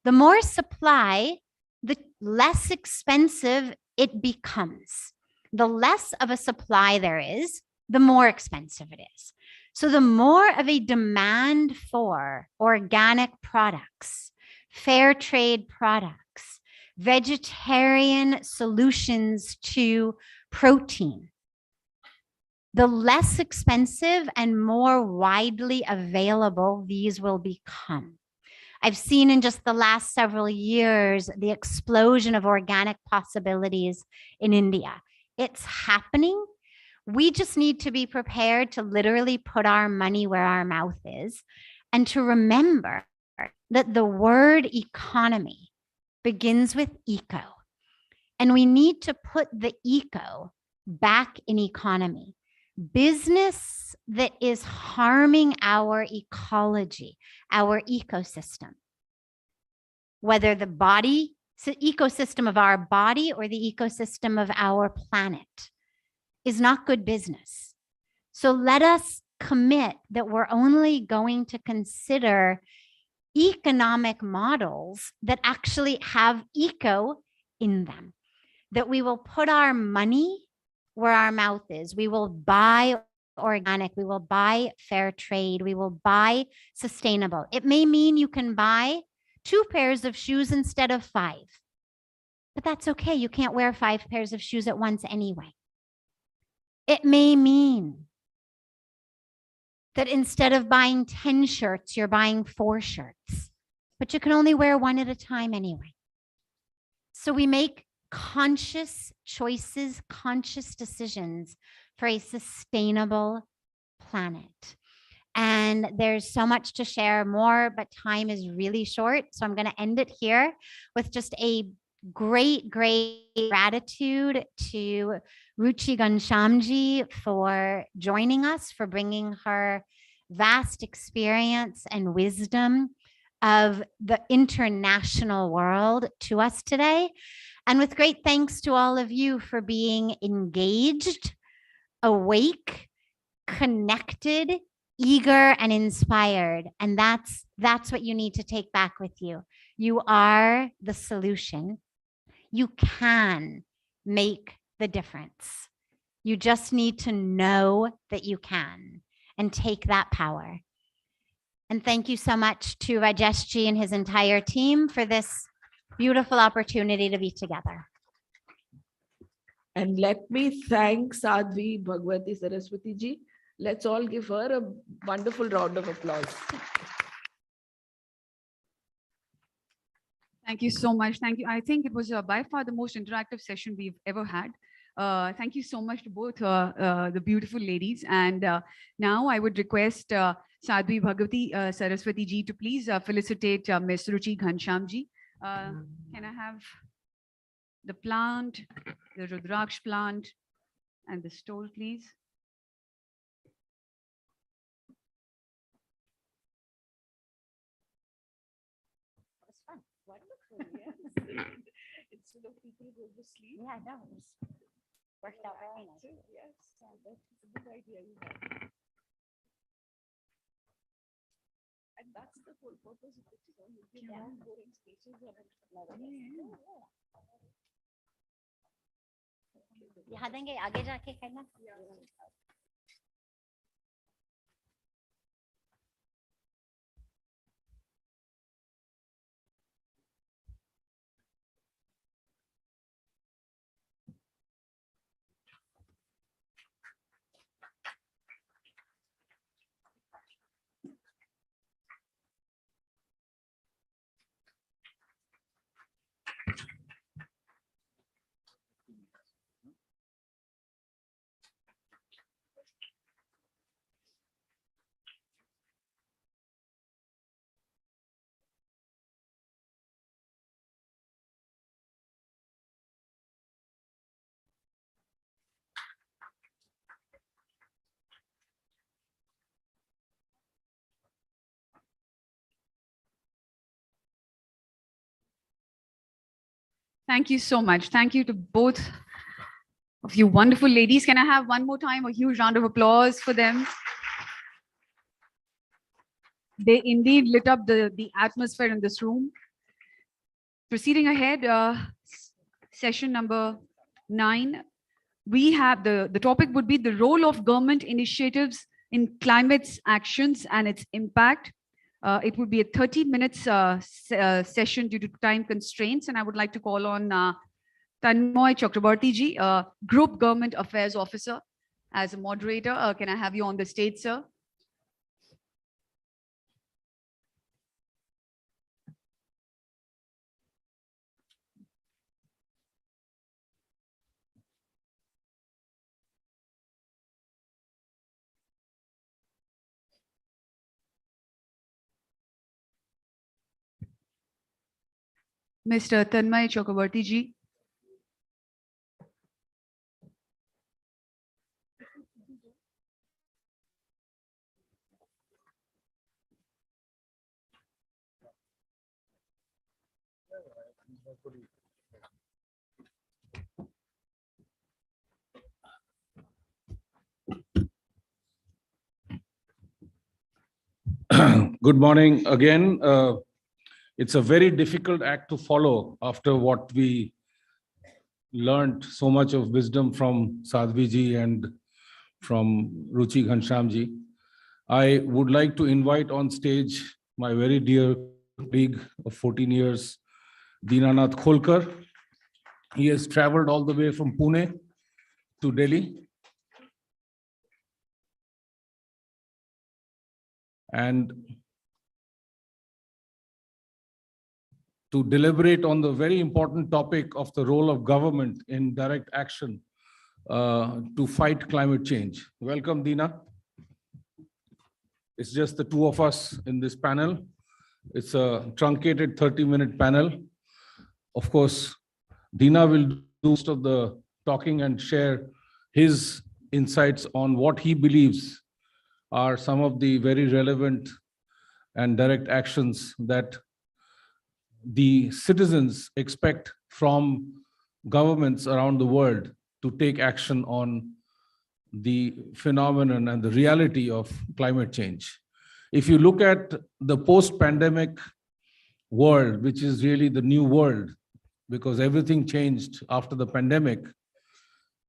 The more supply, the less expensive it becomes. The less of a supply there is, the more expensive it is. So the more of a demand for organic products, fair trade products, vegetarian solutions to protein, the less expensive and more widely available these will become. I've seen in just the last several years the explosion of organic possibilities in India. It's happening. We just need to be prepared to literally put our money where our mouth is and to remember that the word economy begins with eco. And we need to put the eco back in economy. Business that is harming our ecology, our ecosystem, whether the ecosystem of our body or the ecosystem of our planet, is not good business. So let us commit that we're only going to consider economic models that actually have eco in them, that we will put our money where our mouth is. We will buy organic, we will buy fair trade, we will buy sustainable. It may mean you can buy 2 pairs of shoes instead of 5, but that's okay. You can't wear 5 pairs of shoes at once anyway. It may mean that instead of buying 10 shirts, you're buying 4 shirts, but you can only wear 1 at a time anyway. So we make conscious choices, conscious decisions for a sustainable planet. And there's so much to share more, but time is really short. So I'm going to end it here with just a great gratitude to Ruchi Ghanshyamji for joining us, for bringing her vast experience and wisdom of the international world to us today. And with great thanks to all of you for being engaged, awake, connected, eager, and inspired. And that's what you need to take back with you. You are the solution. You can make the difference. You just need to know that you can and take that power. And thank you so much to Rajeshji and his entire team for this beautiful opportunity to be together. And let me thank Sadhvi Bhagwati Saraswati ji. Let's all give her a wonderful round of applause. Thank you so much. Thank you. I think it was by far the most interactive session we've ever had. Thank you so much to both the beautiful ladies. And now I would request Sadhvi Bhagwati Saraswati ji to please felicitate Ms. Ruchi Ghanshyam ji. Can I have the plant, the Rudraksh plant, and the stole, please? Wonderful, yes. Instead of people go to sleep. Yeah, no, it's worked out very nice. Yes, that's a good idea you have. And that's the whole purpose of it, you know, you give long boring speeches and यहाँ देंगे आगे जाके करना. Thank you so much. Thank you to both of you wonderful ladies. Can I have one more time a huge round of applause for them? They indeed lit up the atmosphere in this room. Proceeding ahead, session number 9. We have the topic would be the role of government initiatives in climate actions and its impact. It would be a 30 minutes session due to time constraints, and I would like to call on Tanmoy Chakrabarti ji, Group Government Affairs Officer, as a moderator. Can I have you on the stage, sir? Mr. Tanmay Chakrabarti ji. Good morning again. It's a very difficult act to follow after what we learned so much of wisdom from Sadhvi ji and from Ruchi Ghanshyam ji. I would like to invite on stage my very dear colleague of 14 years, Dinanath Kholkar. He has traveled all the way from Pune to Delhi. And to deliberate on the very important topic of the role of government in direct action to fight climate change. Welcome, Dina. It's just the two of us in this panel. It's a truncated 30-minute panel. Of course, Dina will do most of the talking and share his insights on what he believes are some of the very relevant and direct actions that the citizens expect from governments around the world to take action on the phenomenon and the reality of climate change. If you look at the post-pandemic world, which is really the new world, because everything changed after the pandemic,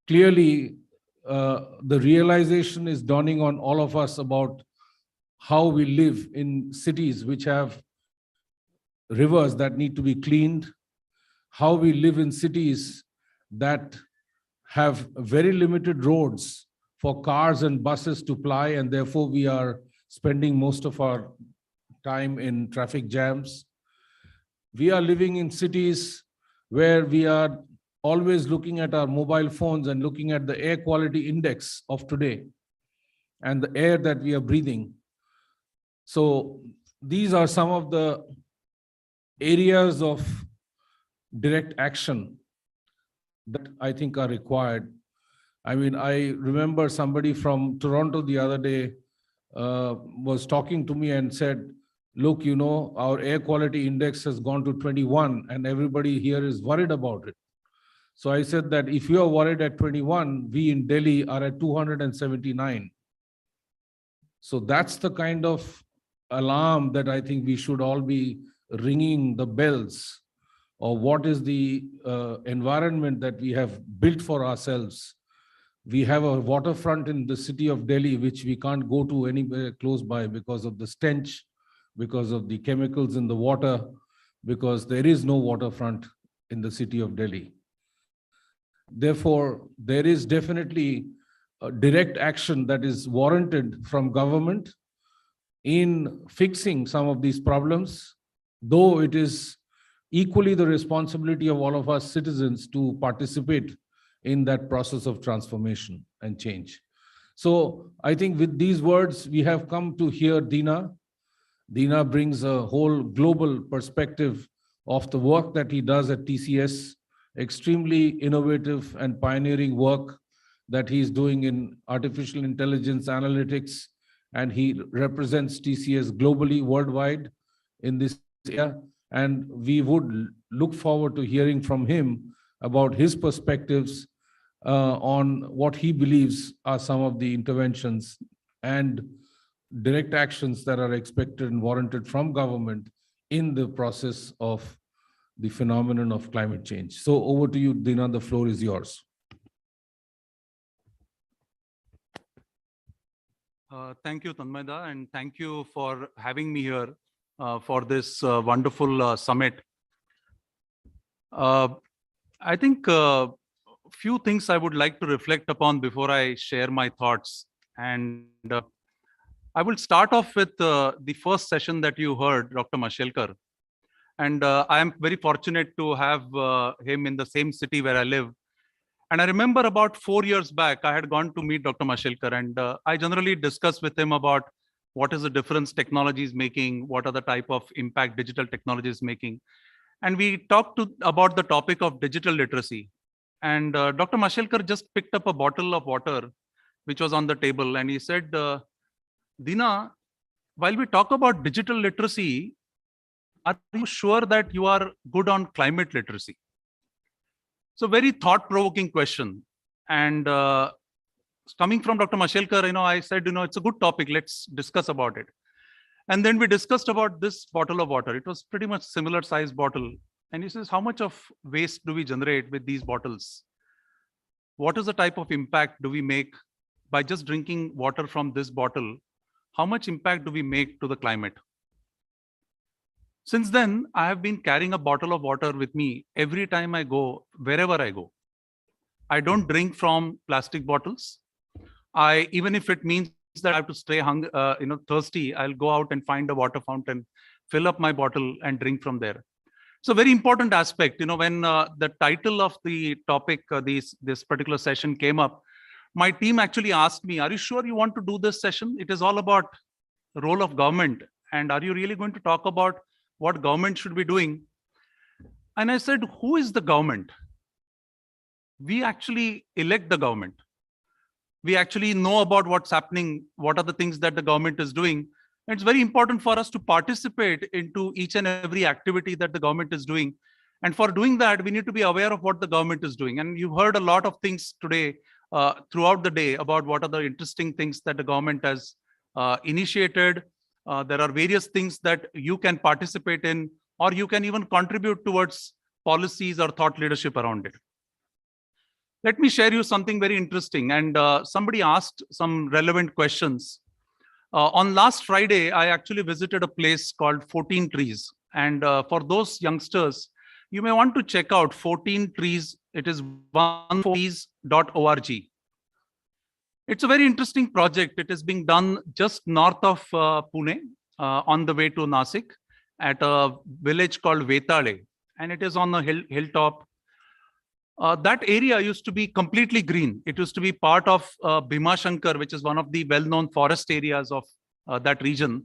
clearly the realization is dawning on all of us about how we live in cities which have rivers that need to be cleaned, how we live in cities that have very limited roads for cars and buses to ply, and therefore we are spending most of our time in traffic jams. We are living in cities where we are always looking at our mobile phones and looking at the air quality index of today and the air that we are breathing. So these are some of the areas of direct action that I think are required. I mean, I remember somebody from Toronto the other day was talking to me and said, look, you know, our air quality index has gone to 21 and everybody here is worried about it. So I said that if you are worried at 21, we in Delhi are at 279. So that's the kind of alarm that I think we should all be ringing the bells, or what is the environment that we have built for ourselves. We have a waterfront in the city of Delhi, which we can't go to anywhere close by because of the stench, because of the chemicals in the water, because there is no waterfront in the city of Delhi. Therefore, there is definitely a direct action that is warranted from government in fixing some of these problems, though it is equally the responsibility of all of us citizens to participate in that process of transformation and change. So I think with these words, we have come to hear Dina. Dina brings a whole global perspective of the work that he does at TCS, extremely innovative and pioneering work that he's doing in artificial intelligence analytics, and he represents TCS globally, worldwide in this area. And we would look forward to hearing from him about his perspectives on what he believes are some of the interventions and direct actions that are expected and warranted from government in the process of the phenomenon of climate change. So over to you, Dina, the floor is yours. Thank you, Tanmayda, and thank you for having me here for this wonderful summit. I think few things I would like to reflect upon before I share my thoughts. And I will start off with the first session that you heard, Dr. Mashelkar. And I am very fortunate to have him in the same city where I live. And I remember about 4 years back, I had gone to meet Dr. Mashelkar, and I generally discuss with him about what is the difference technology is making, what are the type of impact digital technology is making. And we talked about the topic of digital literacy. And Dr. Mashelkar just picked up a bottle of water, which was on the table. And he said, Dina, while we talk about digital literacy, are you sure that you are good on climate literacy? So very thought-provoking question. And coming from Dr. Mashelkar, I said, it's a good topic. Let's discuss about it. And then we discussed about this bottle of water. It was pretty much similar size bottle. And he says, how much of waste do we generate with these bottles? What is the type of impact do we make by just drinking water from this bottle? How much impact do we make to the climate? Since then, I have been carrying a bottle of water with me every time I go, wherever I go. I don't drink from plastic bottles. Even if it means that I have to stay thirsty, I'll go out and find a water fountain, fill up my bottle and drink from there. So very important aspect, when the title of the topic, this particular session came up, my team actually asked me, are you sure you want to do this session? It is all about the role of government. And are you really going to talk about what government should be doing? And I said, who is the government? We actually elect the government. We actually know about what's happening, what are the things that the government is doing. And it's very important for us to participate into each and every activity that the government is doing. And for doing that, we need to be aware of what the government is doing. And you've heard a lot of things today throughout the day about what are the interesting things that the government has initiated. There are various things that you can participate in, or you can even contribute towards policies or thought leadership around it. Let me share you something very interesting. And somebody asked some relevant questions. On last Friday, I actually visited a place called 14 Trees. And for those youngsters, you may want to check out 14 Trees. It is 14trees.org. It's a very interesting project. It is being done just north of Pune, on the way to Nasik, at a village called Vetale. And it is on a hilltop. That area used to be completely green. It used to be part of Bhimashankar, which is one of the well-known forest areas of that region.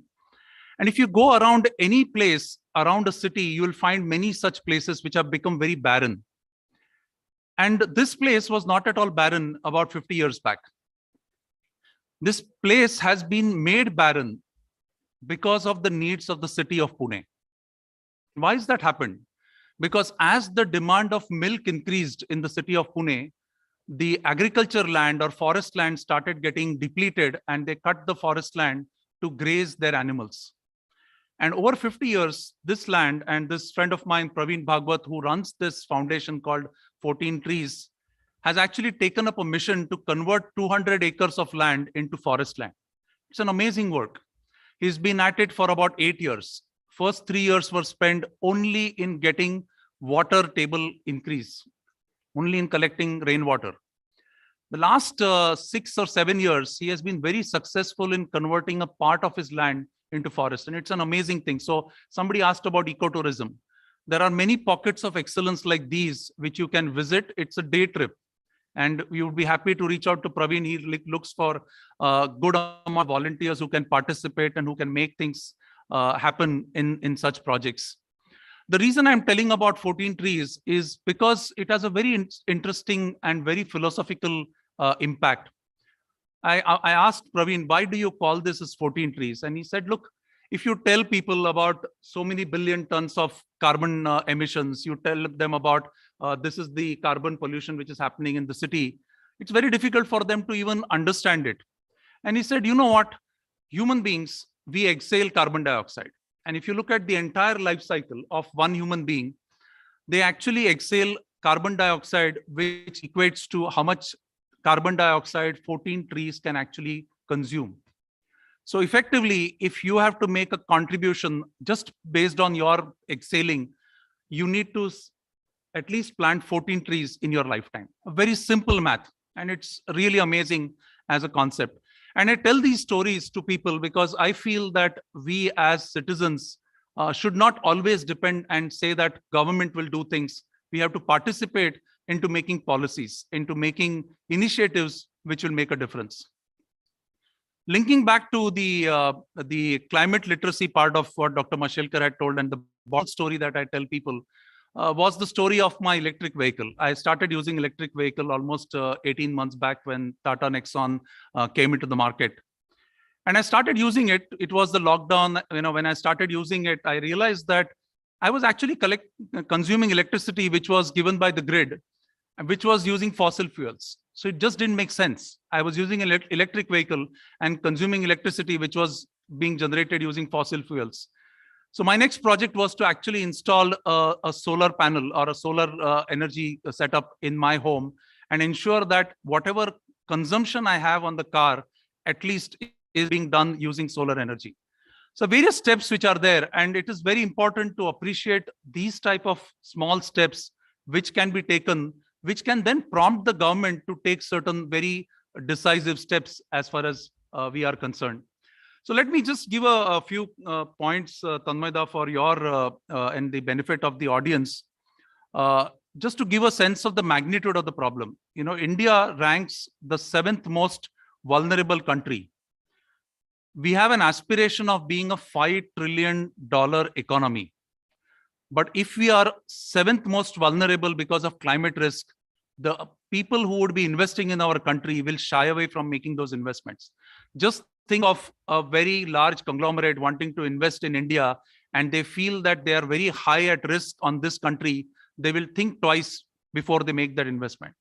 And if you go around any place around a city, you will find many such places which have become very barren. And this place was not at all barren about 50 years back. This place has been made barren because of the needs of the city of Pune. Why has that happened? Because as the demand of milk increased in the city of Pune, the agriculture land or forest land started getting depleted, and they cut the forest land to graze their animals. And over 50 years, this land, and this friend of mine, Praveen Bhagwat, who runs this foundation called 14 Trees, has actually taken up a mission to convert 200 acres of land into forest land. It's an amazing work. He's been at it for about 8 years. First 3 years were spent only in getting water table increase, only in collecting rainwater. The last 6 or 7 years, he has been very successful in converting a part of his land into forest. And it's an amazing thing. So somebody asked about ecotourism. There are many pockets of excellence like these, which you can visit. It's a day trip. And we would be happy to reach out to Praveen. He looks for a good amount of volunteers who can participate and who can make things happen in such projects. The reason I'm telling about 14 Trees is because it has a very interesting and very philosophical impact. I asked Praveen, why do you call this as 14 Trees? And he said, look, if you tell people about so many billion tons of carbon emissions, you tell them about this is the carbon pollution which is happening in the city, it's very difficult for them to even understand it. And he said, you know what? Human beings, we exhale carbon dioxide. And if you look at the entire life cycle of one human being, they actually exhale carbon dioxide, which equates to how much carbon dioxide 14 trees can actually consume. So effectively, if you have to make a contribution just based on your exhaling, you need to at least plant 14 trees in your lifetime. A very simple math. And it's really amazing as a concept. And I tell these stories to people because I feel that we as citizens should not always depend and say that government will do things. We have to participate into making policies, into making initiatives which will make a difference. Linking back to the climate literacy part of what Dr. Mashelkar had told, and the bottom story that I tell people was the story of my electric vehicle. I started using electric vehicle almost 18 months back when Tata Nexon came into the market. And I started using it. It was the lockdown. When I started using it, I realized that I was actually consuming electricity which was given by the grid, which was using fossil fuels. So it just didn't make sense. I was using an electric vehicle and consuming electricity which was being generated using fossil fuels. So my next project was to actually install a solar panel or a solar energy setup in my home and ensure that whatever consumption I have on the car, at least is being done using solar energy. So various steps which are there, and it is very important to appreciate these type of small steps which can be taken, which can then prompt the government to take certain very decisive steps as far as we are concerned. So let me just give a few points, Tanmayda, for your and the benefit of the audience, just to give a sense of the magnitude of the problem. You know, India ranks the 7th most vulnerable country. We have an aspiration of being a $5 trillion economy. But if we are 7th most vulnerable because of climate risk, the people who would be investing in our country will shy away from making those investments. Just think of a very large conglomerate wanting to invest in India, and they feel that they are very high at risk on this country. They will think twice before they make that investment.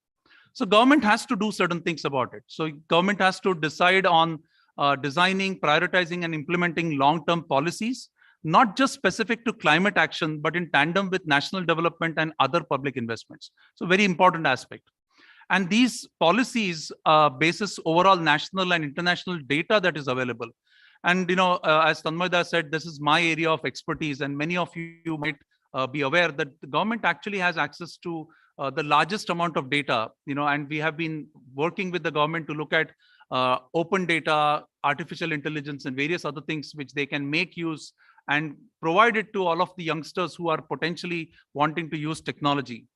So government has to do certain things about it. So government has to decide on designing, prioritizing, and implementing long-term policies, not just specific to climate action, but in tandem with national development and other public investments. So very important aspect. And these policies basis overall national and international data that is available. And, you know, as Tanmayda said, this is my area of expertise, and many of you might be aware that the government actually has access to the largest amount of data, you know, and we have been working with the government to look at open data, artificial intelligence, and various other things which they can make use and provide it to all of the youngsters who are potentially wanting to use technology.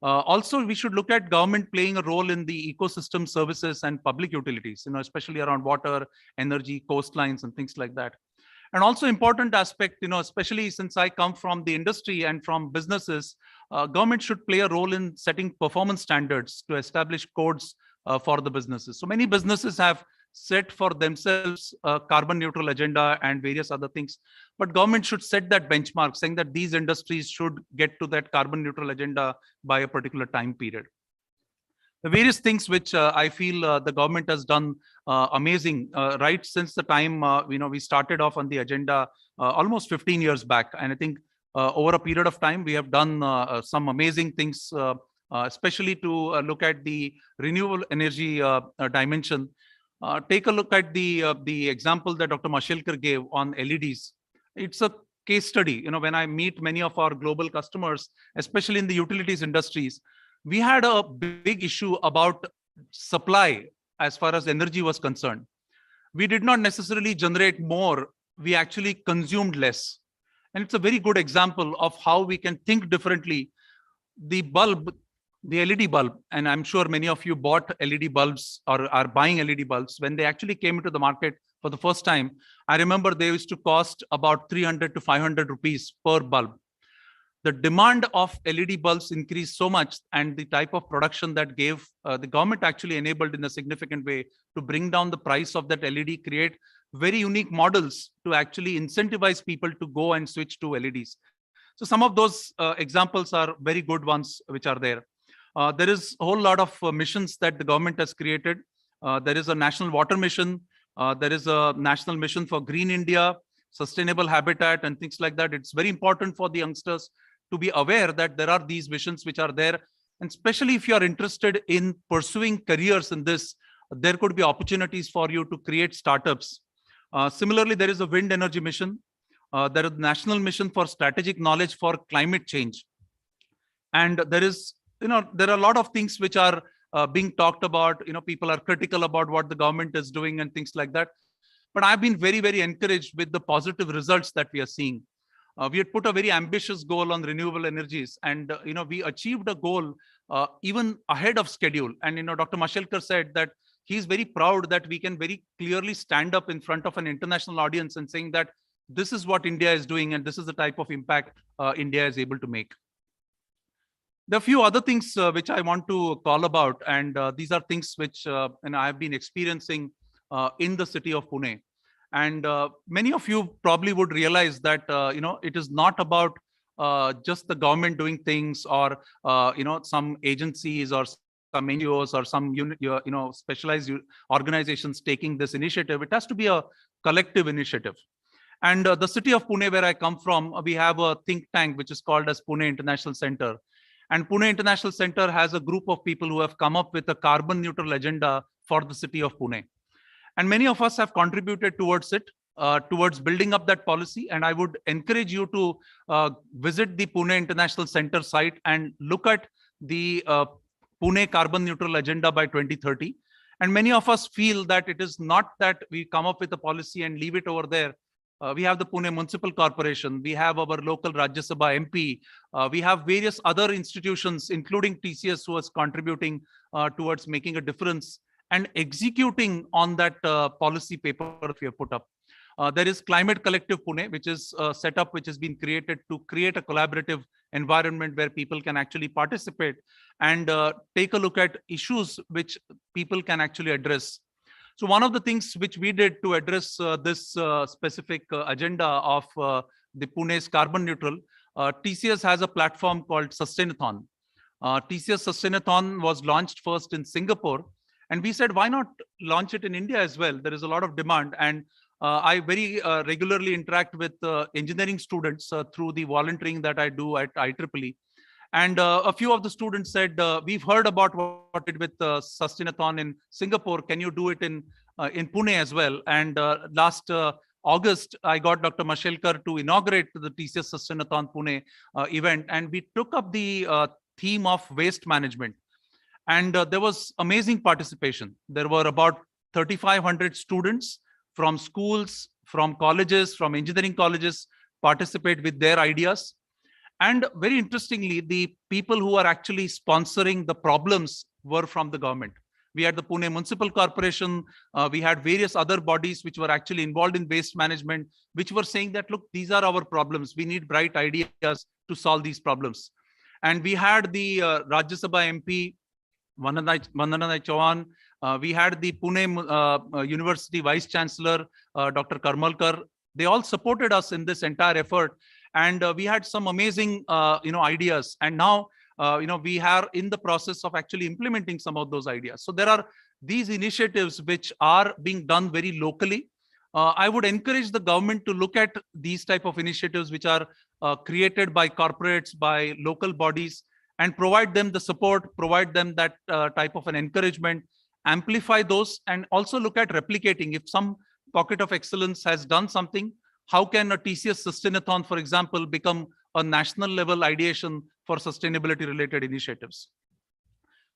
Also, we should look at government playing a role in the ecosystem services and public utilities, you know, especially around water, energy, coastlines, and things like that. And also important aspect, you know, especially since I come from the industry and from businesses, government should play a role in setting performance standards to establish codes for the businesses. So many businesses have set for themselves a carbon neutral agenda and various other things, but government should set that benchmark, saying that these industries should get to that carbon neutral agenda by a particular time period. The various things which I feel the government has done amazing right since the time you know, we started off on the agenda almost 15 years back, and I think over a period of time we have done some amazing things, especially to look at the renewable energy dimension. Take a look at the example that Dr. Mashelkar gave on LEDs. It's a case study. You know, when I meet many of our global customers, especially in the utilities industries, we had a big issue about supply as far as energy was concerned. We did not necessarily generate more, we actually consumed less. And it's a very good example of how we can think differently. The bulb, the LED bulb, and I'm sure many of you bought LED bulbs or are buying LED bulbs. When they actually came into the market for the first time, I remember they used to cost about 300 to 500 rupees per bulb. The demand of LED bulbs increased so much, and the type of production that gave the government actually enabled in a significant way to bring down the price of that LED, create very unique models to actually incentivize people to go and switch to LEDs. So some of those examples are very good ones which are there. There is a whole lot of missions that the government has created. There is a national water mission. There is a national mission for Green India, sustainable habitat, and things like that. It's very important for the youngsters to be aware that there are these missions which are there. And especially if you are interested in pursuing careers in this, there could be opportunities for you to create startups. Similarly, there is a wind energy mission. There is a national mission for strategic knowledge for climate change. And there is, you know, there are a lot of things which are being talked about. You know, people are critical about what the government is doing and things like that. But I've been very, very encouraged with the positive results that we are seeing. We had put a very ambitious goal on renewable energies, and you know, we achieved a goal even ahead of schedule. And you know, Dr. Mashelkar said that he's very proud that we can very clearly stand up in front of an international audience and saying that this is what India is doing, and this is the type of impact India is able to make. There are a few other things which I want to call about, and these are things which and I have been experiencing in the city of Pune. And many of you probably would realize that you know, it is not about just the government doing things, or you know, some agencies or some NGOs or some specialized organizations taking this initiative. It has to be a collective initiative. And the city of Pune, where I come from, we have a think tank which is called as Pune International Center. And Pune International Center has a group of people who have come up with a carbon neutral agenda for the city of Pune. And many of us have contributed towards it, towards building up that policy. And I would encourage you to visit the Pune International Center site and look at the Pune carbon neutral agenda by 2030. And many of us feel that it is not that we come up with a policy and leave it over there. We have the Pune Municipal Corporation, we have our local Rajya Sabha MP, we have various other institutions, including TCS, who is contributing towards making a difference and executing on that policy paper we have put up. There is Climate Collective Pune, which is a setup which has been created to create a collaborative environment where people can actually participate and take a look at issues which people can actually address. So one of the things which we did to address this specific agenda of the Pune's carbon neutral, TCS has a platform called Sustainathon. TCS Sustainathon was launched first in Singapore, and we said, why not launch it in India as well? There is a lot of demand, and I very regularly interact with engineering students through the volunteering that I do at IEEE. And a few of the students said, we've heard about what it with Sustainathon in Singapore. Can you do it in Pune as well? And last August, I got Dr. Mashelkar to inaugurate the TCS Sustainathon Pune event. And we took up the theme of waste management. And there was amazing participation. There were about 3,500 students from schools, from colleges, from engineering colleges participate with their ideas. And very interestingly, the people who are actually sponsoring the problems were from the government. We had the Pune Municipal Corporation, we had various other bodies which were actually involved in waste management, which were saying that, look, these are our problems. We need bright ideas to solve these problems. And we had the Rajya Sabha MP, Vandana Chauhan, we had the Pune University Vice Chancellor, Dr. Karmalkar. They all supported us in this entire effort. And we had some amazing, ideas. And now, we are in the process of actually implementing some of those ideas. So there are these initiatives which are being done very locally. I would encourage the government to look at these type of initiatives which are created by corporates, by local bodies, and provide them the support, provide them that type of an encouragement, amplify those, and also look at replicating. If some pocket of excellence has done something, how can a TCS Sustainathon, for example, become a national level ideation for sustainability related initiatives?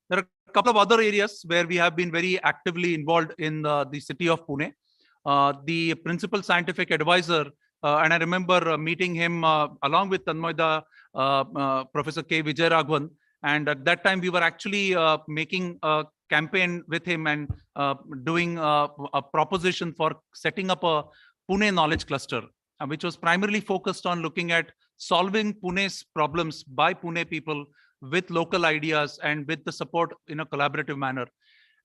There are a couple of other areas where we have been very actively involved in the city of Pune. The principal scientific advisor, and I remember meeting him along with Tanmoida, Professor K. Vijayaraghavan. And at that time, we were actually making a campaign with him and doing a proposition for setting up a Pune Knowledge Cluster, which was primarily focused on looking at solving Pune's problems by Pune people with local ideas and with the support in a collaborative manner.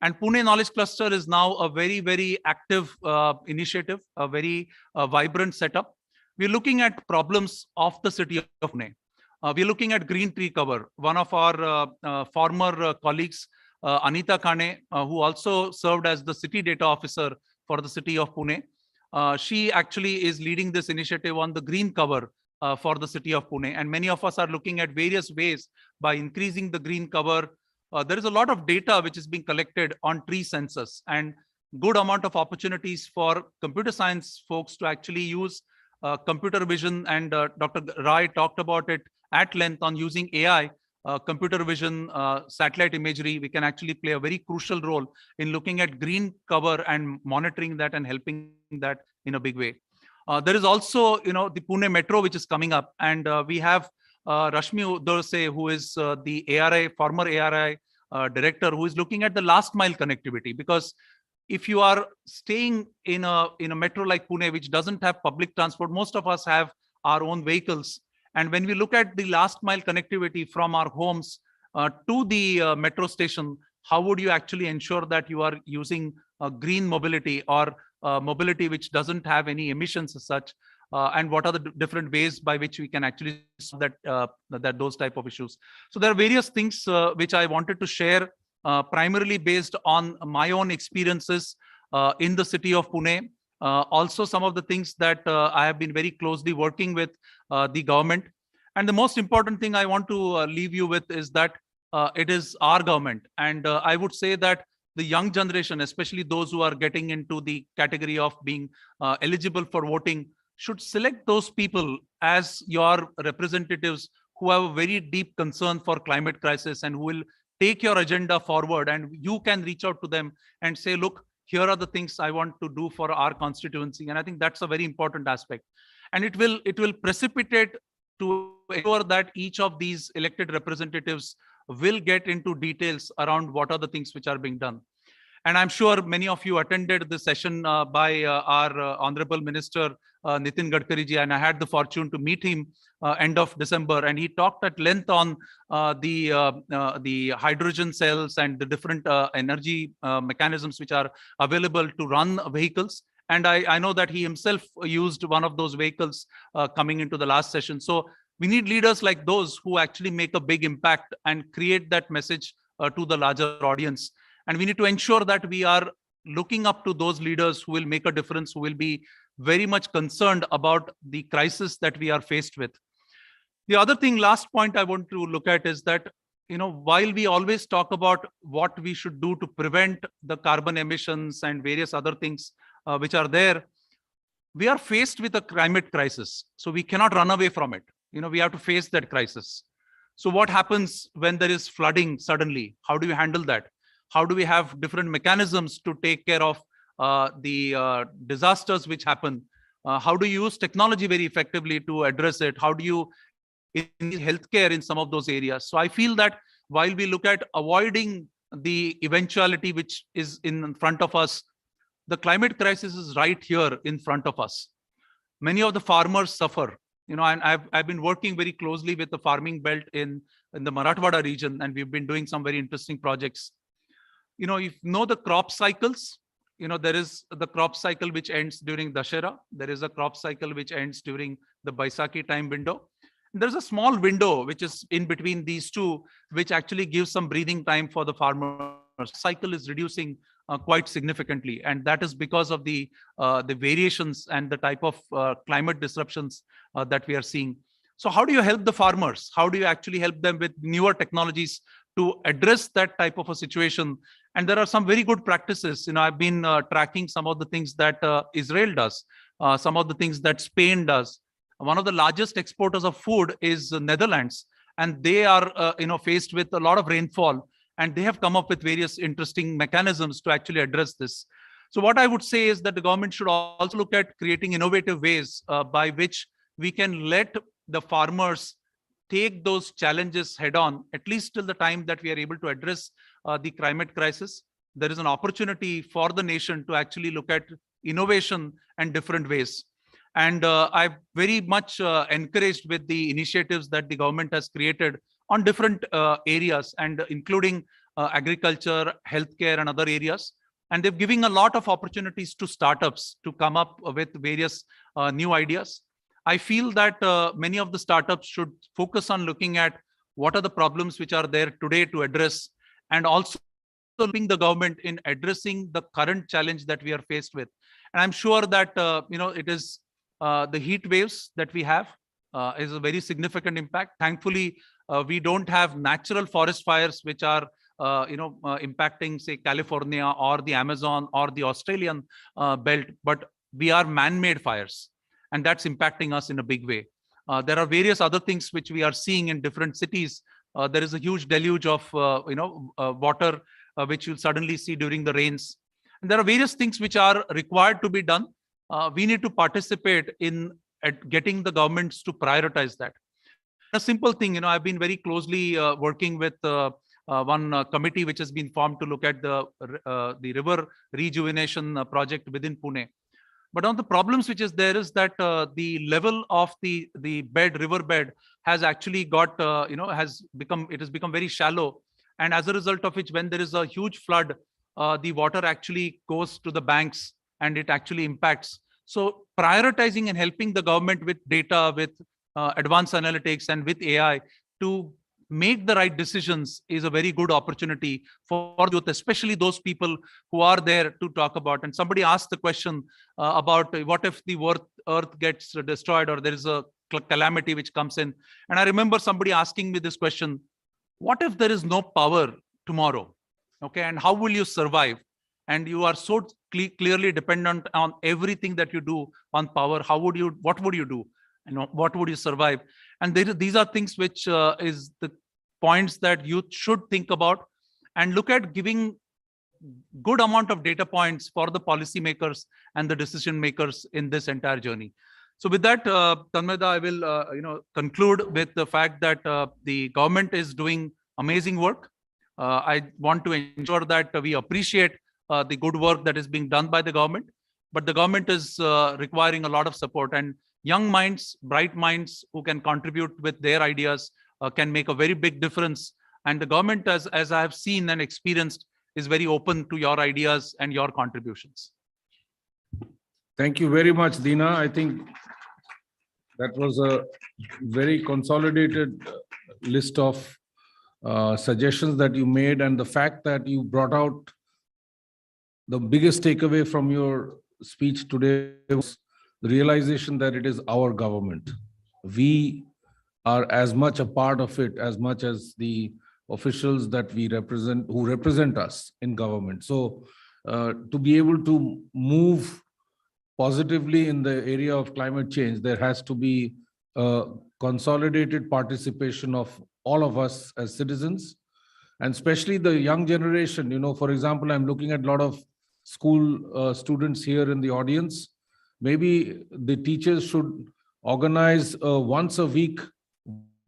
And Pune Knowledge Cluster is now a very, very active initiative, a very vibrant setup. We're looking at problems of the city of Pune. We're looking at green tree cover. One of our former colleagues, Anita Kane, who also served as the city data officer for the city of Pune, she actually is leading this initiative on the green cover for the city of Pune. And many of us are looking at various ways by increasing the green cover. There is a lot of data which is being collected on tree census, and good amount of opportunities for computer science folks to actually use computer vision. And Dr. Rai talked about it at length on using AI, computer vision, satellite imagery. We can actually play a very crucial role in looking at green cover and monitoring that and helping that in a big way. There is also, the Pune Metro, which is coming up, and we have Rashmi Udose, who is the ARI, former ARI director, who is looking at the last mile connectivity. Because if you are staying in a metro like Pune, which doesn't have public transport, most of us have our own vehicles. And when we look at the last mile connectivity from our homes to the metro station, how would you actually ensure that you are using green mobility or mobility which doesn't have any emissions as such? And what are the different ways by which we can actually solve that those type of issues? So there are various things which I wanted to share primarily based on my own experiences in the city of Pune. Also, some of the things that I have been very closely working with the government. And the most important thing I want to leave you with is that it is our government. And I would say that the young generation, especially those who are getting into the category of being eligible for voting, should select those people as your representatives who have a very deep concern for climate crisis and who will take your agenda forward. And you can reach out to them and say, look, here are the things I want to do for our constituency. And I think that's a very important aspect. And it will precipitate to ensure that each of these elected representatives will get into details around what are the things which are being done. And I'm sure many of you attended the session by our Honorable Minister, Nitin Gadkari ji, and I had the fortune to meet him end of December. And he talked at length on the hydrogen cells and the different energy mechanisms which are available to run vehicles. And I know that he himself used one of those vehicles coming into the last session. So we need leaders like those who actually make a big impact and create that message to the larger audience. And we need to ensure that we are looking up to those leaders who will make a difference, who will be very much concerned about the crisis that we are faced with. The other thing, last point I want to look at is that, while we always talk about what we should do to prevent the carbon emissions and various other things which are there, we are faced with a climate crisis. So we cannot run away from it. We have to face that crisis. So what happens when there is flooding suddenly? How do you handle that? How do we have different mechanisms to take care of the disasters which happen? How do you use technology very effectively to address it? How do you increase healthcare in some of those areas? So I feel that while we look at avoiding the eventuality which is in front of us, the climate crisis is right here in front of us. Many of the farmers suffer. And I've been working very closely with the farming belt in the Marathwada region, and we've been doing some very interesting projects. The crop cycles, there is the crop cycle which ends during Dashera. There is a crop cycle which ends during the Baisakhi time window. There's a small window which is in between these two, which actually gives some breathing time for the farmer. Cycle is reducing quite significantly, and that is because of the variations and the type of climate disruptions that we are seeing. So how do you help the farmers? How do you actually help them with newer technologies to address that type of a situation? And there are some very good practices. I've been tracking some of the things that Israel does, some of the things that Spain does. One of the largest exporters of food is Netherlands, and they are faced with a lot of rainfall, and they have come up with various interesting mechanisms to actually address this. So what I would say is that the government should also look at creating innovative ways by which we can let the farmers take those challenges head on, at least till the time that we are able to address the climate crisis. There is an opportunity for the nation to actually look at innovation and different ways. And I'm very much encouraged with the initiatives that the government has created on different areas, and including agriculture, healthcare, and other areas. And they're giving a lot of opportunities to startups to come up with various new ideas. I feel that many of the startups should focus on looking at what are the problems which are there today to address, and also helping the government in addressing the current challenge that we are faced with. And I'm sure that it is the heat waves that we have is a very significant impact. Thankfully, we don't have natural forest fires which are impacting, say, California or the Amazon or the Australian belt, but we are man-made fires, and that's impacting us in a big way. There are various other things which we are seeing in different cities. There is a huge deluge of water which you'll suddenly see during the rains. And there are various things which are required to be done. We need to participate in getting the governments to prioritize that. A simple thing, I've been very closely working with one committee which has been formed to look at the river rejuvenation project within Pune. But one of the problems which is there is that the level of the river bed has actually got, it has become very shallow. And as a result of which, when there is a huge flood, the water actually goes to the banks and it actually impacts. So prioritizing and helping the government with data, with advanced analytics and with AI to make the right decisions is a very good opportunity for youth, especially those people who are there to talk about. And somebody asked the question about what if the earth gets destroyed or there is a calamity which comes in. And I remember somebody asking me this question, what if there is no power tomorrow? Okay, and how will you survive? And you are so clearly dependent on everything that you do on power. What would you do? And what would you survive? And these are things which is the points that youth should think about and look at giving good amount of data points for the policymakers and the decision makers in this entire journey. So with that, Tanmeda, I will conclude with the fact that the government is doing amazing work. I want to ensure that we appreciate the good work that is being done by the government, but the government is requiring a lot of support, and young minds, bright minds who can contribute with their ideas can make a very big difference. And the government, as I have seen and experienced, is very open to your ideas and your contributions. Thank you very much, Dina. I think that was a very consolidated list of suggestions that you made, and the fact that you brought out the biggest takeaway from your speech today was the realization that it is our government. We are as much a part of it as much as the officials that we represent, who represent us in government. So to be able to move positively in the area of climate change, there has to be a consolidated participation of all of us as citizens, and especially the young generation. For example, I'm looking at a lot of school students here in the audience. Maybe the teachers should organize once a week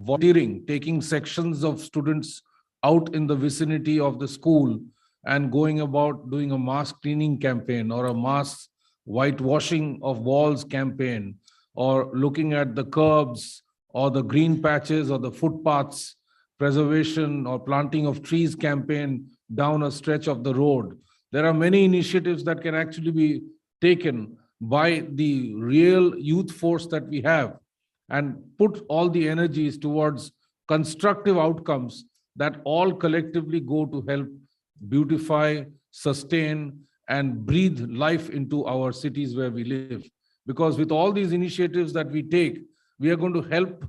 volunteering, taking sections of students out in the vicinity of the school and going about doing a mass cleaning campaign or a mass whitewashing of walls campaign, or looking at the curbs or the green patches or the footpaths preservation or planting of trees campaign down a stretch of the road. There are many initiatives that can actually be taken by the real youth force that we have, and put all the energies towards constructive outcomes that all collectively go to help beautify, sustain, and breathe life into our cities where we live. Because with all these initiatives that we take, we are going to help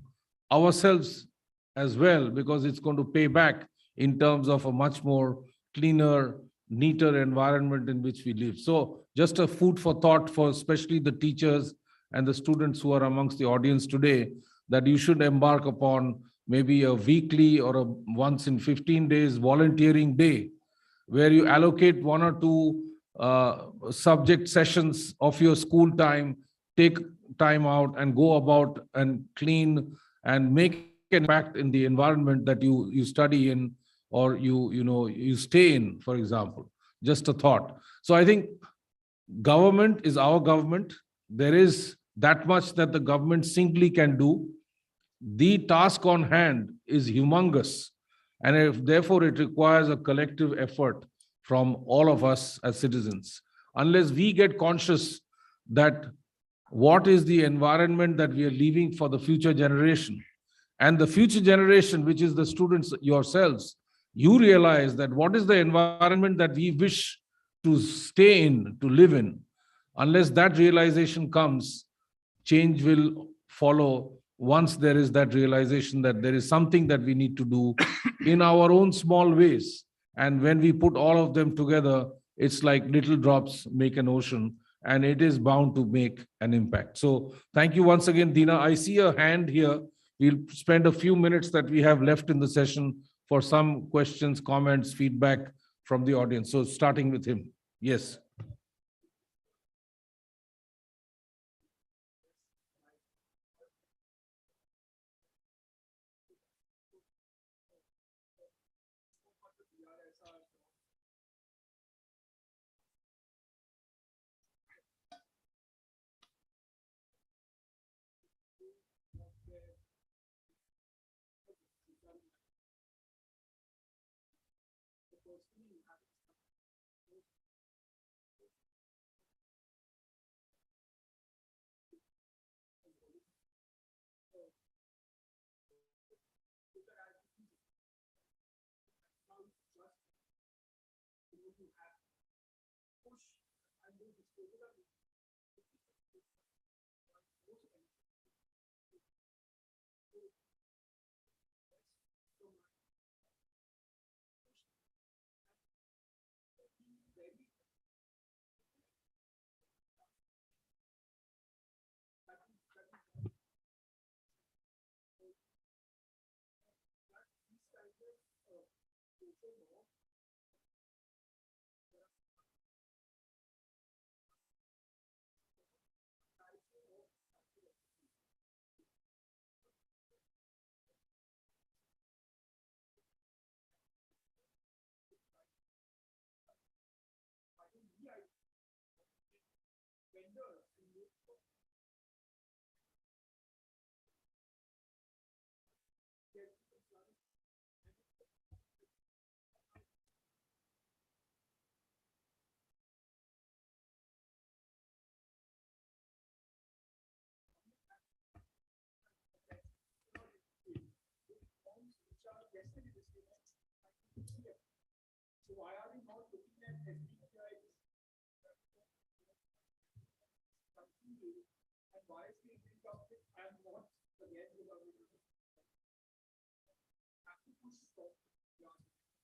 ourselves as well, because it's going to pay back in terms of a much more cleaner, neater environment in which we live. So just a food for thought for especially the teachers and the students who are amongst the audience today, that you should embark upon maybe a weekly or a once in 15 days volunteering day, where you allocate 1 or 2 subject sessions of your school time, take time out and go about and clean and make an impact in the environment that you study in, or you stay in, for example. Just a thought. So I think government is our government. There is that much that the government singly can do. The task on hand is humongous, and therefore it requires a collective effort from all of us as citizens. Unless we get conscious that what is the environment that we are leaving for the future generation, and the future generation, which is the students yourselves, you realize that what is the environment that we wish to stay in, to live in. Unless that realization comes, change will follow once there is that realization that there is something that we need to do in our own small ways. And when we put all of them together, it's like little drops make an ocean, and it is bound to make an impact. So thank you once again, Dina. I see a hand here. We'll spend a few minutes that we have left in the session for some questions, comments, feedback from the audience. So starting with him. Yes.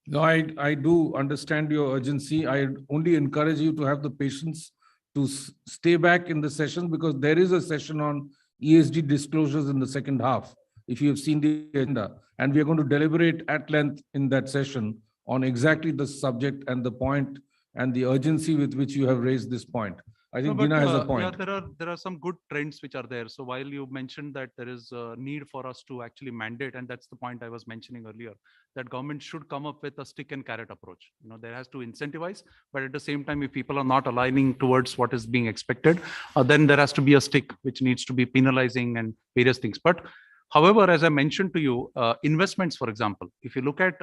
No, I do understand your urgency. I only encourage you to have the patience to stay back in the session, because there is a session on ESG disclosures in the second half, if you have seen the agenda. And we are going to deliberate at length in that session on exactly the subject and the point and the urgency with which you have raised this point. I think Dina has a point. Yeah, there are some good trends which are there. So while you mentioned that there is a need for us to actually mandate, and that's the point I was mentioning earlier, that government should come up with a stick and carrot approach. There has to incentivize, but at the same time, if people are not aligning towards what is being expected, then there has to be a stick which needs to be penalizing and various things. But however, as I mentioned to you, investments, for example, if you look at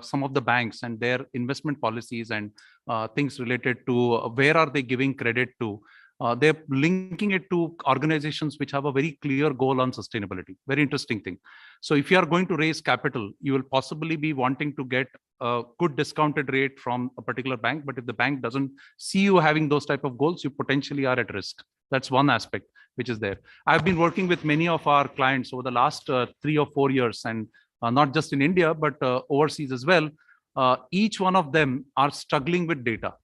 some of the banks and their investment policies and things related to where are they giving credit to, they're linking it to organizations which have a very clear goal on sustainability. Very interesting thing. So if you are going to raise capital, you will possibly be wanting to get a good discounted rate from a particular bank. But if the bank doesn't see you having those type of goals, you potentially are at risk. That's one aspect which is there. I've been working with many of our clients over the last 3 or 4 years, and not just in India, but overseas as well. Each one of them are struggling with data.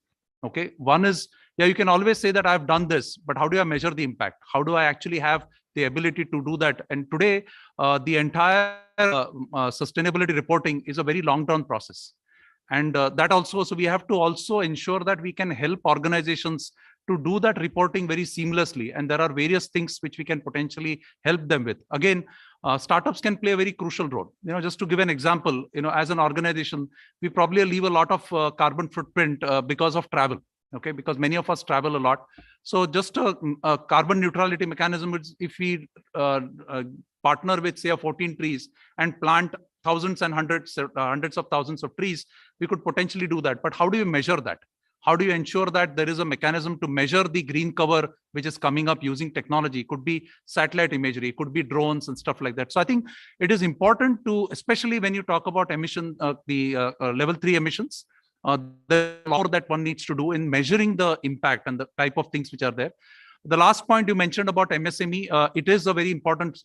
Okay, one is, yeah, you can always say that I've done this, but how do I measure the impact? How do I actually have the ability to do that? And today, the entire sustainability reporting is a very long-term process. And that also, so we have to also ensure that we can help organizations to do that reporting very seamlessly. And there are various things which we can potentially help them with. Again, startups can play a very crucial role. Just to give an example, as an organization, we probably leave a lot of carbon footprint because of travel. Okay, because many of us travel a lot. So just a carbon neutrality mechanism is if we partner with, say, 14 trees and plant thousands and hundreds of thousands of trees, we could potentially do that. But how do you measure that? How do you ensure that there is a mechanism to measure the green cover which is coming up using technology? It could be satellite imagery, it could be drones and stuff like that. So I think it is important to, especially when you talk about emission, the level 3 emissions, there's more that one needs to do in measuring the impact and the type of things which are there. The last point you mentioned about MSME, it is a very important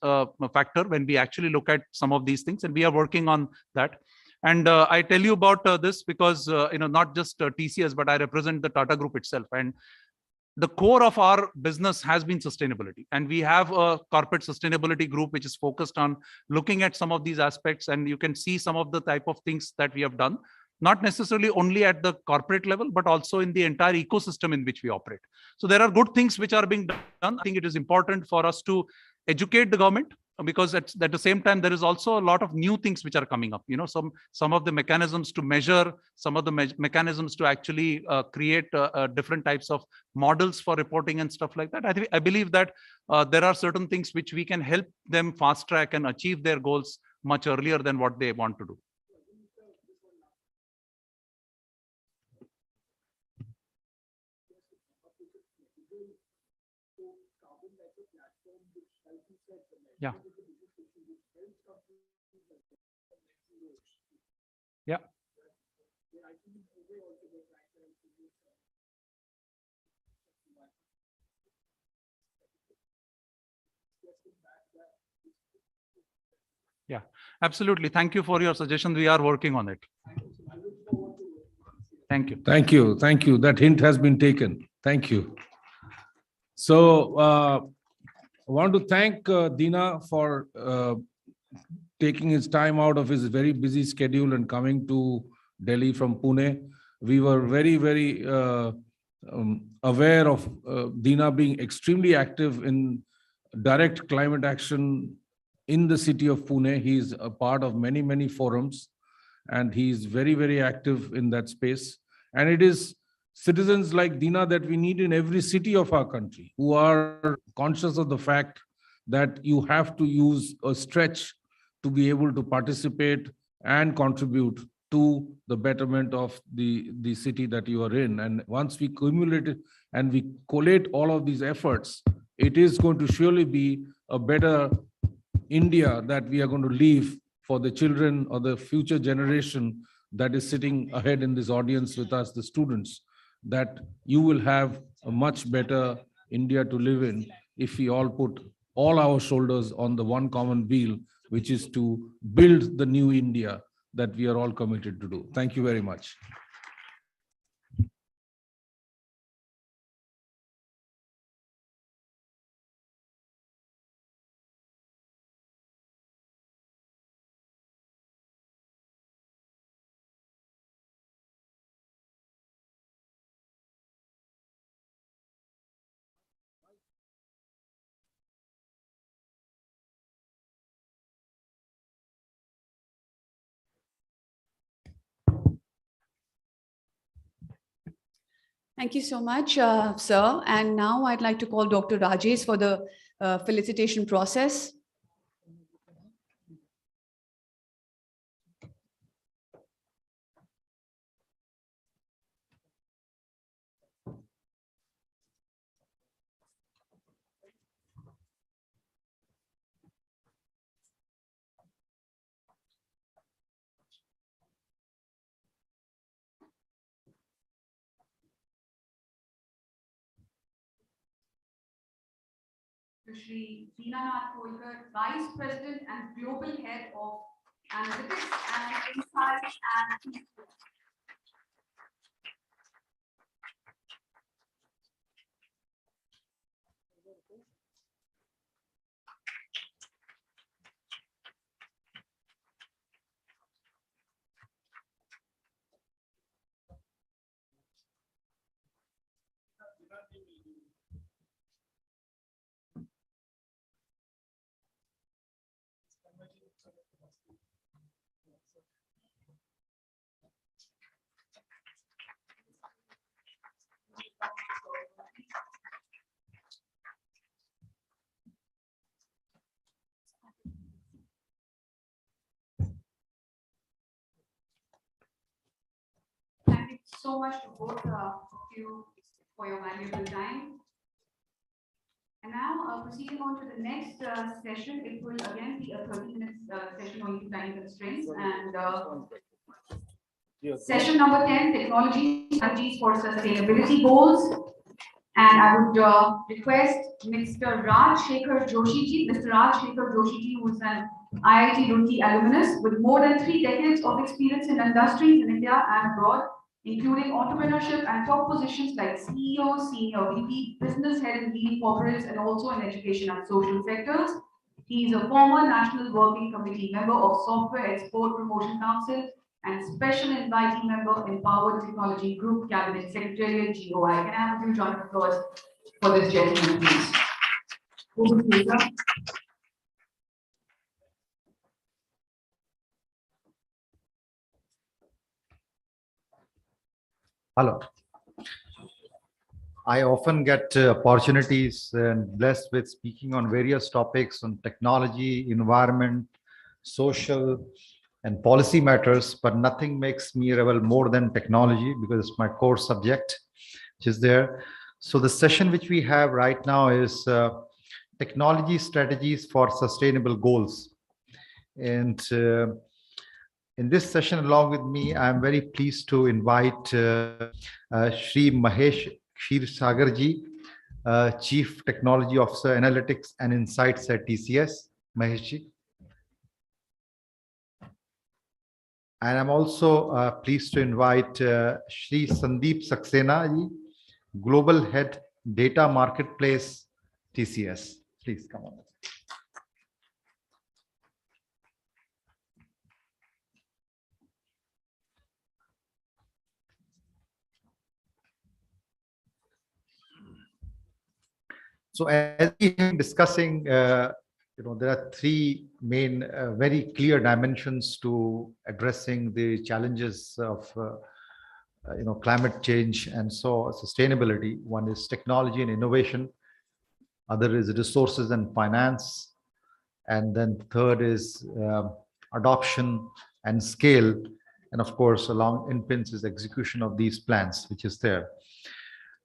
factor when we actually look at some of these things, and we are working on that. And I tell you about this because, not just TCS, but I represent the Tata Group itself. And the core of our business has been sustainability. And we have a corporate sustainability group which is focused on looking at some of these aspects. And you can see some of the type of things that we have done, not necessarily only at the corporate level, but also in the entire ecosystem in which we operate. So there are good things which are being done. I think it is important for us to educate the government, because at the same time, there is also a lot of new things which are coming up. Some of the mechanisms to measure, some of the mechanisms to actually create different types of models for reporting and stuff like that. I believe that there are certain things which we can help them fast track and achieve their goals much earlier than what they want to do. Yeah. Yeah. Yeah, absolutely. Thank you for your suggestion. We are working on it. Thank you. Thank you. Thank you. That hint has been taken. Thank you. So I want to thank Dina for taking his time out of his very busy schedule and coming to Delhi from Pune. We were very, very aware of Dina being extremely active in direct climate action in the city of Pune. He's a part of many, many forums, and he's very, very active in that space. And it is citizens like Dina that we need in every city of our country, who are conscious of the fact that you have to use a stretch to be able to participate and contribute to the betterment of the city that you are in. And once we accumulate it and we collate all of these efforts, it is going to surely be a better India that we are going to leave for the children or the future generation that is sitting ahead in this audience with us, the students, that you will have a much better India to live in if we all put all our shoulders on the one common wheel, which is to build the new India that we are all committed to do. Thank you very much. Thank you so much, sir. And now I'd like to call Dr. Rajesh for the felicitation process. Shri Dinanath Holkar, Vice President and Global Head of Analytics and Insights and thank you so much to both of you for your valuable time. And now, proceeding on to the next session, it will again be a 30-minute session owing to time constraints. And session number 10, Technology Strategies for Sustainability Goals. And I would request Mr. Raj Shekhar Joshi, Mr. Raj Shekhar Joshi, who is an IIT Roorkee alumnus with more than 3 decades of experience in industries in India and abroad, including entrepreneurship and top positions like CEO, Senior VP, Business Head in leading corporates, and also in education and social sectors. He is a former National Working Committee member of Software Export Promotion Council and Special Inviting Member in Power Technology Group Cabinet Secretariat GOI. Can I have a huge round of applause for this gentleman, please? Over to you, sir. Hello. I often get opportunities and blessed with speaking on various topics on technology, environment, social, and policy matters, but nothing makes me revel more than technology because it's my core subject, which is there. So the session which we have right now is technology strategies for sustainable goals. And in this session, along with me, I'm very pleased to invite Shri Mahesh Kshirsagarji, Chief Technology Officer, Analytics and Insights at TCS, Maheshji. And I'm also pleased to invite Shri Sandeep Saxena ji, Global Head Data Marketplace, TCS. Please come on. So as we have been discussing, there are three main, very clear dimensions to addressing the challenges of, climate change and so sustainability. One is technology and innovation. Other is resources and finance. And then third is adoption and scale. And of course, along in pins is execution of these plans, which is there.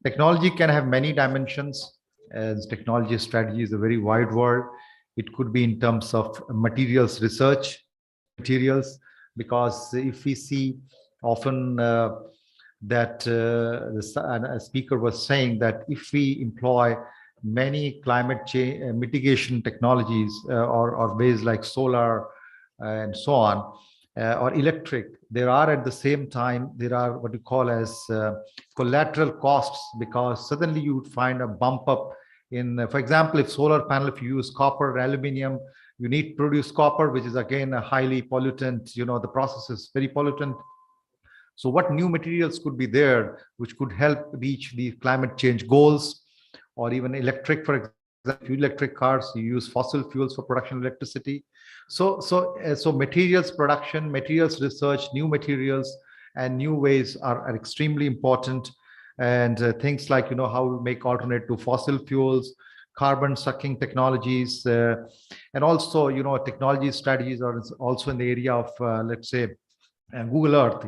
Technology can have many dimensions, as technology strategy is a very wide word. It could be in terms of materials research, materials, because if we see often that a speaker was saying that if we employ many climate change mitigation technologies or ways like solar and so on, or electric, there are at the same time, there are what you call as collateral costs, because suddenly you would find a bump up in, for example, if solar panel, if you use copper, aluminum, you need to produce copper, which is again a highly pollutant, the process is very pollutant. So what new materials could be there, which could help reach the climate change goals, or even electric, for example, electric cars, you use fossil fuels for production of electricity. So materials production, materials research, new materials and new ways are extremely important. And things like, how we make alternate to fossil fuels, carbon sucking technologies, and also, technology strategies are also in the area of, let's say, Google Earth.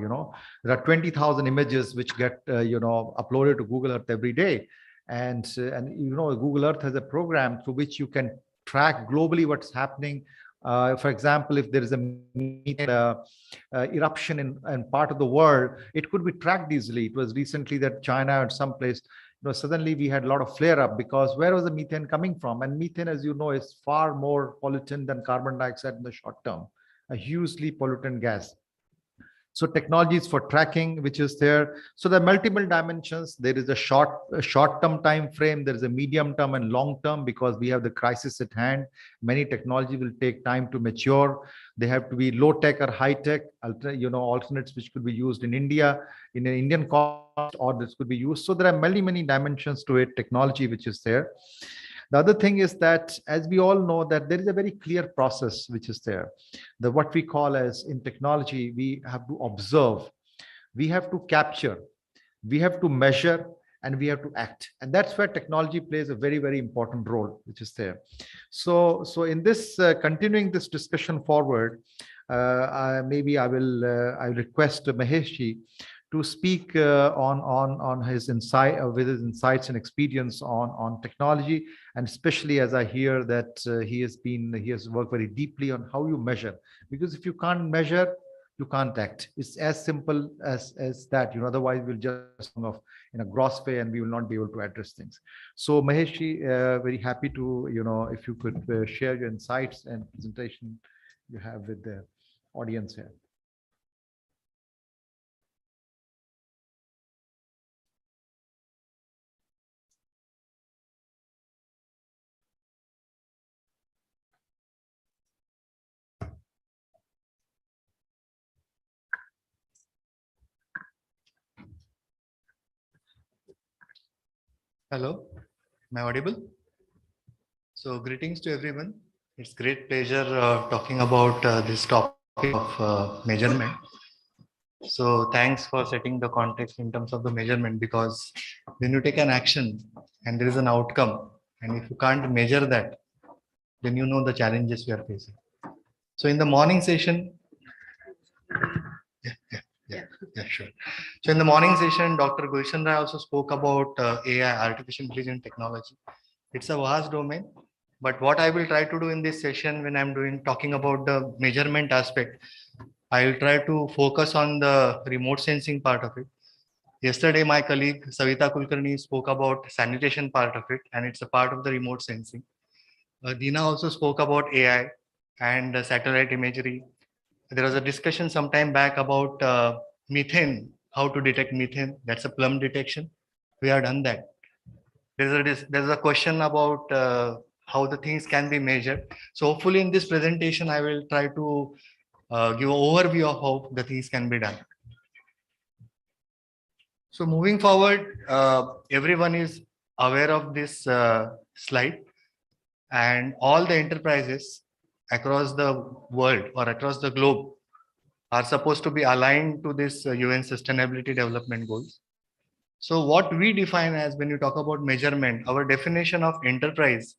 There are 20,000 images which get, uploaded to Google Earth every day. And Google Earth has a program through which you can track globally what's happening. For example, if there is a eruption in part of the world, it could be tracked easily. It was recently that China or someplace, suddenly we had a lot of flare up, because where was the methane coming from? And methane, as you know, is far more pollutant than carbon dioxide in the short term, a hugely pollutant gas. So technologies for tracking, which is there. So there are multiple dimensions. There is a short-term time frame. There is a medium-term and long-term, because we have the crisis at hand. Many technology will take time to mature. They have to be low-tech or high-tech, alternates which could be used in India, in an Indian cost, or this could be used. So there are many, many dimensions to it, technology which is there. The other thing is that, as we all know, that there is a very clear process which is there. What we call as in technology, we have to observe, we have to capture, we have to measure, and we have to act. And that's where technology plays a very, very important role, which is there. So in this, continuing this discussion forward, maybe I will request Maheshji to speak on his insight, with his insights and experience on technology, and especially as I hear that he has worked very deeply on how you measure, because if you can't measure, you can't act. It's as simple as that. Otherwise we'll just in a gross way and we will not be able to address things. So Maheshji, very happy to if you could share your insights and presentation you have with the audience here. Hello, am I audible? So greetings to everyone. It's great pleasure talking about this topic of measurement. So thanks for setting the context in terms of the measurement, because when you take an action and there is an outcome, and if you can't measure that, then you know the challenges we are facing. So in the morning session, yeah, sure. So in the morning session, Dr. Gulshan Rai also spoke about AI, artificial intelligence technology. It's a vast domain, but what I will try to do in this session, when I'm talking about the measurement aspect, I will try to focus on the remote sensing part of it. Yesterday, my colleague Savita Kulkarni spoke about sanitation part of it, and it's a part of the remote sensing. Dina also spoke about AI and satellite imagery. There was a discussion some time back about methane, how to detect methane. That's a plum detection. We have done that. There's a question about how the things can be measured. So hopefully in this presentation, I will try to give an overview of how the things can be done. So moving forward, everyone is aware of this slide, and all the enterprises across the world or across the globe are supposed to be aligned to this UN Sustainability Development Goals. So what we define as when you talk about measurement, our definition of enterprise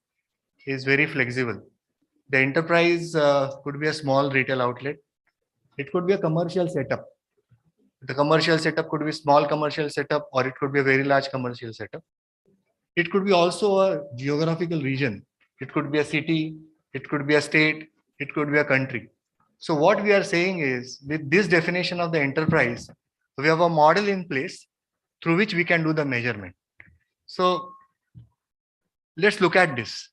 is very flexible. The enterprise could be a small retail outlet. It could be a commercial setup. The commercial setup could be a small commercial setup, or it could be a very large commercial setup. It could be also a geographical region. It could be a city. It could be a state. It could be a country. So what we are saying is, with this definition of the enterprise, we have a model in place through which we can do the measurement. So let's look at this.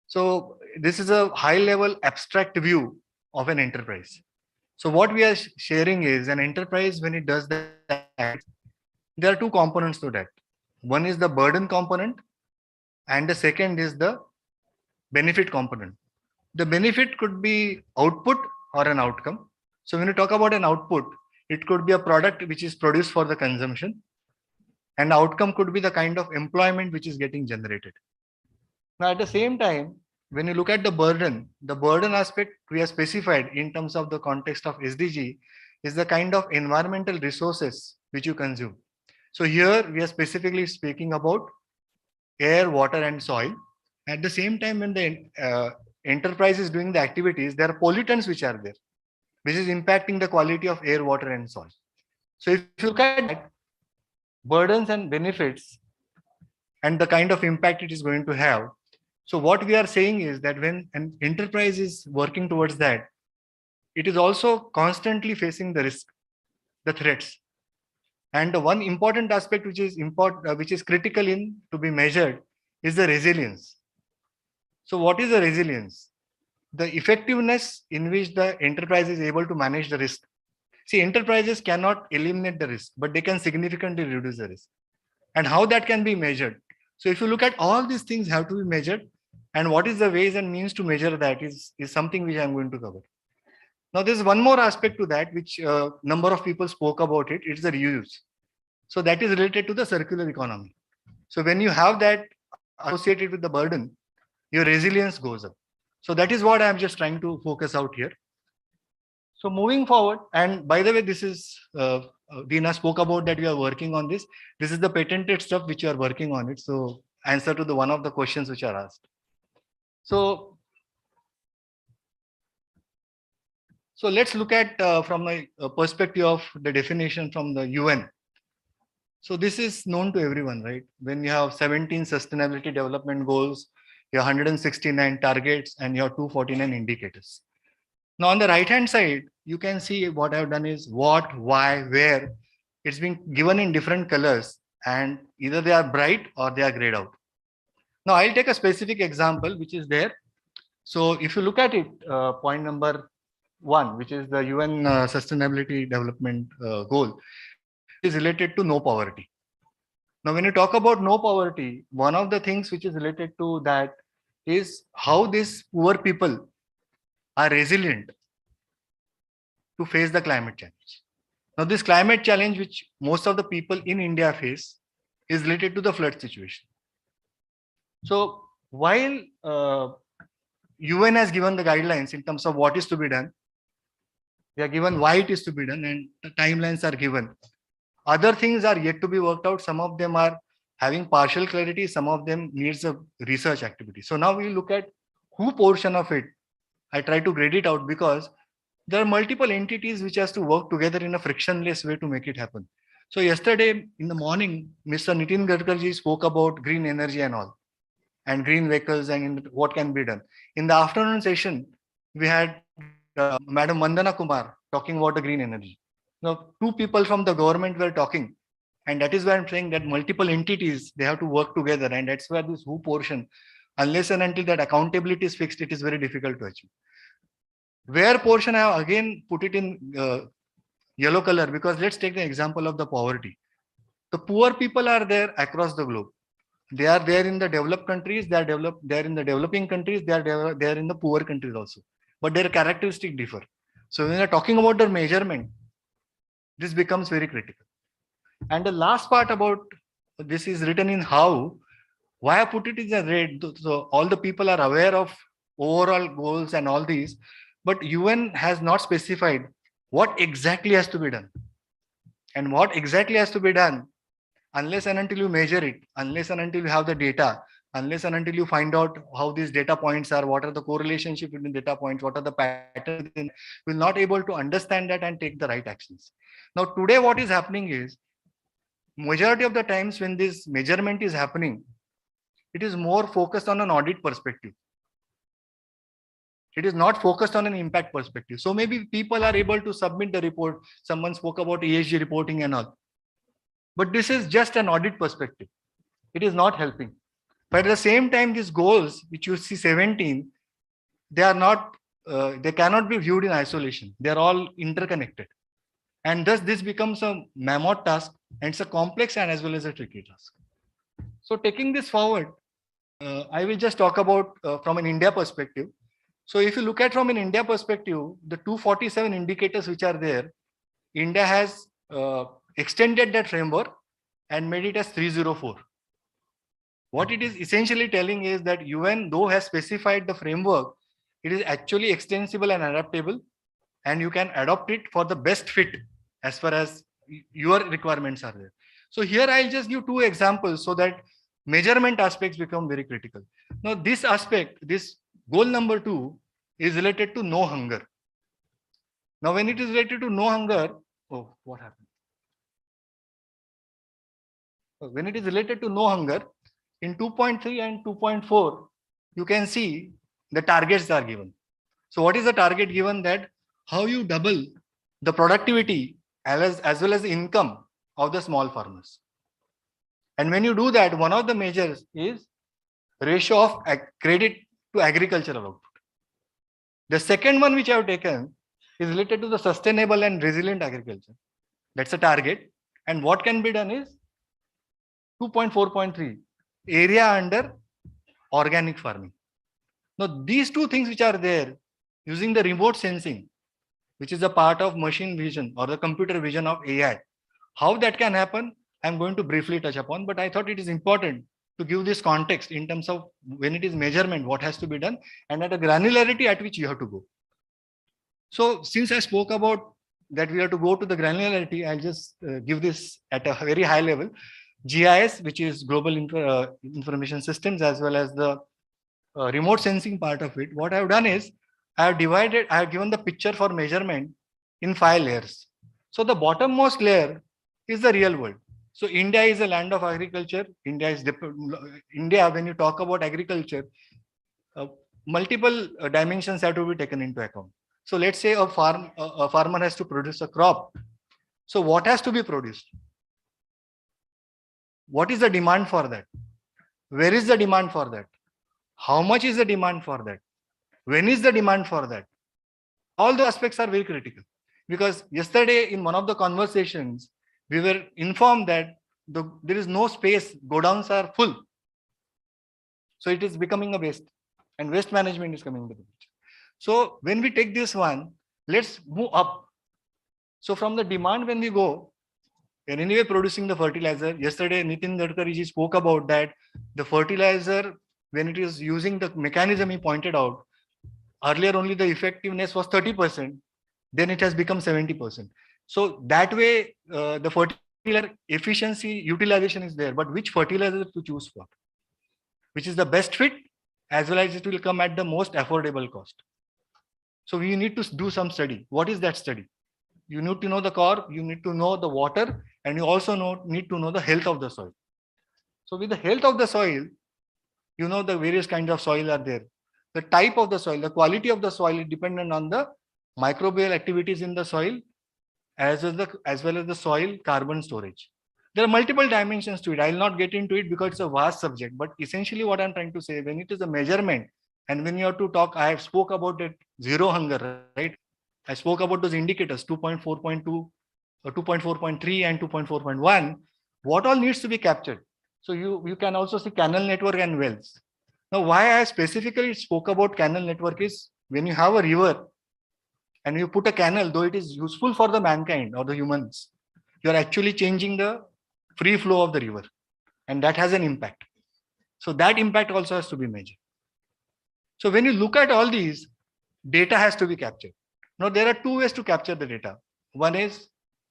So this is a high level abstract view of an enterprise. So what we are sharing is an enterprise, when it does that, there are two components to that. One is the burden component, and the second is the benefit component. The benefit could be output or an outcome. So when you talk about an output, it could be a product which is produced for the consumption, and outcome could be the kind of employment which is getting generated. Now, at the same time, when you look at the burden aspect we have specified in terms of the context of SDG is the kind of environmental resources which you consume. So here we are specifically speaking about air, water, and soil. At the same time, when the enterprise is doing the activities, there are pollutants which are there, which is impacting the quality of air, water, and soil. So if you look at that, burdens and benefits and the kind of impact it is going to have. So what we are saying is that when an enterprise is working towards that, it is also constantly facing the risk, the threats. And the one important aspect which is critical in to be measured is the resilience. So what is the resilience? The effectiveness in which the enterprise is able to manage the risk. See, enterprises cannot eliminate the risk, but they can significantly reduce the risk. And how that can be measured? So if you look at all these things have to be measured, and what is the ways and means to measure that is something which I'm going to cover. Now, there's one more aspect to that, which number of people spoke about it. It's the reuse. So that is related to the circular economy. So when you have that associated with the burden, your resilience goes up. So that is what I'm just trying to focus out here. So moving forward, and by the way, this is, Dina spoke about that we are working on this. This is the patented stuff which you are working on it. So answer to the one of the questions which are asked. So let's look at from the perspective of the definition from the UN. So this is known to everyone, right? When you have 17 sustainability development goals, you have 169 targets, and you have 249 indicators. Now on the right hand side, you can see what I've done is what, why, where. It's been given in different colors, and either they are bright or they are grayed out. Now I'll take a specific example which is there. So if you look at it, point number 1, which is the UN Sustainability Development Goal, is related to no poverty. Now, when you talk about no poverty, one of the things which is related to that is how these poor people are resilient to face the climate challenge. Now, this climate challenge, which most of the people in India face, is related to the flood situation. So while UN has given the guidelines in terms of what is to be done, they are given why it is to be done, and the timelines are given. Other things are yet to be worked out. Some of them are having partial clarity. Some of them needs a research activity. So now we look at who portion of it. I try to grade it out because there are multiple entities which has to work together in a frictionless way to make it happen. So yesterday in the morning, Mr. Nitin Gadkarji spoke about green energy and all, and green vehicles and what can be done. In the afternoon session, we had Madam Mandana Kumar talking about the green energy. Now, two people from the government were talking. And that is why I'm saying that multiple entities, they have to work together. And that's where this who portion, unless and until that accountability is fixed, it is very difficult to achieve. Where portion, I have again put it in yellow color, because let's take the example of the poverty. The poor people are there across the globe. They are there in the developed countries, they are in the developing countries, they are in the poor countries also. But their characteristics differ. So when we are talking about the measurement, this becomes very critical. And the last part about this is written in how. Why I put it in the red, so all the people are aware of overall goals and all these, but UN has not specified what exactly has to be done. And what exactly has to be done, unless and until you measure it, unless and until you have the data, unless and until you find out how these data points are, what are the correlationship between data points, what are the patterns, will not able to understand that and take the right actions. Now today what is happening is, majority of the times when this measurement is happening, it is more focused on an audit perspective. It is not focused on an impact perspective. So maybe people are able to submit the report. Someone spoke about ESG reporting and all. But this is just an audit perspective. It is not helping. But at the same time, these goals, which you see 17, they are not, they cannot be viewed in isolation. They are all interconnected. And thus this becomes a mammoth task, and it's a complex and as well as a tricky task. So taking this forward, I will just talk about from an India perspective. So if you look at from an India perspective, the 247 indicators which are there, India has extended that framework and made it as 304. What it is essentially telling is that UN, though has specified the framework, it is actually extensible and adaptable, and you can adopt it for the best fit as far as your requirements are there. So here I'll just give two examples so that measurement aspects become very critical. Now this aspect, this goal number 2 is related to no hunger. Now when it is related to no hunger, oh, what happened? When it is related to no hunger, in 2.3 and 2.4, you can see the targets are given. So what is the target given? That how you double the productivity as well as the income of the small farmers. And when you do that, one of the measures is ratio of credit to agricultural output. The second one which I have taken is related to the sustainable and resilient agriculture. That's a target. And what can be done is 2.4.3, area under organic farming. Now these two things which are there, using the remote sensing, which is a part of machine vision or the computer vision of AI, how that can happen, I'm going to briefly touch upon, but I thought it is important to give this context in terms of when it is measurement, what has to be done, and at a granularity at which you have to go. So since I spoke about that we have to go to the granularity, I'll just give this at a very high level. GIS, which is global information systems, as well as the remote sensing part of it. What I've done is I have given the picture for measurement in 5 layers. So the bottommost layer is the real world. So India is a land of agriculture. India, when you talk about agriculture, multiple dimensions have to be taken into account. So let's say a farmer has to produce a crop. So what has to be produced? What is the demand for that? Where is the demand for that? How much is the demand for that? When is the demand for that? All the aspects are very critical, because yesterday in one of the conversations, we were informed that there is no space, godowns are full. So it is becoming a waste, and waste management is coming into the picture. So when we take this one, let's move up. So from the demand, when we go, and anyway producing the fertilizer, yesterday Nitin Gadkari ji spoke about that the fertilizer, when it is using the mechanism he pointed out, earlier only the effectiveness was 30%, then it has become 70%. So that way the fertilizer efficiency utilization is there, but which fertilizer to choose for? Which is the best fit, as well as it will come at the most affordable cost. So we need to do some study. What is that study? You need to know the core, you need to know the water, and you also need to know the health of the soil. So with the health of the soil, you know the various kinds of soil are there. The type of the soil, the quality of the soil is dependent on the microbial activities in the soil, as well as the soil carbon storage. There are multiple dimensions to it. I will not get into it because it's a vast subject, but essentially what I'm trying to say, when it is a measurement and when you have to talk, I have spoke about it, zero hunger, right? I spoke about those indicators, 2.4.2, 2.4.3 and 2.4.1. What all needs to be captured? So you can also see canal network and wells. Now, why I specifically spoke about canal network is when you have a river and you put a canal, though it is useful for the mankind or the humans, you are actually changing the free flow of the river, and that has an impact. So that impact also has to be measured. So when you look at all these, data has to be captured. Now, there are two ways to capture the data. One is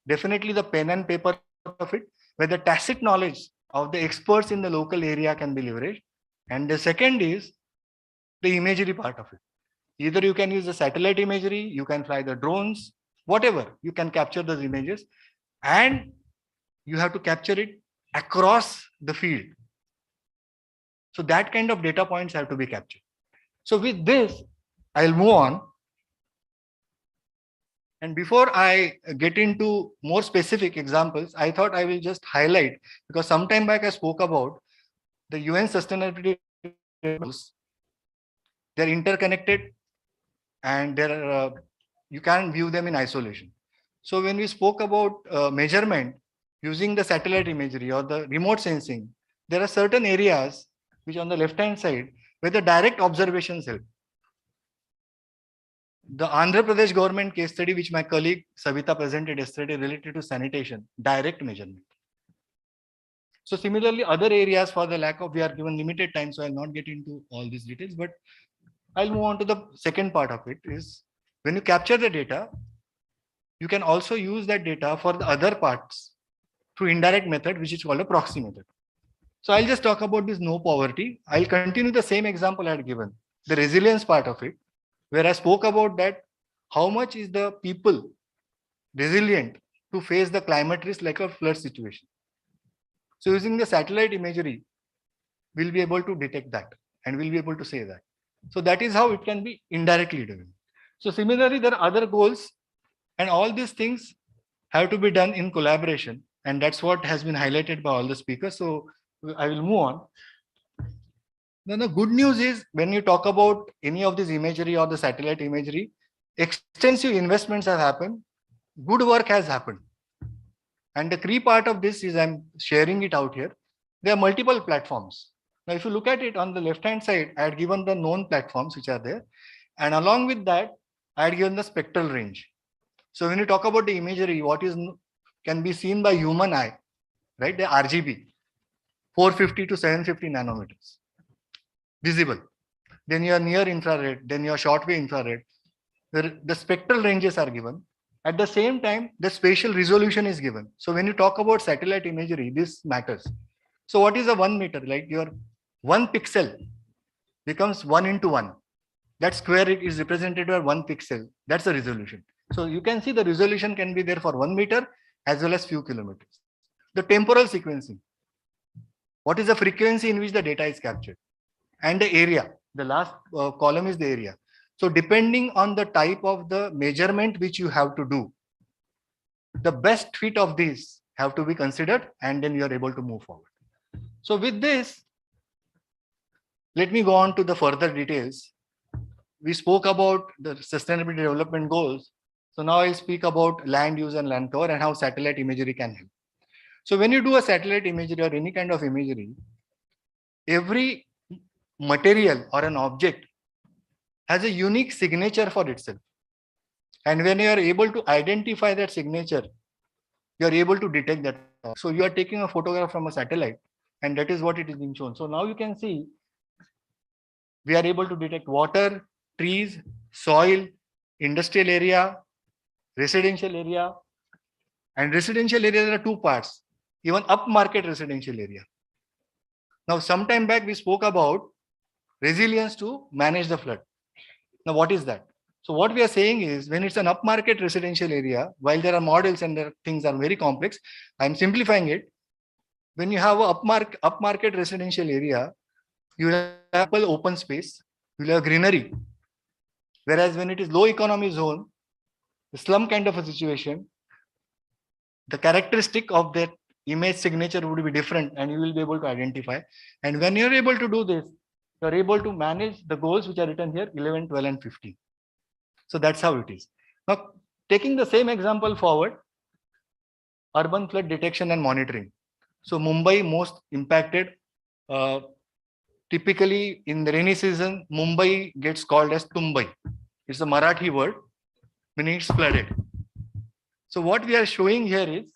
definitely the pen and paper of it, where the tacit knowledge of the experts in the local area can be leveraged. And the second is the imagery part of it. Either you can use the satellite imagery, you can fly the drones, whatever, you can capture those images, and you have to capture it across the field. So that kind of data points have to be captured. So with this, I'll move on. And before I get into more specific examples, I thought I will just highlight, because some time back I spoke about the UN sustainability goals. They're interconnected and you can't view them in isolation. So when we spoke about measurement using the satellite imagery or the remote sensing, there are certain areas which on the left-hand side where the direct observations help. The Andhra Pradesh government case study, which my colleague Savita presented yesterday, related to sanitation, direct measurement. So similarly, other areas, for the lack of, we are given limited time, so I'll not get into all these details, but I'll move on to the second part of it. Is when you capture the data, you can also use that data for the other parts through indirect method, which is called a proxy method. So I'll just talk about this no poverty. I'll continue the same example I had given, the resilience part of it, where I spoke about that, how much is the people resilient to face the climate risk like a flood situation. So using the satellite imagery, we'll be able to detect that and we'll be able to say that. So that is how it can be indirectly done. So similarly, there are other goals, and all these things have to be done in collaboration. And that's what has been highlighted by all the speakers. So I will move on. Then the good news is, when you talk about any of this imagery or the satellite imagery, extensive investments have happened, good work has happened. And the key part of this is, I'm sharing it out here. There are multiple platforms. Now, if you look at it on the left-hand side, I had given the known platforms which are there. And along with that, I had given the spectral range. So when you talk about the imagery, what is can be seen by human eye, right? The RGB, 450 to 750 nanometers, visible. Then your near infrared, then your shortwave infrared. The spectral ranges are given. At the same time, the spatial resolution is given. So when you talk about satellite imagery, this matters. So what is a 1 meter? Like your 1 pixel becomes 1 into 1. That square is represented by 1 pixel. That's the resolution. So you can see the resolution can be there for 1 meter as well as few kilometers. The temporal sequencing. What is the frequency in which the data is captured? And the area. The last column is the area. So depending on the type of the measurement which you have to do, the best fit of these have to be considered, and then you are able to move forward. So with this, let me go on to the further details. We spoke about the sustainability development goals. So now I'll speak about land use and land cover and how satellite imagery can help. So when you do a satellite imagery or any kind of imagery, every material or an object has a unique signature for itself. And when you are able to identify that signature, you are able to detect that. So you are taking a photograph from a satellite, and that is what it is being shown. So now you can see we are able to detect water, trees, soil, industrial area, residential area. And residential area, there are two parts, even upmarket residential area. Now, some time back, we spoke about resilience to manage the flood. Now, what is that? So what we are saying is, when it's an upmarket residential area, while there are models and there things are very complex, I'm simplifying it. When you have a upmarket residential area, you will have open space, you will have greenery. Whereas when it is low economy zone, the slum kind of a situation, the characteristic of that image signature would be different, and you will be able to identify. And when you're able to do this, you're able to manage the goals which are written here, 11, 12, and 15. So that's how it is. Now, taking the same example forward, urban flood detection and monitoring. So Mumbai most impacted. Typically in the rainy season, Mumbai gets called as Tumbai. It's a Marathi word, meaning it's flooded. So what we are showing here is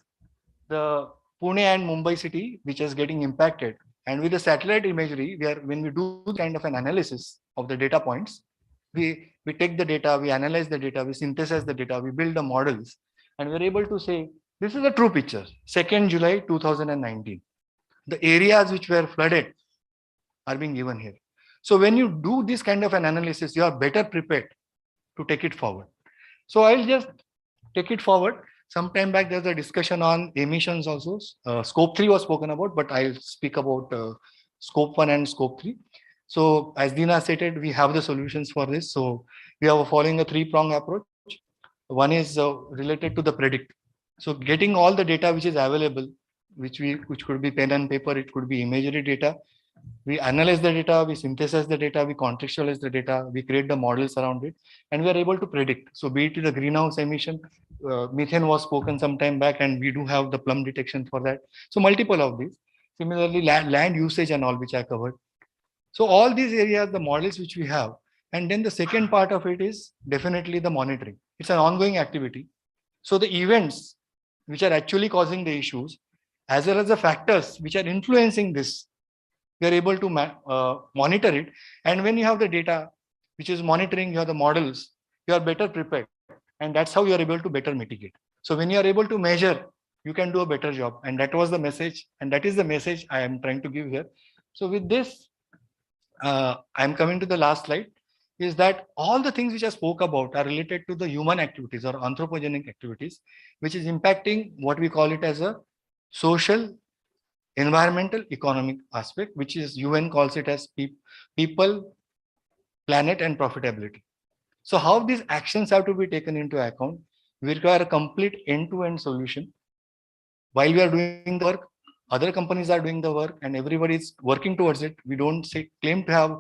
the Pune and Mumbai city, which is getting impacted. And with the satellite imagery, when we do kind of an analysis of the data points, we take the data, we analyze the data, we synthesize the data, we build the models, and we're able to say, this is a true picture, 2nd July 2019. The areas which were flooded are being given here. So when you do this kind of an analysis, you are better prepared to take it forward. So I'll just take it forward. Sometime back, there's a discussion on emissions also. Scope 3 was spoken about, but I'll speak about scope 1 and scope 3. So as Dina stated, we have the solutions for this. So we are following a 3-prong approach. One is related to the predict. So getting all the data which is available, which could be pen and paper, it could be imagery data. We analyze the data, we synthesize the data, we contextualize the data, we create the models around it, and we are able to predict. So be it the greenhouse emission, methane was spoken some time back, and we do have the plum detection for that. So multiple of these. Similarly, land usage and all, which I covered. So all these areas, the models which we have. And then the second part of it is definitely the monitoring. It's an ongoing activity. So the events which are actually causing the issues, as well as the factors which are influencing this, we are able to monitor it. And when you have the data which is monitoring, you have the models, you are better prepared. And that's how you are able to better mitigate. So when you are able to measure, you can do a better job. And that was the message. And that is the message I am trying to give here. So with this, I'm coming to the last slide, is that all the things which I spoke about are related to the human activities or anthropogenic activities, which is impacting what we call it as a social, environmental, economic aspect, which is UN calls it as people, planet, and profitability. So how these actions have to be taken into account, we require a complete end-to-end solution. While we are doing the work, other companies are doing the work, and everybody is working towards it. We don't claim to have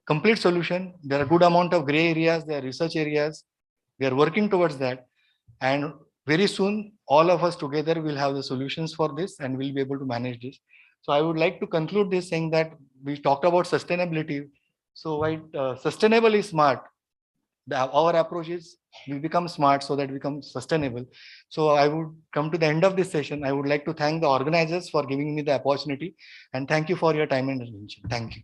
complete solution. There are a good amount of gray areas, there are research areas. We are working towards that. And very soon, all of us together will have the solutions for this, and we'll be able to manage this. So I would like to conclude this saying that we talked about sustainability. So while sustainable is smart, our approach is we become smart so that we become sustainable. So I would come to the end of this session. I would like to thank the organizers for giving me the opportunity, and thank you for your time and attention. Thank you.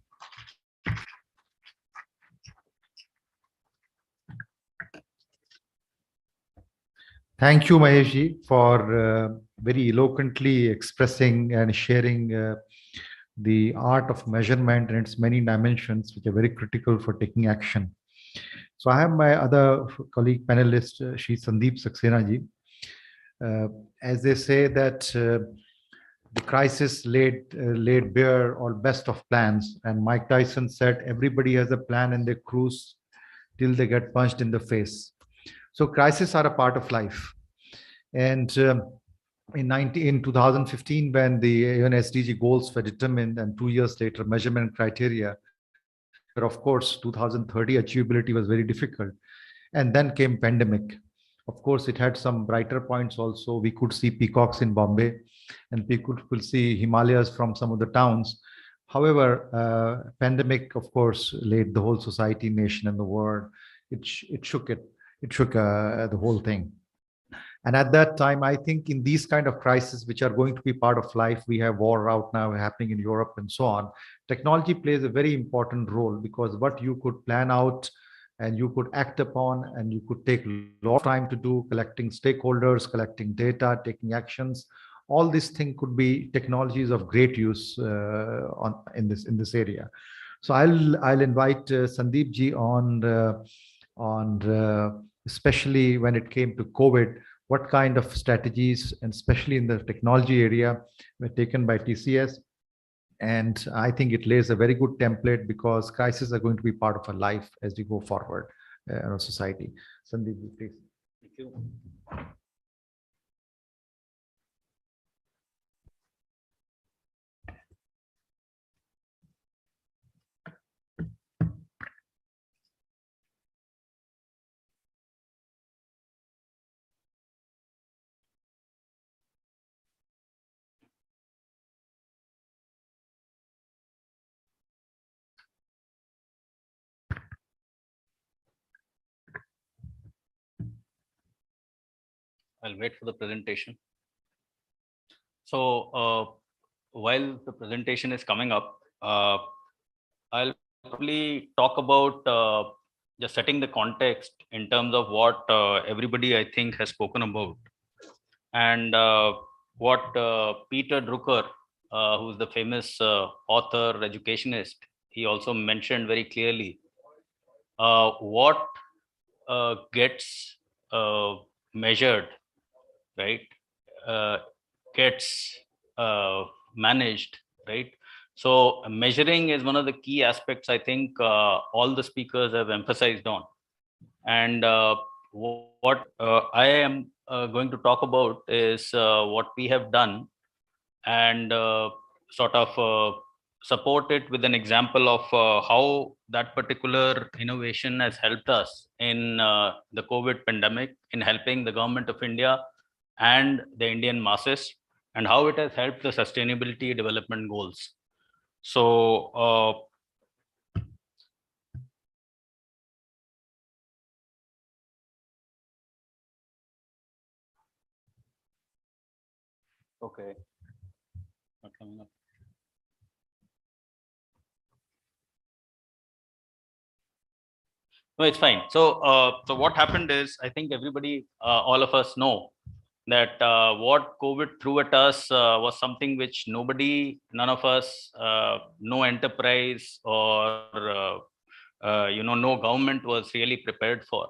Thank you, Maheshji, for very eloquently expressing and sharing the art of measurement and its many dimensions, which are very critical for taking action. So I have my other colleague panelist, Shri Sandeep Saxena ji. As they say that the crisis laid bare all best of plans, and Mike Tyson said everybody has a plan and they cruise till they get punched in the face. So crises are a part of life. And in 2015, when the UN SDG goals were determined, and 2 years later, measurement criteria, but of course, 2030 achievability was very difficult. And then came pandemic. Of course, it had some brighter points also. We could see peacocks in Bombay, and people could see Himalayas from some of the towns. However, pandemic, of course, laid the whole society, nation, and the world. It shook the whole thing. And at that time, I think in these kind of crises, which are going to be part of life, we have war out now happening in Europe and so on. Technology plays a very important role, because what you could plan out and you could act upon, and you could take a lot of time to do, collecting stakeholders, collecting data, taking actions, all these things could be technologies of great use in this area. So I'll invite Sandeep ji on especially when it came to COVID, what kind of strategies, and especially in the technology area, were taken by TCS. And I think it lays a very good template, because crises are going to be part of our life as we go forward in our society. Sandeep, please. Thank you. I'll wait for the presentation. So while the presentation is coming up, I'll probably talk about just setting the context in terms of what everybody I think has spoken about, and what Peter Drucker, who's the famous author, educationist, he also mentioned very clearly. What gets measured, right, gets managed, right? So measuring is one of the key aspects I think all the speakers have emphasized on. And what I am going to talk about is what we have done, and sort of support it with an example of how that particular innovation has helped us in the COVID pandemic, in helping the government of India and the Indian masses, and how it has helped the sustainability development goals. So okay, not coming up. No, it's fine. So what happened is, I think everybody, all of us know that what COVID threw at us was something which none of us, no enterprise or no government was really prepared for.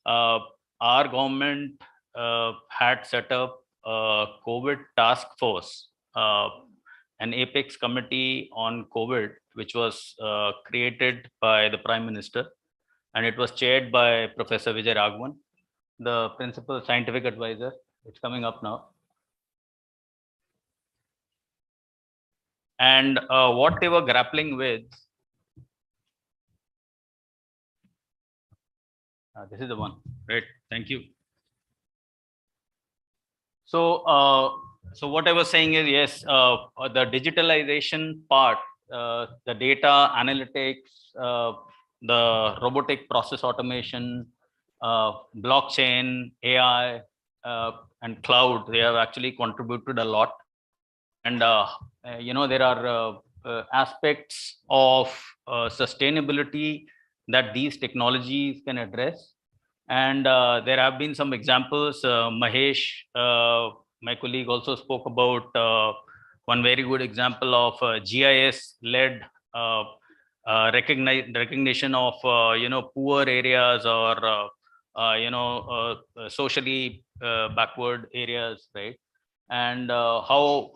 Our government had set up a COVID task force, an apex committee on COVID, which was created by the Prime Minister, and it was chaired by Professor Vijay Raghavan, the principal scientific advisor. It's coming up now. And what they were grappling with, this is the one, right? Thank you. So what I was saying is, yes, the digitalization part, the data analytics, the robotic process automation, blockchain, AI, and cloud, they have actually contributed a lot. And there are aspects of sustainability that these technologies can address. And there have been some examples. Mahesh, my colleague, also spoke about one very good example of GIS-led recognition of poor areas or socially backward areas, right? And how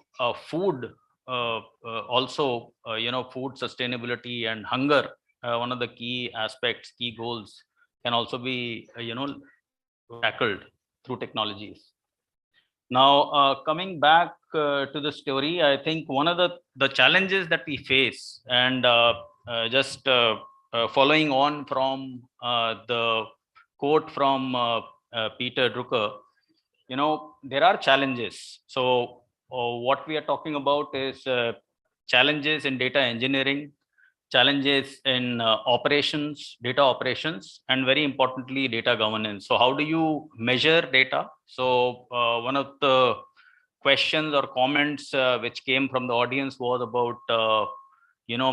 food also, food sustainability and hunger, one of the key aspects, key goals, can also be tackled through technologies. Now, coming back to the story, I think one of the challenges that we face, and just following on from the quote from Peter Drucker, there are challenges. So what we are talking about is challenges in data engineering, challenges in operations, data operations, and very importantly, data governance. So how do you measure data? So one of the questions or comments which came from the audience was about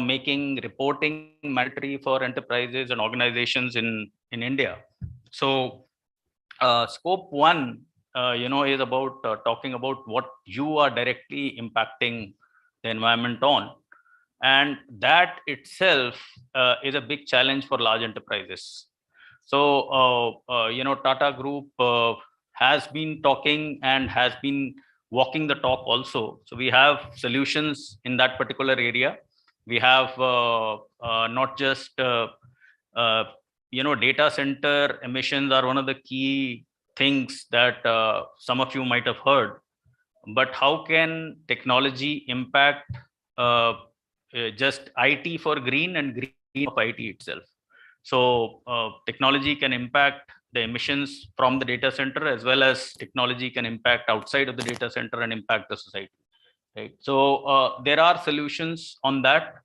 making reporting mandatory for enterprises and organizations in India. So scope one, is about talking about what you are directly impacting the environment on. And that itself is a big challenge for large enterprises. So, Tata Group has been talking and has been walking the talk also. So we have solutions in that particular area. We have not just, data center emissions are one of the key things that some of you might have heard. But how can technology impact just IT for green and green of IT itself? So technology can impact the emissions from the data center, as well as technology can impact outside of the data center and impact the society, right? So there are solutions on that.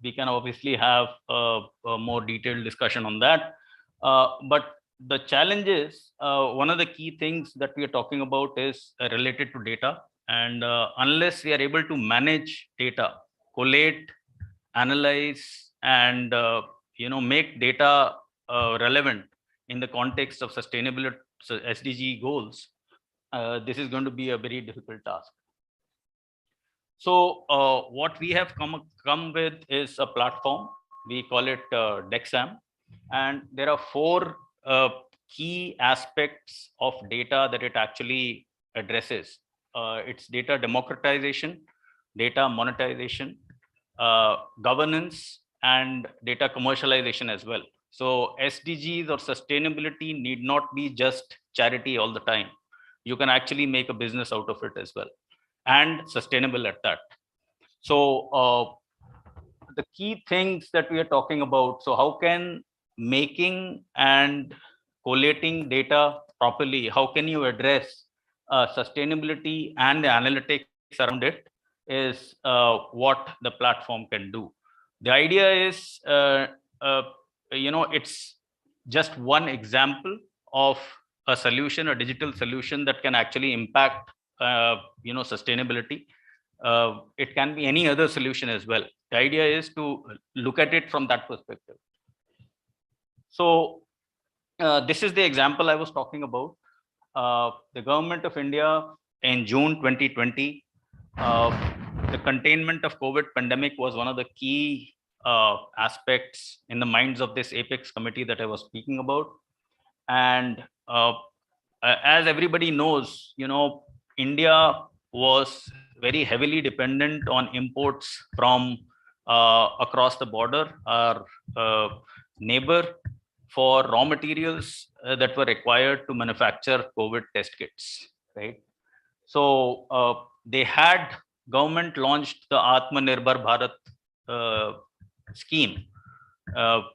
We can obviously have a more detailed discussion on that. But the challenge is, one of the key things that we are talking about is related to data. And unless we are able to manage data, collate, analyze, and make data relevant in the context of sustainability SDG goals, this is going to be a very difficult task. So what we have come with is a platform. We call it DEXAM, and there are four key aspects of data that it actually addresses. It's data democratization, data monetization, governance, and data commercialization as well. So SDGs or sustainability need not be just charity all the time. You can actually make a business out of it as well, and sustainable at that. So the key things that we are talking about, so how can making and collating data properly, how can you address sustainability and the analytics around it, is what the platform can do. The idea is, it's just one example of a solution, a digital solution that can actually impact, sustainability. It can be any other solution as well. The idea is to look at it from that perspective. So this is the example I was talking about. The Government of India in June 2020, the containment of COVID pandemic was one of the key aspects in the minds of this Apex committee that I was speaking about. And as everybody knows, India was very heavily dependent on imports from across the border, our neighbor, for raw materials that were required to manufacture COVID test kits, right? So government launched the Atmanirbhar Bharat scheme,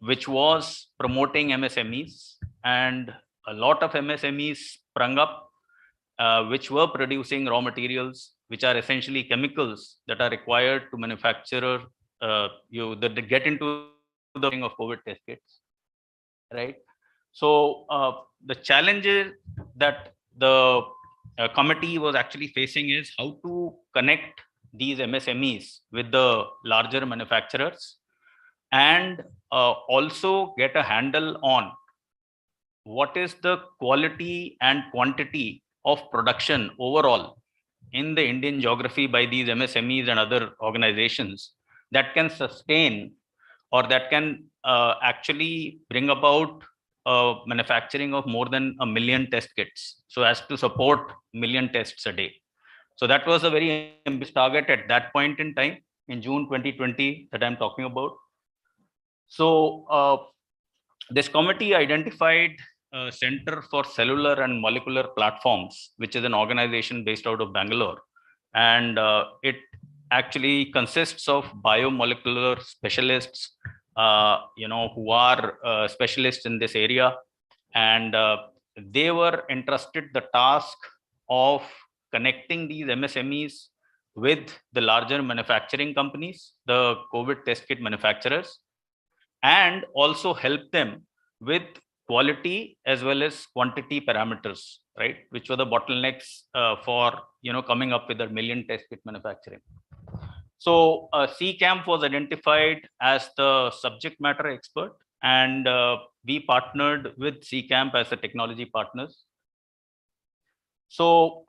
which was promoting MSMEs, and a lot of MSMEs sprung up, which were producing raw materials, which are essentially chemicals that are required to manufacture, that get into the of COVID test kits, right? So the challenges that the committee was actually facing is how to connect these MSMEs with the larger manufacturers, and also get a handle on what is the quality and quantity of production overall in the Indian geography by these MSMEs and other organizations that can sustain, or that can actually bring about manufacturing of more than 1 million test kits, so as to support 1 million tests a day. So that was a very ambitious target at that point in time, in June 2020 that I'm talking about. So this committee identified Center for Cellular and Molecular Platforms, which is an organization based out of Bangalore. And it actually consists of biomolecular specialists, who are specialists in this area. And they were entrusted the task of connecting these MSMEs with the larger manufacturing companies, the COVID test kit manufacturers, and also help them with quality as well as quantity parameters, right? Which were the bottlenecks for coming up with 1 million test kit manufacturing. So CCAMP was identified as the subject matter expert, and we partnered with CCAMP as the technology partners. So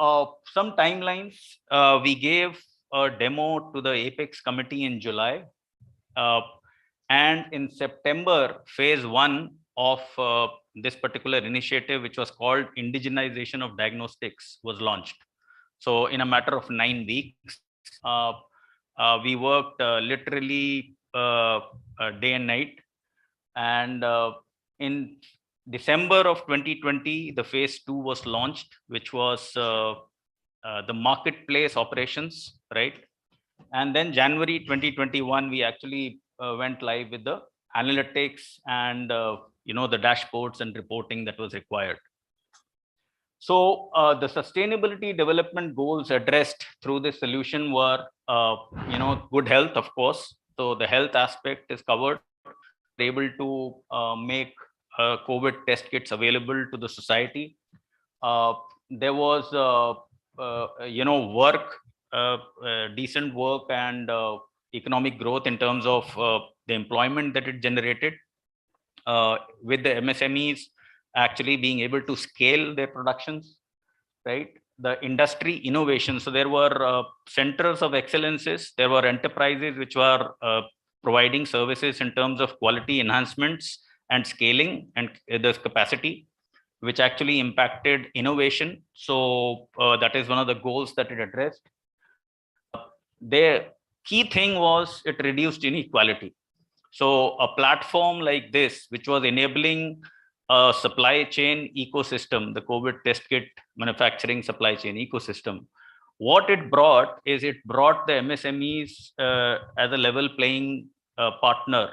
some timelines, we gave a demo to the Apex committee in July. And in September, phase 1 of this particular initiative, which was called Indigenization of Diagnostics, was launched. So in a matter of 9 weeks, we worked literally day and night. And in December of 2020, the phase 2 was launched, which was the marketplace operations, right? And then January 2021, we actually went live with the analytics and the dashboards and reporting that was required. So the sustainability development goals addressed through this solution were, good health, of course. So the health aspect is covered. Able to make COVID test kits available to the society. There was, work, decent work and economic growth in terms of the employment that it generated, with the MSMEs actually being able to scale their productions, right? The industry innovation. So there were centers of excellences. There were enterprises which were providing services in terms of quality enhancements and scaling and the capacity, which actually impacted innovation. So that is one of the goals that it addressed. The key thing was it reduced inequality. So a platform like this, which was enabling a supply chain ecosystem, the COVID test kit manufacturing supply chain ecosystem, what it brought is it brought the MSMEs as a level playing partner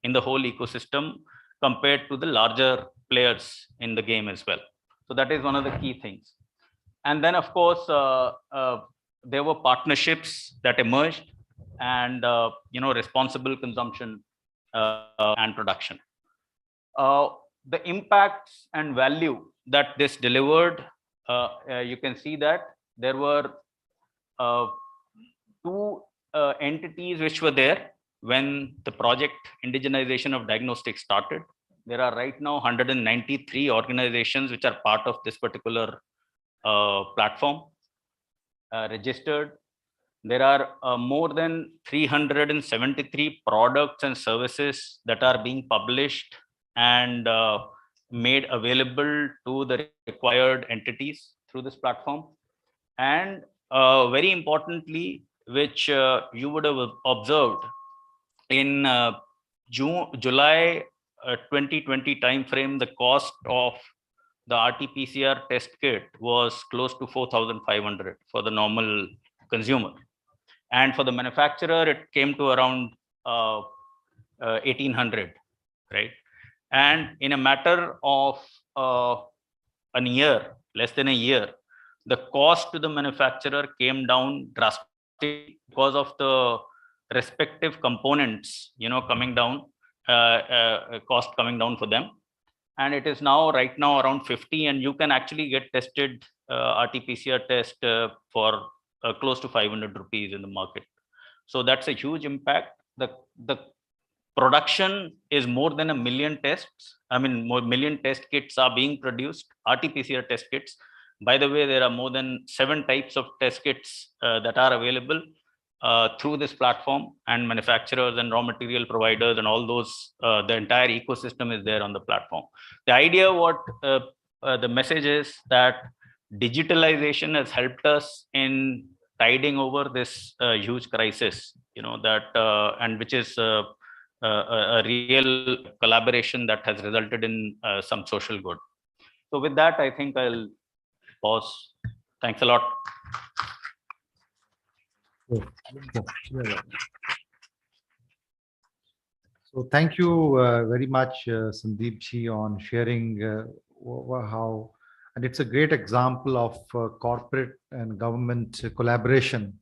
in the whole ecosystem compared to the larger players in the game as well. So that is one of the key things. And then, of course, there were partnerships that emerged and, responsible consumption and production. The impacts and value that this delivered, you can see that there were two entities which were there when the project indigenization of diagnostics started. There are right now 193 organizations which are part of this particular platform registered. There are more than 373 products and services that are being published and made available to the required entities through this platform. And very importantly, which you would have observed in July 2020 timeframe, the cost of the RT-PCR test kit was close to 4,500 for the normal consumer. And for the manufacturer, it came to around 1,800, right? And in a matter of a year, less than a year, the cost to the manufacturer came down drastically because of the respective components, coming down, cost coming down for them. And it is now right now around 50, and you can actually get tested RT-PCR test for close to 500 rupees in the market. So that's a huge impact. The production is more than 1 million tests. I mean, more million test kits are being produced, RT-PCR test kits. By the way, there are more than 7 types of test kits that are available through this platform, and manufacturers and raw material providers and all those, the entire ecosystem is there on the platform. The idea, what the message is that digitalization has helped us in tiding over this huge crisis, and which is a real collaboration that has resulted in some social good. So with that, I think I'll pause. Thanks a lot. So thank you very much, Sandeep ji, on sharing how, and it's a great example of corporate and government collaboration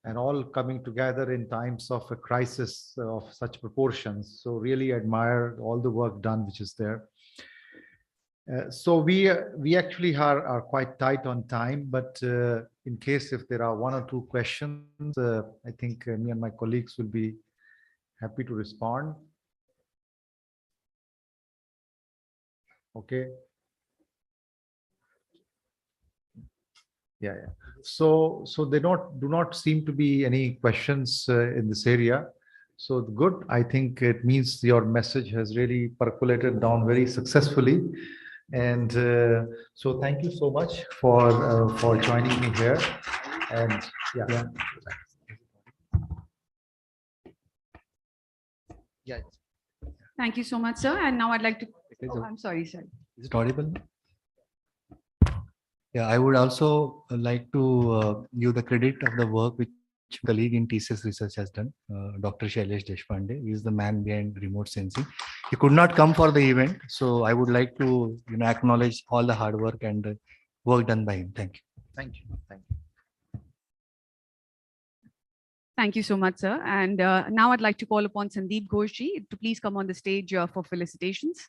and all coming together in times of a crisis of such proportions. So really admire all the work done which is there. So we actually are quite tight on time, but in case if there are 1 or 2 questions, I think me and my colleagues will be happy to respond. Okay. Yeah. So they do not seem to be any questions in this area. So good. I think it means your message has really percolated down very successfully. And so thank you so much for joining me here. And yeah. Thank you so much, sir. And now I'd like to, I'm sorry, sir. Is it audible? Yeah, I would also like to give the credit of the work which colleague in TCS Research has done, Dr. Shailesh Deshpande. He is the man behind remote sensing. He could not come for the event, so I would like to acknowledge all the hard work and work done by him. Thank you. Thank you. Thank you. Thank you so much, sir. And now I'd like to call upon Sandeep Ghoshji to please come on the stage for felicitations.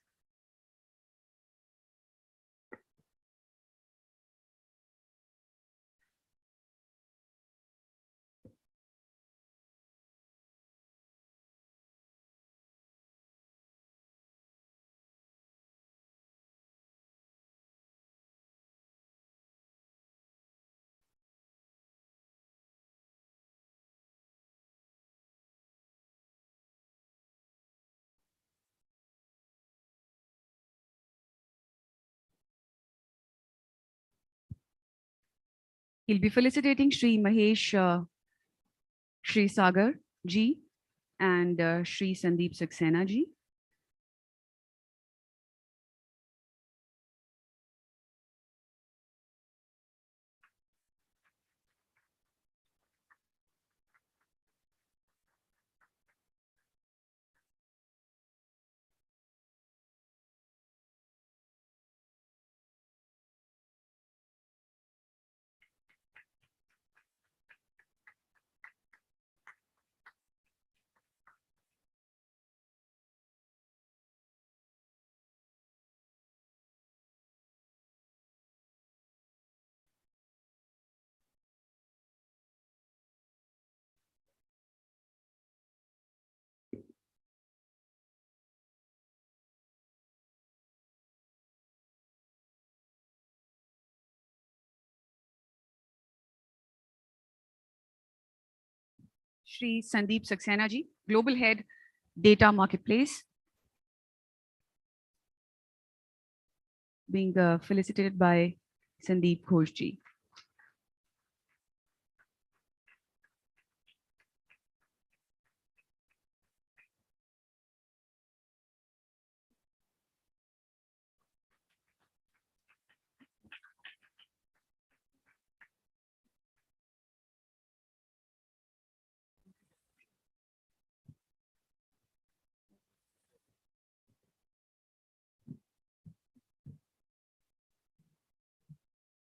He'll be felicitating Shri Mahesh Shri Sagar ji and Shri Sandeep Saxena ji. Shri Sandeep Saxena ji, Global Head, Data Marketplace, being felicitated by Sandeep Ghosh ji.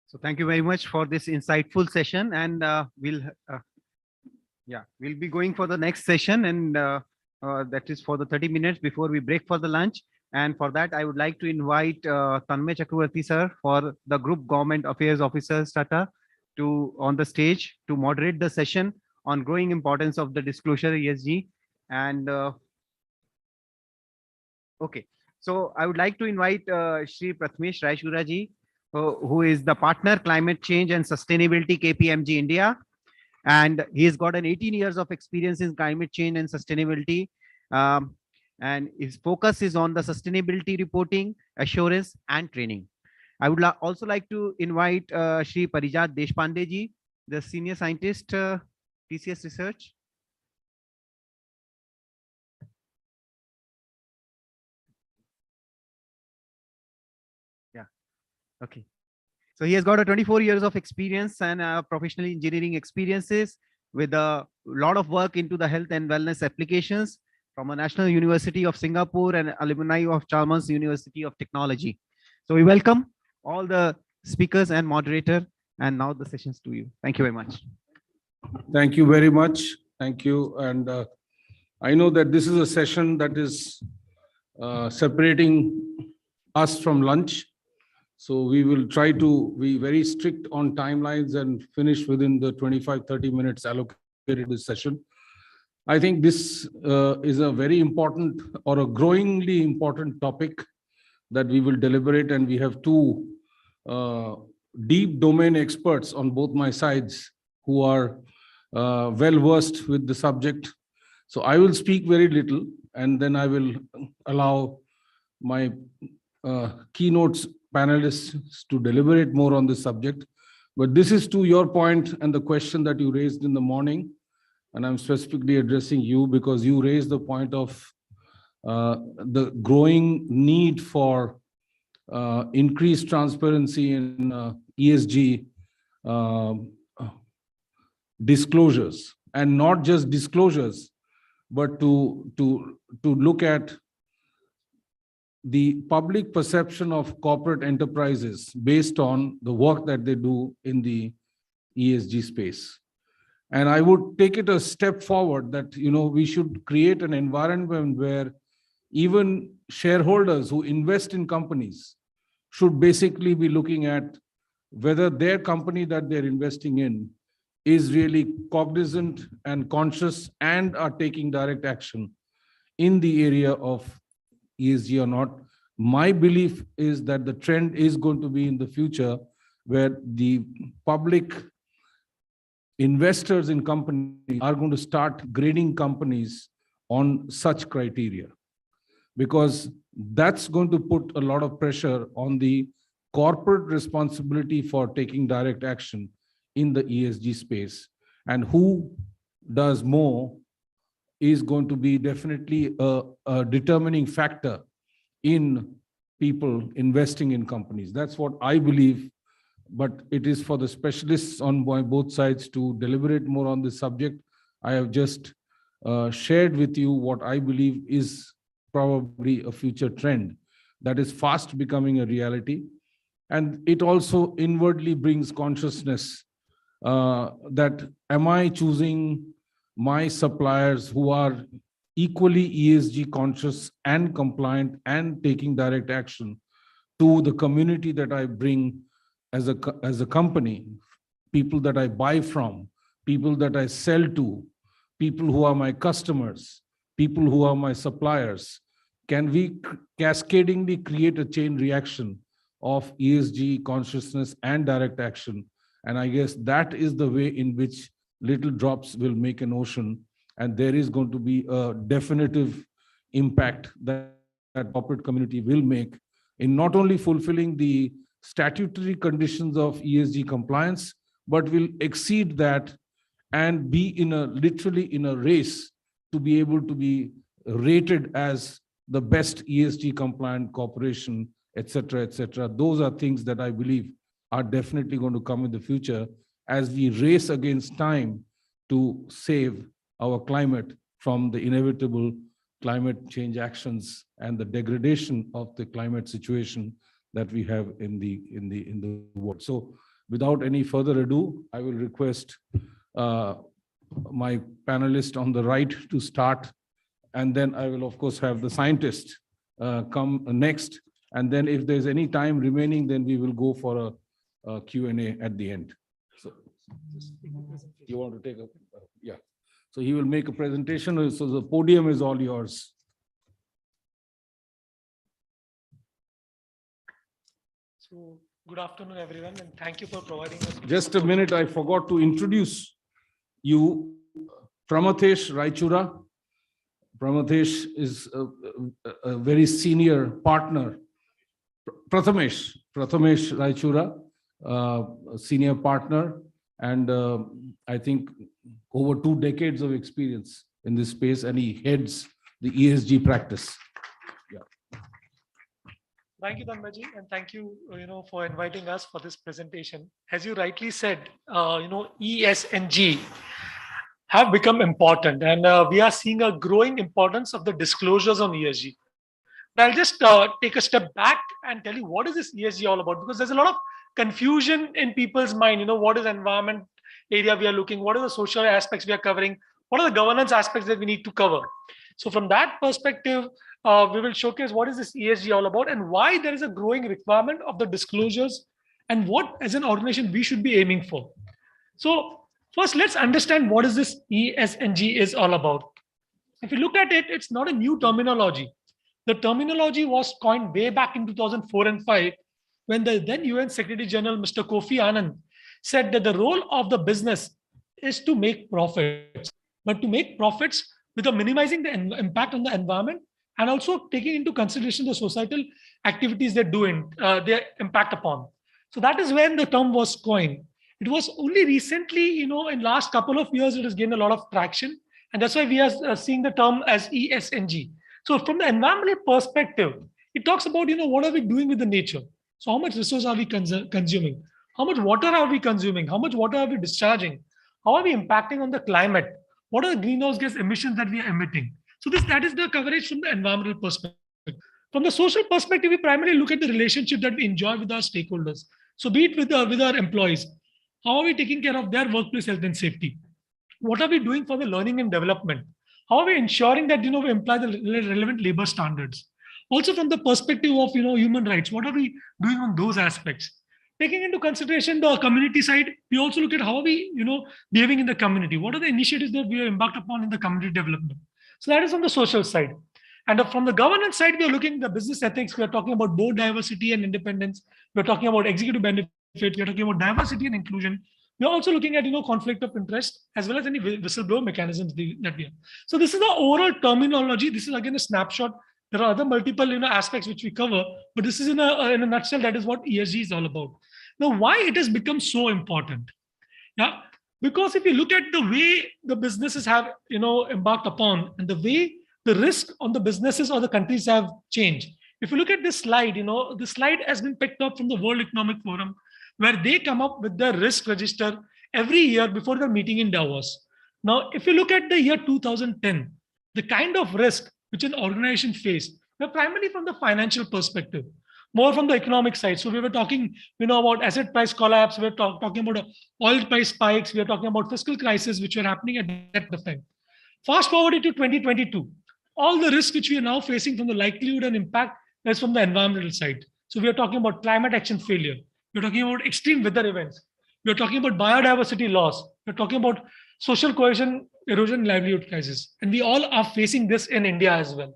So thank you very much for this insightful session, and we'll be going for the next session, and that is for the 30 minutes before we break for the lunch. And for that, I would like to invite Tanmay Chakravarti sir for the Group Government Affairs Officer Tata to on the stage to moderate the session on growing importance of the disclosure ESG. And okay, so I would like to invite Shri Prathamesh Raishura ji, who is the partner climate change and sustainability KPMG India, and he's got an 18 years of experience in climate change and sustainability, and his focus is on the sustainability reporting, assurance and training. I would also like to invite Shri Parijat Deshpande ji, the senior scientist, TCS Research. Okay. So he has got a 24 years of experience and professional engineering experiences with a lot of work into the health and wellness applications from a National University of Singapore and alumni of Chalmers University of Technology. So we welcome all the speakers and moderator, and now the sessions to you. Thank you very much. Thank you very much. Thank you. And I know that this is a session that is separating us from lunch. So we will try to be very strict on timelines and finish within the 25-30 minutes allocated to this session. I think this is a very important or a growingly important topic that we will deliberate, and we have two deep domain experts on both my sides who are well versed with the subject. So I will speak very little, and then I will allow my keynotes panelists to deliberate more on this subject. But this is to your point and the question that you raised in the morning, and I'm specifically addressing you because you raised the point of the growing need for increased transparency in ESG disclosures, and not just disclosures, but to look at the public perception of corporate enterprises based on the work that they do in the ESG space. And I would take it a step forward that, we should create an environment where even shareholders who invest in companies should basically be looking at whether their company that they're investing in is really cognizant and conscious and are taking direct action in the area of ESG or not. My belief is that the trend is going to be in the future where the public investors in companies are going to start grading companies on such criteria, because that's going to put a lot of pressure on the corporate responsibility for taking direct action in the ESG space, and who does more is going to be definitely a determining factor in people investing in companies. That's what I believe, but it is for the specialists on both sides to deliberate more on this subject. I have just shared with you what I believe is probably a future trend that is fast becoming a reality. And it also inwardly brings consciousness that am I choosing my suppliers who are equally ESG conscious and compliant and taking direct action to the community that I bring as a company, people that I buy from, people that I sell to, people who are my customers, people who are my suppliers. Can we cascadingly create a chain reaction of ESG consciousness and direct action? And I guess that is the way in which little drops will make an ocean, and there is going to be a definitive impact that corporate community will make in not only fulfilling the statutory conditions of ESG compliance, but will exceed that and be literally in a race to be able to be rated as the best ESG compliant corporation, etc., etc. Those are things that I believe are definitely going to come in the future as we race against time to save our climate from the inevitable climate change actions and the degradation of the climate situation that we have in the world. So without any further ado, I will request my panelist on the right to start, and then I will of course have the scientist come next, and then if there's any time remaining, then we will go for a Q&A at the end. So you want to take a, yeah. So he will make a presentation, so the podium is all yours. So good afternoon, everyone, and thank you for providing us. Just a minute, I forgot to introduce you, Pramathesh Raichura. Pramathesh is a very senior partner. Prathamesh Raichura, a senior partner, and I think over 2 decades of experience in this space, and he heads the ESG practice. Yeah. Thank you, Dhanmaji, and thank you, for inviting us for this presentation. As you rightly said, ES and G have become important, and we are seeing a growing importance of the disclosures on ESG. But I'll just take a step back and tell you what is this ESG all about, because there's a lot of confusion in people's mind. What is environment area we are looking, what are the social aspects we are covering, what are the governance aspects that we need to cover. So from that perspective, we will showcase what is this ESG all about and why there is a growing requirement of the disclosures and what as an organization we should be aiming for. So first, let's understand what is this ESG is all about. If you look at it, it's not a new terminology. The terminology was coined way back in 2004 and 5 when the then UN Secretary General, Mr. Kofi Annan, said that the role of the business is to make profits, but to make profits with minimizing the impact on the environment and also taking into consideration the societal activities they're doing, their impact upon. So that is when the term was coined. It was only recently, in last couple of years, it has gained a lot of traction. And that's why we are seeing the term as ESG. So from the environmental perspective, it talks about, what are we doing with the nature? So how much resource are we consuming? How much water are we consuming? How much water are we discharging? How are we impacting on the climate? What are the greenhouse gas emissions that we are emitting? So that is the coverage from the environmental perspective. From the social perspective, we primarily look at the relationship that we enjoy with our stakeholders. So be it with our employees, how are we taking care of their workplace health and safety? What are we doing for the learning and development? How are we ensuring that we imply the relevant labor standards? Also from the perspective of human rights, what are we doing on those aspects? Taking into consideration the community side, we also look at how are we behaving in the community. What are the initiatives that we are embarked upon in the community development? So that is on the social side. And from the governance side, we are looking at the business ethics. We are talking about board diversity and independence. We are talking about executive benefit. We are talking about diversity and inclusion. We are also looking at conflict of interest as well as any whistleblower mechanisms that we have. So this is the overall terminology. This is again a snapshot. There are other multiple aspects which we cover, but this is in a nutshell. That is what ESG is all about. Now, why it has become so important? Yeah, because if you look at the way the businesses have, embarked upon, and the way the risk on the businesses or the countries have changed. If you look at this slide, the slide has been picked up from the World Economic Forum, where they come up with the risk register every year before the meeting in Davos. Now, if you look at the year 2010, the kind of risk which an organization faced were primarily from the financial perspective, more from the economic side. So we were talking, about asset price collapse. We were talking about oil price spikes. We are talking about fiscal crisis, which were happening at that time. Fast forward to 2022, all the risks which we are now facing from the likelihood and impact is from the environmental side. So we are talking about climate action failure. We're talking about extreme weather events. We're talking about biodiversity loss. We're talking about social cohesion, erosion, livelihood crisis. And we all are facing this in India as well.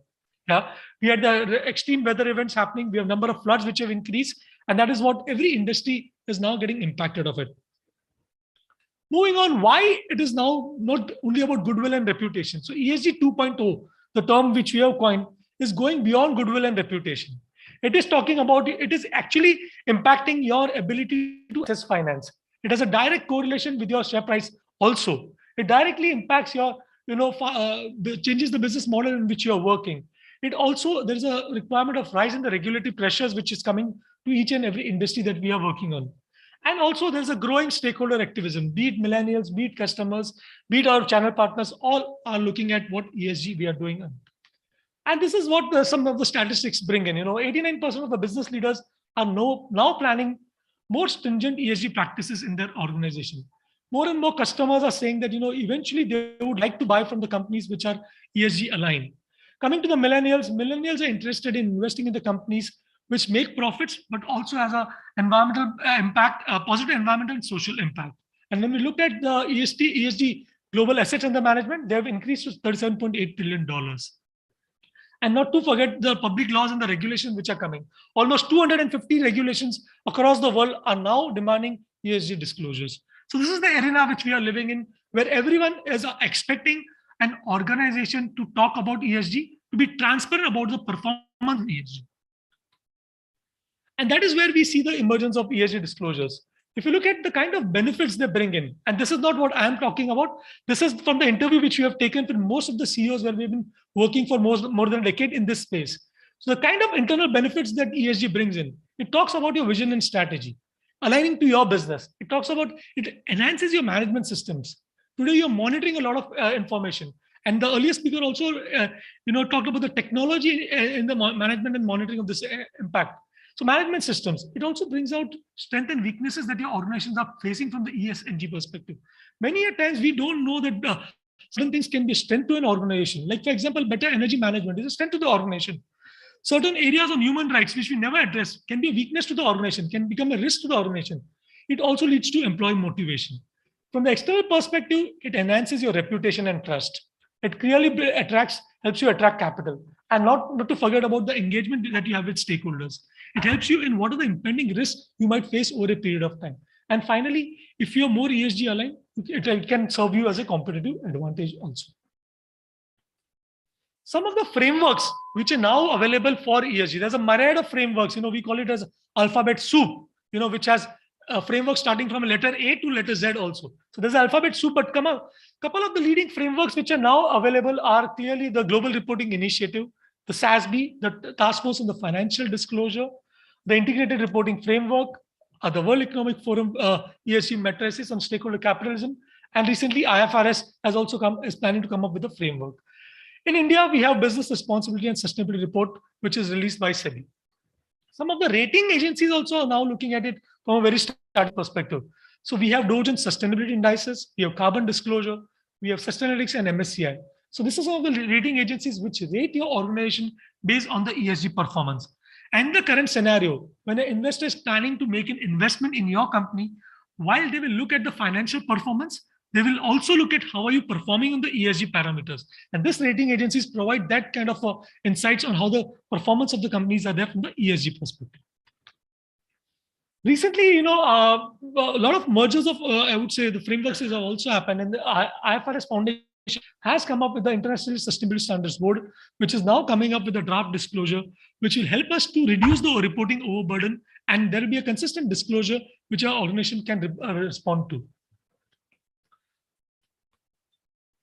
Yeah, we had the extreme weather events happening. We have number of floods which have increased, and that is what every industry is now getting impacted of it. Moving on, why it is now not only about goodwill and reputation. So ESG 2.0, the term which we have coined, is going beyond goodwill and reputation. It is talking about, it is actually impacting your ability to access finance. It has a direct correlation with your share price also. It directly impacts your, changes the business model in which you are working. It also, there's a requirement of rise in the regulatory pressures which is coming to each and every industry that we are working on. And also there's a growing stakeholder activism, be it millennials, be it customers, be it our channel partners, all are looking at what ESG we are doing. And this is what some of the statistics bring in. 89% of the business leaders are now planning more stringent ESG practices in their organization. More and more customers are saying that, eventually they would like to buy from the companies which are ESG aligned. Coming to the millennials are interested in investing in the companies which make profits, but also has a environmental impact, a positive environmental and social impact. And when we look at the ESG global assets under management, they have increased to $37.8 trillion. And not to forget the public laws and the regulations which are coming. Almost 250 regulations across the world are now demanding ESG disclosures. So this is the arena which we are living in, where everyone is expecting an organization to talk about ESG, to be transparent about the performance of ESG. And that is where we see the emergence of ESG disclosures. If you look at the kind of benefits they bring in, and this is not what I am talking about, this is from the interview which we have taken with most of the CEOs where we've been working for more than a decade in this space. So the kind of internal benefits that ESG brings in, it talks about your vision and strategy, aligning to your business. It talks about, it enhances your management systems. Today, you're monitoring a lot of information. And the earlier speaker also, talked about the technology in the management and monitoring of this impact. So management systems, it also brings out strengths and weaknesses that your organizations are facing from the ESG perspective. Many a times we don't know that certain things can be a strength to an organization. Like, for example, better energy management is a strength to the organization. Certain areas on human rights, which we never address, can be a weakness to the organization, can become a risk to the organization. It also leads to employee motivation. From the external perspective, it enhances your reputation and trust. It clearly helps you attract capital. And not to forget about the engagement that you have with stakeholders. It helps you in what are the impending risks you might face over a period of time. And finally, if you're more ESG aligned, it can serve you as a competitive advantage also. Some of the frameworks which are now available for ESG, there's a myriad of frameworks, we call it as alphabet soup, which has a framework starting from a letter A to letter Z also. So there's alphabet soup, but a couple of the leading frameworks which are now available are clearly the Global Reporting Initiative, the SASB, the Task Force on the Financial Disclosure, the Integrated Reporting Framework, the World Economic Forum ESG matrices on stakeholder capitalism, and recently IFRS is planning to come up with a framework. In India, we have Business Responsibility and Sustainability Report, which is released by SEBI. Some of the rating agencies also are now looking at it from a very starting perspective. So we have Dow Jones Sustainability Indices, we have Carbon Disclosure, we have Sustainalytics and MSCI. So this is some of the rating agencies which rate your organization based on the ESG performance. And the current scenario, when an investor is planning to make an investment in your company, while they will look at the financial performance, they will also look at how are you performing on the ESG parameters. And this rating agencies provide that kind of insights on how the performance of the companies are there from the ESG perspective. Recently, a lot of mergers of, I would say, the frameworks have also happened, and the IFRS Foundation has come up with the International Sustainability Standards Board, which is now coming up with a draft disclosure, which will help us to reduce the reporting overburden, and there will be a consistent disclosure which our organization can respond to.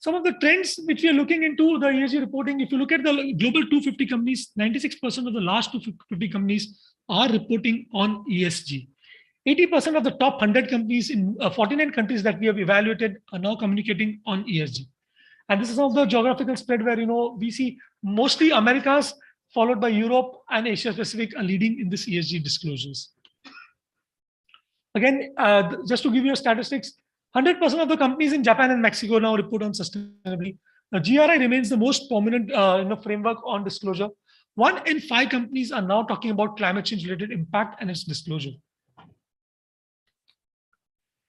Some of the trends which we are looking into the ESG reporting, if you look at the global 250 companies, 96% of the last 250 companies are reporting on ESG. 80% of the top 100 companies in 49 countries that we have evaluated are now communicating on ESG. And this is of the geographical spread where, we see mostly Americas, followed by Europe and Asia Pacific are leading in this ESG disclosures. Again, just to give you a statistics, 100% of the companies in Japan and Mexico now report on sustainability. Now, GRI remains the most prominent framework on disclosure. 1 in 5 companies are now talking about climate change related impact and its disclosure.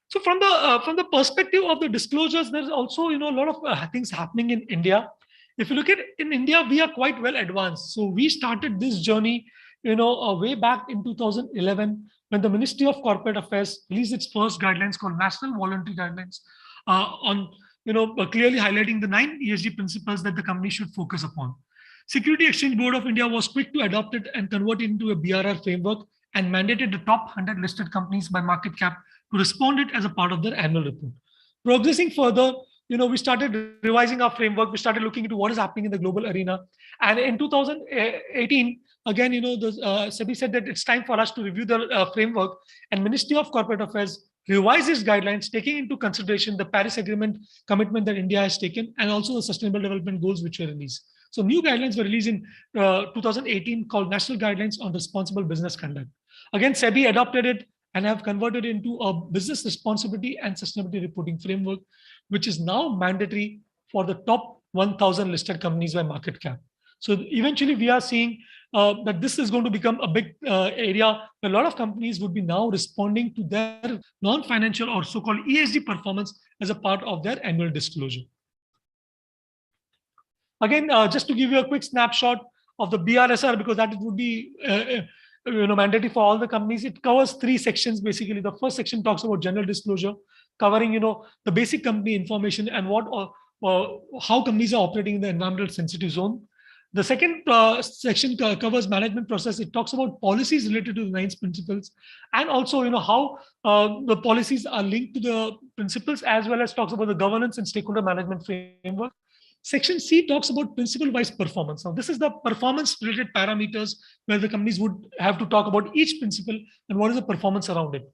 So from the perspective of the disclosures, there's also a lot of things happening in India. If you look at in India, we are quite well advanced. So we started this journey, way back in 2011 when the Ministry of Corporate Affairs released its first guidelines called National Voluntary Guidelines on clearly highlighting the 9 ESG principles that the company should focus upon. Security Exchange Board of India was quick to adopt it and convert it into a BRR framework and mandated the top 100 listed companies by market cap to respond it as a part of their annual report. Progressing further, we started revising our framework. We started looking into what is happening in the global arena. And in 2018, again, SEBI said that it's time for us to review the framework, and Ministry of Corporate Affairs revised its guidelines, taking into consideration the Paris Agreement commitment that India has taken, and also the Sustainable Development Goals which were released. So new guidelines were released in 2018 called National Guidelines on Responsible Business Conduct. Again, SEBI adopted it and have converted it into a business responsibility and sustainability reporting framework, which is now mandatory for the top 1,000 listed companies by market cap. So eventually we are seeing that this is going to become a big area where a lot of companies would be now responding to their non-financial or so-called ESG performance as a part of their annual disclosure. Again, just to give you a quick snapshot of the BRSR, because that would be mandatory for all the companies. It covers 3 sections basically. The first section talks about general disclosure, covering the basic company information and how companies are operating in the environmental sensitive zone. The second section covers management process. It talks about policies related to the 9 principles, and also how the policies are linked to the principles, as well as talks about the governance and stakeholder management framework. Section C talks about principle-wise performance. Now, this is the performance-related parameters where the companies would have to talk about each principle and what is the performance around it.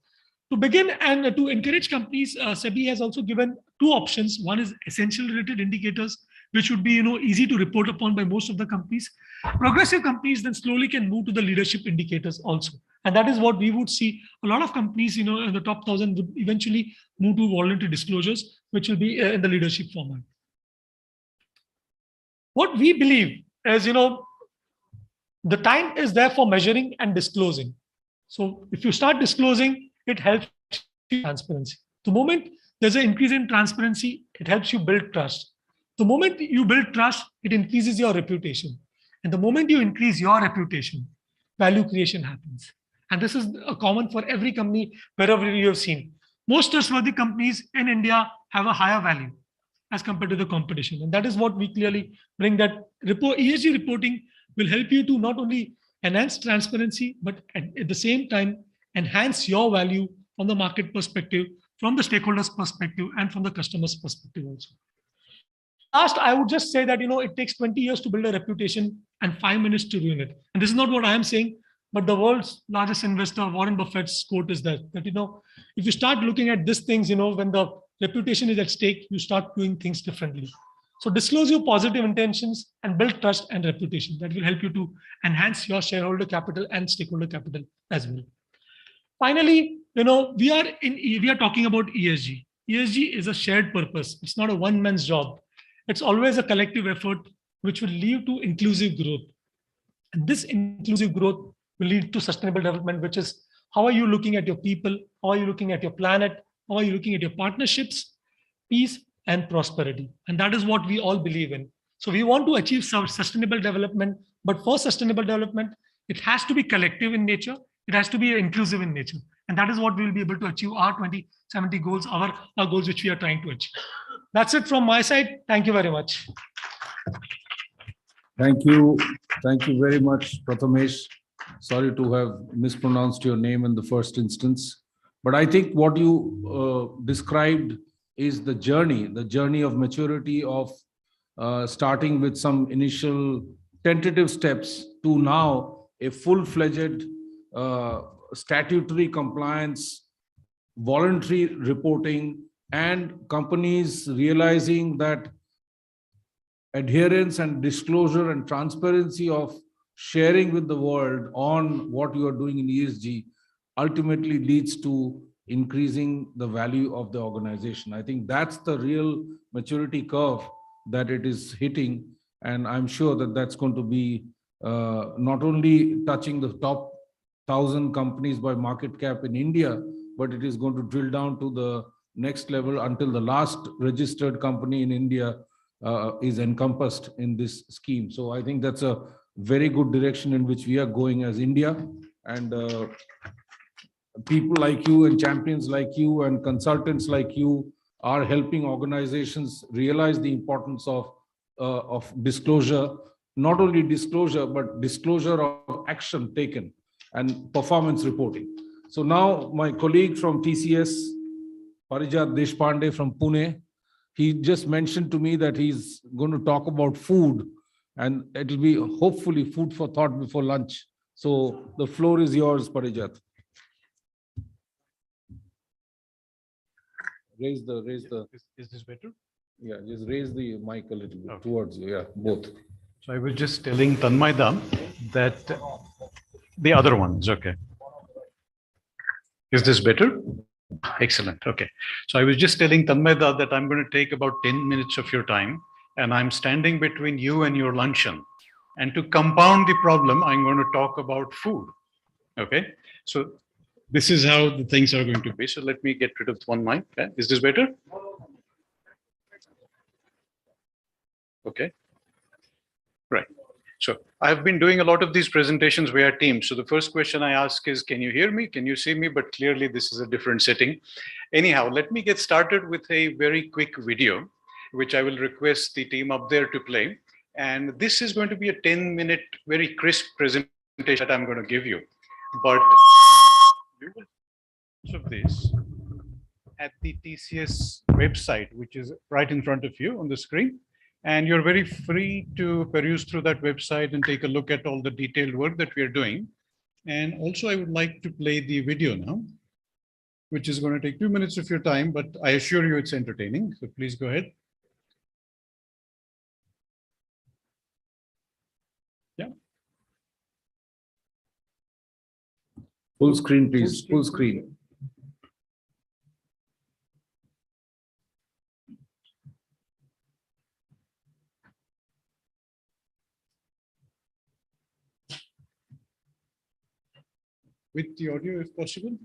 To begin and to encourage companies, SEBI has also given 2 options. One is essential related indicators, which would be easy to report upon by most of the companies. Progressive companies then slowly can move to the leadership indicators also. And that is what we would see. A lot of companies in the top 1,000 would eventually move to voluntary disclosures, which will be in the leadership format. What we believe is, the time is there for measuring and disclosing. So if you start disclosing, it helps you transparency. The moment there's an increase in transparency, it helps you build trust. The moment you build trust, it increases your reputation. And the moment you increase your reputation, value creation happens. And this is common for every company, wherever you have seen. Most trustworthy companies in India have a higher value as compared to the competition. And that is what we clearly bring, that ESG reporting will help you to not only enhance transparency, but at the same time, enhance your value from the market perspective, from the stakeholders perspective, and from the customer's perspective also. Last, I would just say that, it takes 20 years to build a reputation and 5 minutes to ruin it. And this is not what I am saying, but the world's largest investor, Warren Buffett's quote is that if you start looking at these things, when the reputation is at stake, you start doing things differently. So disclose your positive intentions and build trust and reputation. That will help you to enhance your shareholder capital and stakeholder capital as well. Finally, we are talking about ESG. ESG is a shared purpose. It's not a one man's job. It's always a collective effort which will lead to inclusive growth. And this inclusive growth will lead to sustainable development, which is how are you looking at your people? How are you looking at your planet? How are you looking at your partnerships, peace, and prosperity? And that is what we all believe in. So we want to achieve some sustainable development, but for sustainable development, it has to be collective in nature. It has to be inclusive in nature. And that is what we will be able to achieve our 2070 goals, our goals which we are trying to achieve. That's it from my side. Thank you very much. Thank you. Thank you very much, Prathamesh. Sorry to have mispronounced your name in the first instance. But I think what you described is the journey of maturity of starting with some initial tentative steps to now a full-fledged statutory compliance, voluntary reporting, and companies realizing that adherence and disclosure and transparency of sharing with the world on what you are doing in ESG ultimately leads to increasing the value of the organization. I think that's the real maturity curve that it is hitting. And I'm sure that that's going to be not only touching the top 1,000 companies by market cap in India, but it is going to drill down to the next level until the last registered company in India is encompassed in this scheme. So I think that's a very good direction in which we are going as India. And people like you and champions like you and consultants like you are helping organizations realize the importance of disclosure, not only disclosure, but disclosure of action taken and performance reporting. So now my colleague from TCS, Parijat Deshpande from Pune, he just mentioned to me that he's going to talk about food, and it'll be hopefully food for thought before lunch. So the floor is yours, Parijat. Raise the. Is this better? Yeah, just raise the mic a little bit towards you. Yeah, both. So I was just telling Tanmaida that the other one is okay. Is this better? Excellent. Okay. So I was just telling Tanmaida that I'm going to take about 10 minutes of your time, and I'm standing between you and your luncheon. And to compound the problem, I'm going to talk about food. Okay. So this is how the things are going to be. So let me get rid of one mic. Okay. Is this better? Okay. Right. So I've been doing a lot of these presentations via Teams. So the first question I ask is, can you hear me? Can you see me? But clearly this is a different setting. Anyhow, let me get started with a very quick video, which I will request the team up there to play. And this is going to be a 10-minute, very crisp presentation that I'm going to give you. But you will watch of this at the TCS website, which is right in front of you on the screen. And you're very free to peruse through that website and take a look at all the detailed work that we are doing. And also, I would like to play the video now, which is going to take 2 minutes of your time, but I assure you it's entertaining. So please go ahead. Yeah. Full screen, please. Full screen. With the audio, if possible.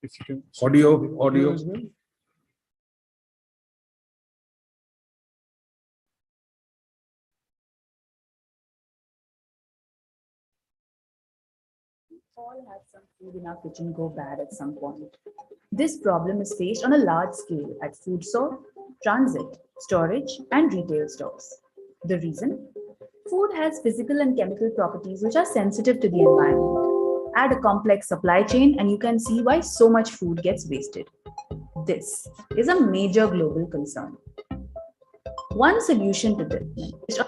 If you can. Audio. As well. All have some food in our kitchen go bad at some point. This problem is faced on a large scale at food store, transit, storage, and retail stores. The reason? Food has physical and chemical properties which are sensitive to the environment. Add a complex supply chain and you can see why so much food gets wasted. This is a major global concern. One solution to this is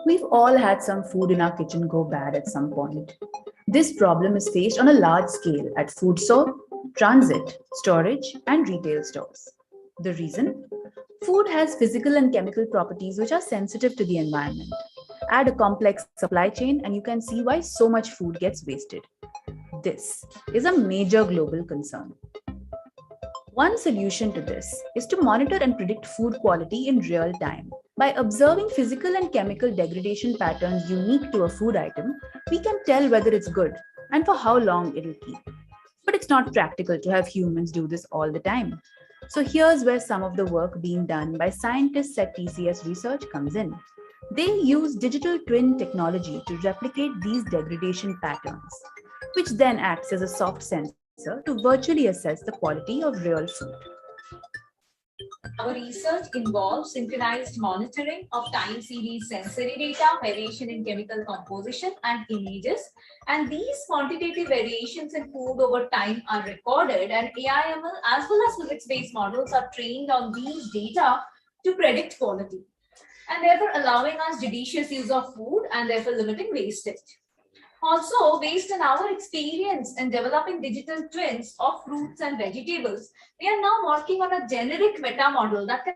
we've all had some food in our kitchen go bad at some point. This problem is faced on a large scale at food store, transit, storage, and retail stores. The reason? Food has physical and chemical properties which are sensitive to the environment. Add a complex supply chain and you can see why so much food gets wasted. This is a major global concern. One solution to this is to monitor and predict food quality in real time. By observing physical and chemical degradation patterns unique to a food item, we can tell whether it's good and for how long it'll keep. But it's not practical to have humans do this all the time. So here's where some of the work being done by scientists at TCS Research comes in. They use digital twin technology to replicate these degradation patterns, which then acts as a soft sensor to virtually assess the quality of real food. Our research involves synchronized monitoring of time series sensory data, variation in chemical composition, and images. And these quantitative variations in food over time are recorded, and AI/ML as well as physics-based models are trained on these data to predict quality, and therefore allowing us judicious use of food and therefore limiting wastage. Also, based on our experience in developing digital twins of fruits and vegetables, we are now working on a generic meta model that can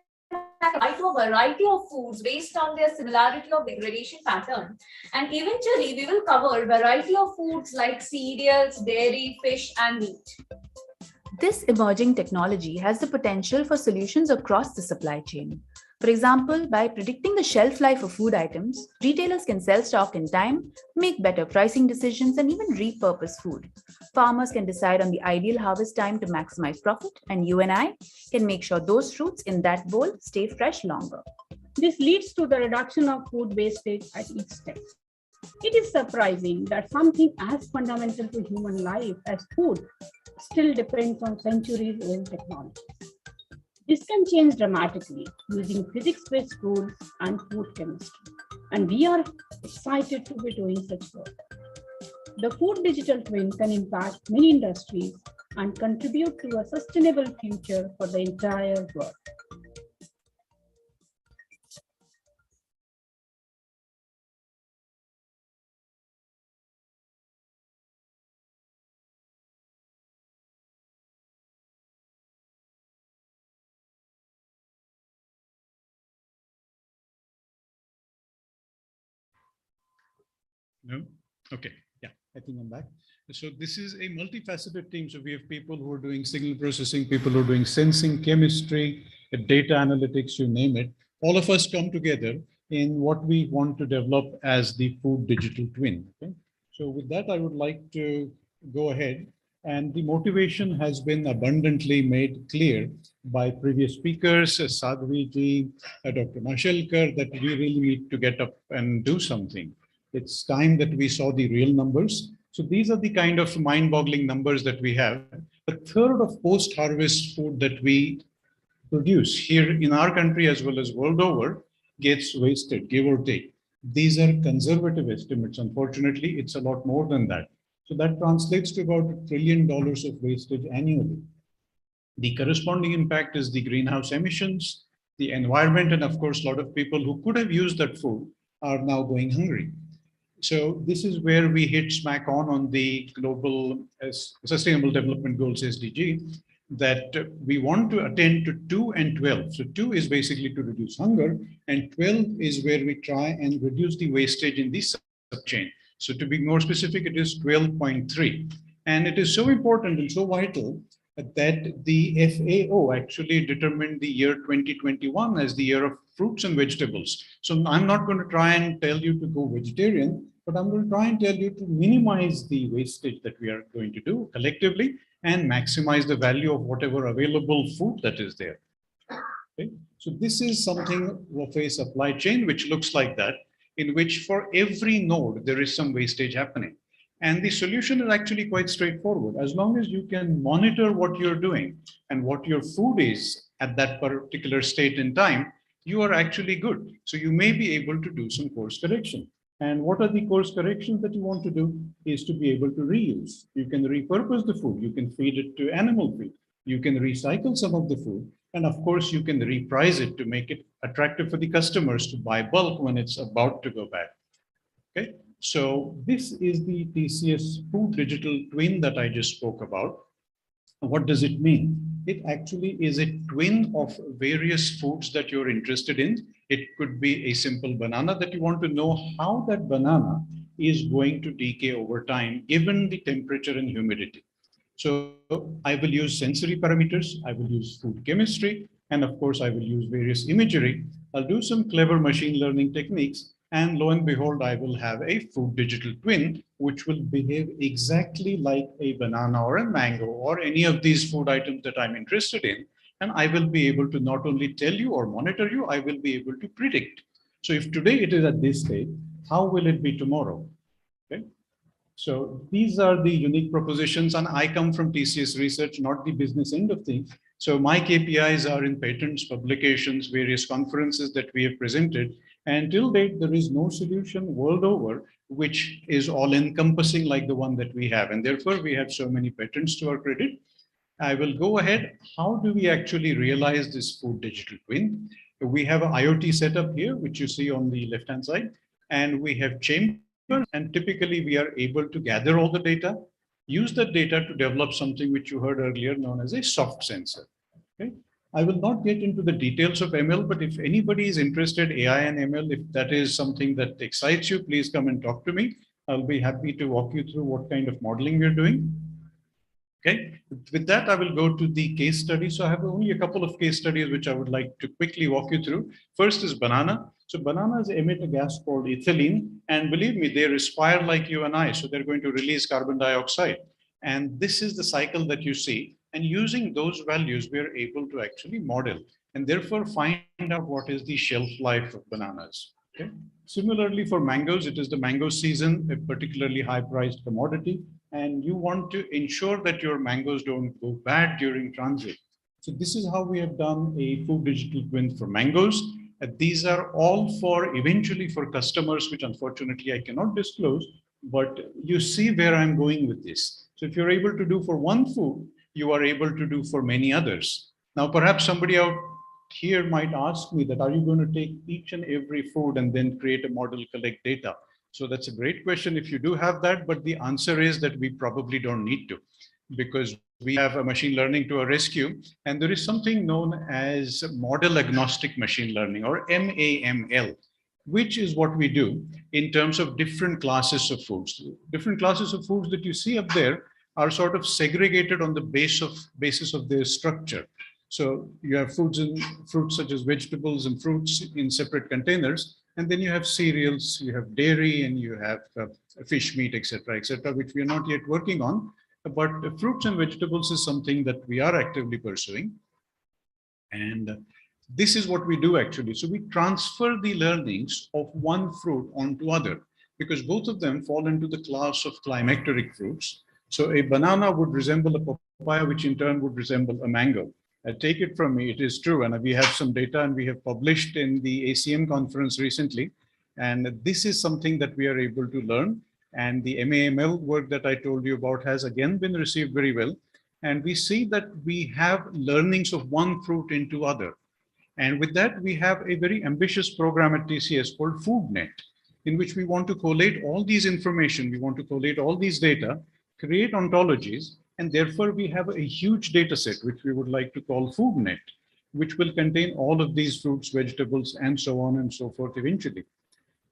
apply to a variety of foods based on their similarity of degradation pattern. And eventually, we will cover a variety of foods like cereals, dairy, fish, and meat. This emerging technology has the potential for solutions across the supply chain. For example, by predicting the shelf life of food items, retailers can sell stock in time, make better pricing decisions, and even repurpose food. Farmers can decide on the ideal harvest time to maximize profit, and you and I can make sure those fruits in that bowl stay fresh longer. This leads to the reduction of food wastage at each step. It is surprising that something as fundamental to human life as food still depends on centuries-old technology. This can change dramatically using physics-based tools and food chemistry, and we are excited to be doing such work. The food digital twin can impact many industries and contribute to a sustainable future for the entire world. No? Okay. Yeah, I think I'm back. So this is a multifaceted team. So we have people who are doing signal processing, people who are doing sensing, chemistry, data analytics, you name it. All of us come together in what we want to develop as the food digital twin. Okay? So with that, I would like to go ahead. And the motivation has been abundantly made clear by previous speakers, Sadhvi ji, Dr. Mashelkar, that we really need to get up and do something. It's time that we saw the real numbers. So these are the kind of mind-boggling numbers that we have. A third of post-harvest food that we produce here in our country as well as world over gets wasted, give or take. These are conservative estimates. Unfortunately, it's a lot more than that. So that translates to about $1 trillion of wastage annually. The corresponding impact is the greenhouse emissions, the environment, and of course, a lot of people who could have used that food are now going hungry. So this is where we hit smack on the global sustainable development goals SDG, that we want to attend to 2 and 12. So 2 is basically to reduce hunger, and 12 is where we try and reduce the wastage in this subchain. So to be more specific, it is 12.3. And it is so important and so vital that the FAO actually determined the year 2021 as the year of fruits and vegetables. So I'm not going to try and tell you to go vegetarian, but I'm going to try and tell you to minimize the wastage that we are going to do collectively and maximize the value of whatever available food that is there. Okay? So this is something of a supply chain which looks like that, in which for every node, there is some wastage happening. And the solution is actually quite straightforward. As long as you can monitor what you're doing and what your food is at that particular state in time, you are actually good. So you may be able to do some course correction. And what are the course corrections that you want to do is to be able to reuse. You can repurpose the food. You can feed it to animal feed. You can recycle some of the food. And of course, you can reprice it to make it attractive for the customers to buy bulk when it's about to go bad. Okay. So this is the TCS food digital twin that I just spoke about. What does it mean? It actually is a twin of various foods that you're interested in. It could be a simple banana that you want to know how that banana is going to decay over time, given the temperature and humidity. So I will use sensory parameters, I will use food chemistry, and of course I will use various imagery. I'll do some clever machine learning techniques, and lo and behold, I will have a food digital twin, which will behave exactly like a banana or a mango or any of these food items that I'm interested in. And I will be able to not only tell you or monitor you, I will be able to predict. So if today it is at this state, how will it be tomorrow? Okay. So these are the unique propositions, and I come from TCS research, not the business end of things. So my KPIs are in patents, publications, various conferences that we have presented. And till date, there is no solution world over which is all encompassing like the one that we have. And therefore, we have so many patents to our credit. I will go ahead. How do we actually realize this food digital twin? We have an IoT setup here, which you see on the left-hand side, and we have chambers, and typically we are able to gather all the data, use that data to develop something which you heard earlier known as a soft sensor. Okay? I will not get into the details of ML, but if anybody is interested, AI and ML, if that is something that excites you, please come and talk to me. I'll be happy to walk you through what kind of modeling we're doing. Okay, with that, I will go to the case study. So I have only a couple of case studies which I would like to quickly walk you through. First is banana. So bananas emit a gas called ethylene, and believe me, they respire like you and I. So they're going to release carbon dioxide. And this is the cycle that you see. And using those values, we are able to actually model and therefore find out what is the shelf life of bananas. Okay. Similarly, for mangoes, it is the mango season, a particularly high-priced commodity, and you want to ensure that your mangoes don't go bad during transit. So this is how we have done a food digital twin for mangoes. These are all for eventually for customers, which unfortunately I cannot disclose, but you see where I'm going with this. So if you're able to do for one food, you are able to do for many others. Now, perhaps somebody out here might ask me that, are you going to take each and every food and then create a model, collect data? So that's a great question if you do have that, but the answer is that we probably don't need to, because we have a machine learning to our rescue, and there is something known as model agnostic machine learning, or MAML, which is what we do in terms of different classes of foods. Different classes of foods that you see up there are sort of segregated on the basis of their structure. So you have foods such as vegetables and fruits in separate containers, and then you have cereals, you have dairy, and you have fish, meat, etc., which we are not yet working on. But fruits and vegetables is something that we are actively pursuing. And this is what we do actually. So we transfer the learnings of one fruit onto other, because both of them fall into the class of climacteric fruits. So a banana would resemble a papaya, which in turn would resemble a mango. Take it from me, it is true. And we have some data and we have published in the ACM conference recently. And this is something that we are able to learn. And the MAML work that I told you about has again been received very well. And we see that we have learnings of one fruit into other. And with that, we have a very ambitious program at TCS called FoodNet, in which we want to collate all these information. We want to collate all these data, create ontologies, and therefore we have a huge data set, which we would like to call FoodNet, which will contain all of these fruits, vegetables, and so on and so forth eventually.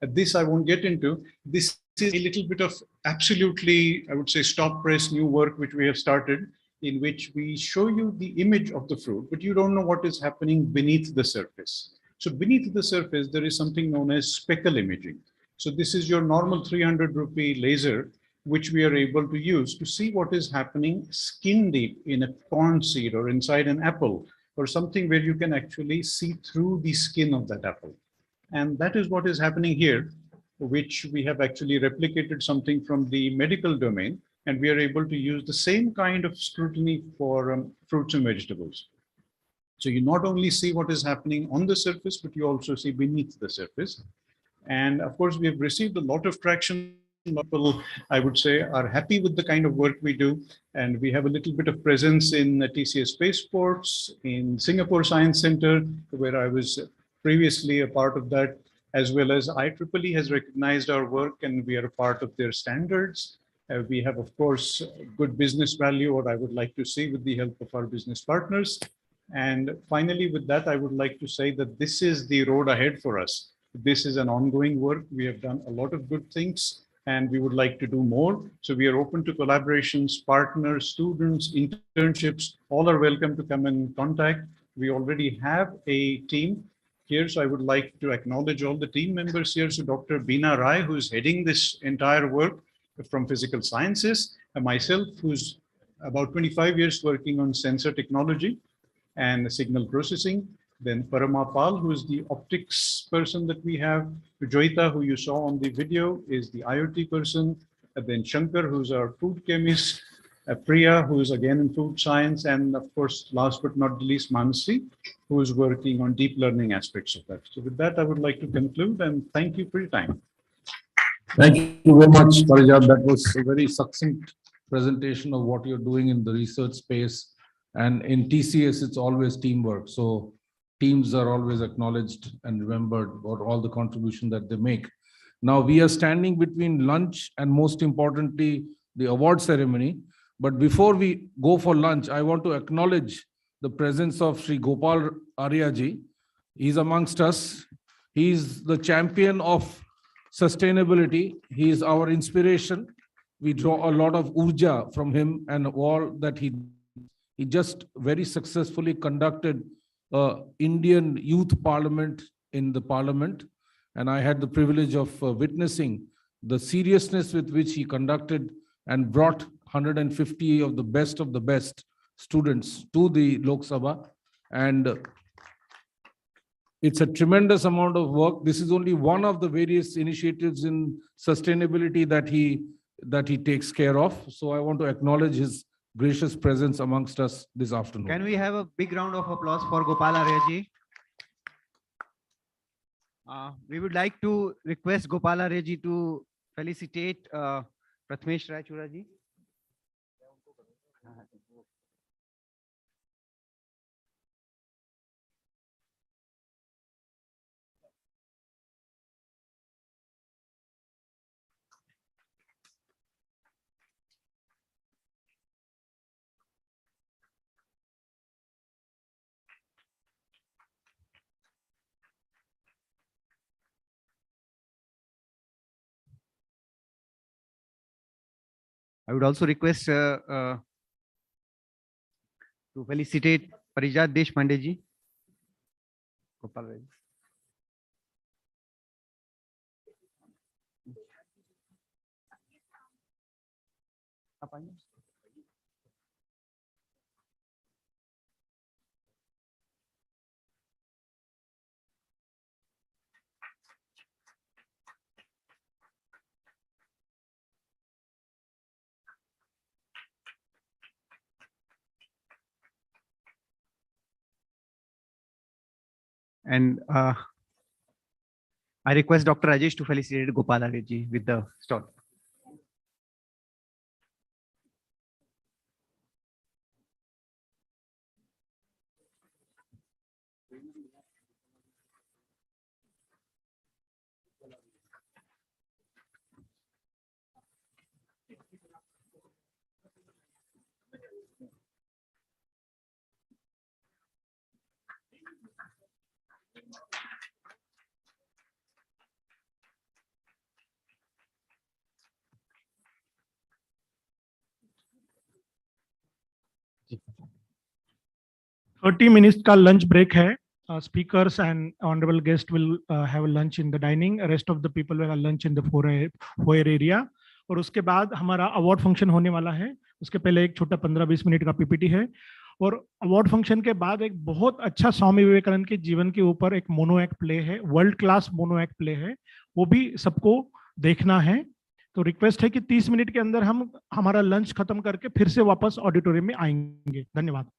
This I won't get into. This is a little bit of absolutely, I would say, stop press new work which we have started, in which we show you the image of the fruit, but you don't know what is happening beneath the surface. So beneath the surface, there is something known as speckle imaging. So this is your normal 300 rupee laser, which we are able to use to see what is happening skin deep in a corn seed or inside an apple, or something where you can actually see through the skin of that apple. And that is what is happening here, which we have actually replicated something from the medical domain, and we are able to use the same kind of scrutiny for fruits and vegetables. So you not only see what is happening on the surface, but you also see beneath the surface. And of course, we have received a lot of traction. People, I would say, are happy with the kind of work we do. And we have a little bit of presence in TCS Spaceports, in Singapore Science Center, where I was previously a part of that, as well as IEEE has recognized our work and we are a part of their standards. We have, of course, good business value, or I would like to see with the help of our business partners. And finally, with that, I would like to say that this is the road ahead for us. This is an ongoing work. We have done a lot of good things, and we would like to do more. So we are open to collaborations, partners, students, internships, all are welcome to come and contact. We already have a team here, so I would like to acknowledge all the team members here. So Dr. Beena Rai, who is heading this entire work from physical sciences, and myself, who's about 25 years working on sensor technology and signal processing. Then Parama Pal, who is the optics person that we have. Joita, who you saw on the video, is the IoT person. And then Shankar, who's our food chemist. Priya, who is again in food science, and of course, last but not the least, Manasi, who is working on deep learning aspects of that. So with that, I would like to conclude and thank you for your time. Thank you very much, Parijat. That was a very succinct presentation of what you're doing in the research space. And in TCS, it's always teamwork. So teams are always acknowledged and remembered for all the contribution that they make. Now we are standing between lunch and, most importantly, the award ceremony. But before we go for lunch, I want to acknowledge the presence of Sri Gopal Aryaji. He's amongst us. He's the champion of sustainability. He is our inspiration. We draw a lot of urja from him and all that he just very successfully conducted Indian Youth Parliament in the Parliament. And I had the privilege of witnessing the seriousness with which he conducted and brought 150 of the best students to the Lok Sabha. And it's a tremendous amount of work. This is only one of the various initiatives in sustainability that he takes care of. So I want to acknowledge his gracious presence amongst us this afternoon. Can we have a big round of applause for Gopal Aryaji? We would like to request Gopal Aryaji to felicitate Prathamesh Raichuraji. I would also request to felicitate Parijat Deshpande ji. Gopal Aryaji. And I request Dr. Rajesh to felicitate Gopal Aryaji with the stall. Thirty minutes का lunch break है. Speakers and honorable guests will have a lunch in the dining. Rest of the people will have lunch in the foyer area. और उसके बाद हमारा award function होने वाला है. उसके पहले एक छोटा 15-20 मिनट का पीपीटी है. और अवार्ड फंक्शन के बाद एक बहुत अच्छा स्वामी विवेकानंद के जीवन के ऊपर एक मोनो एक्ट प्ले है. World class mono act play है. वो भी सबको देखना है. तो रिक्वेस्ट है कि 30 मिनट के अंदर हम हमारा लंच खत्म करके फिर से वापस ऑडिटोरियम में आएंगे. धन्यवाद.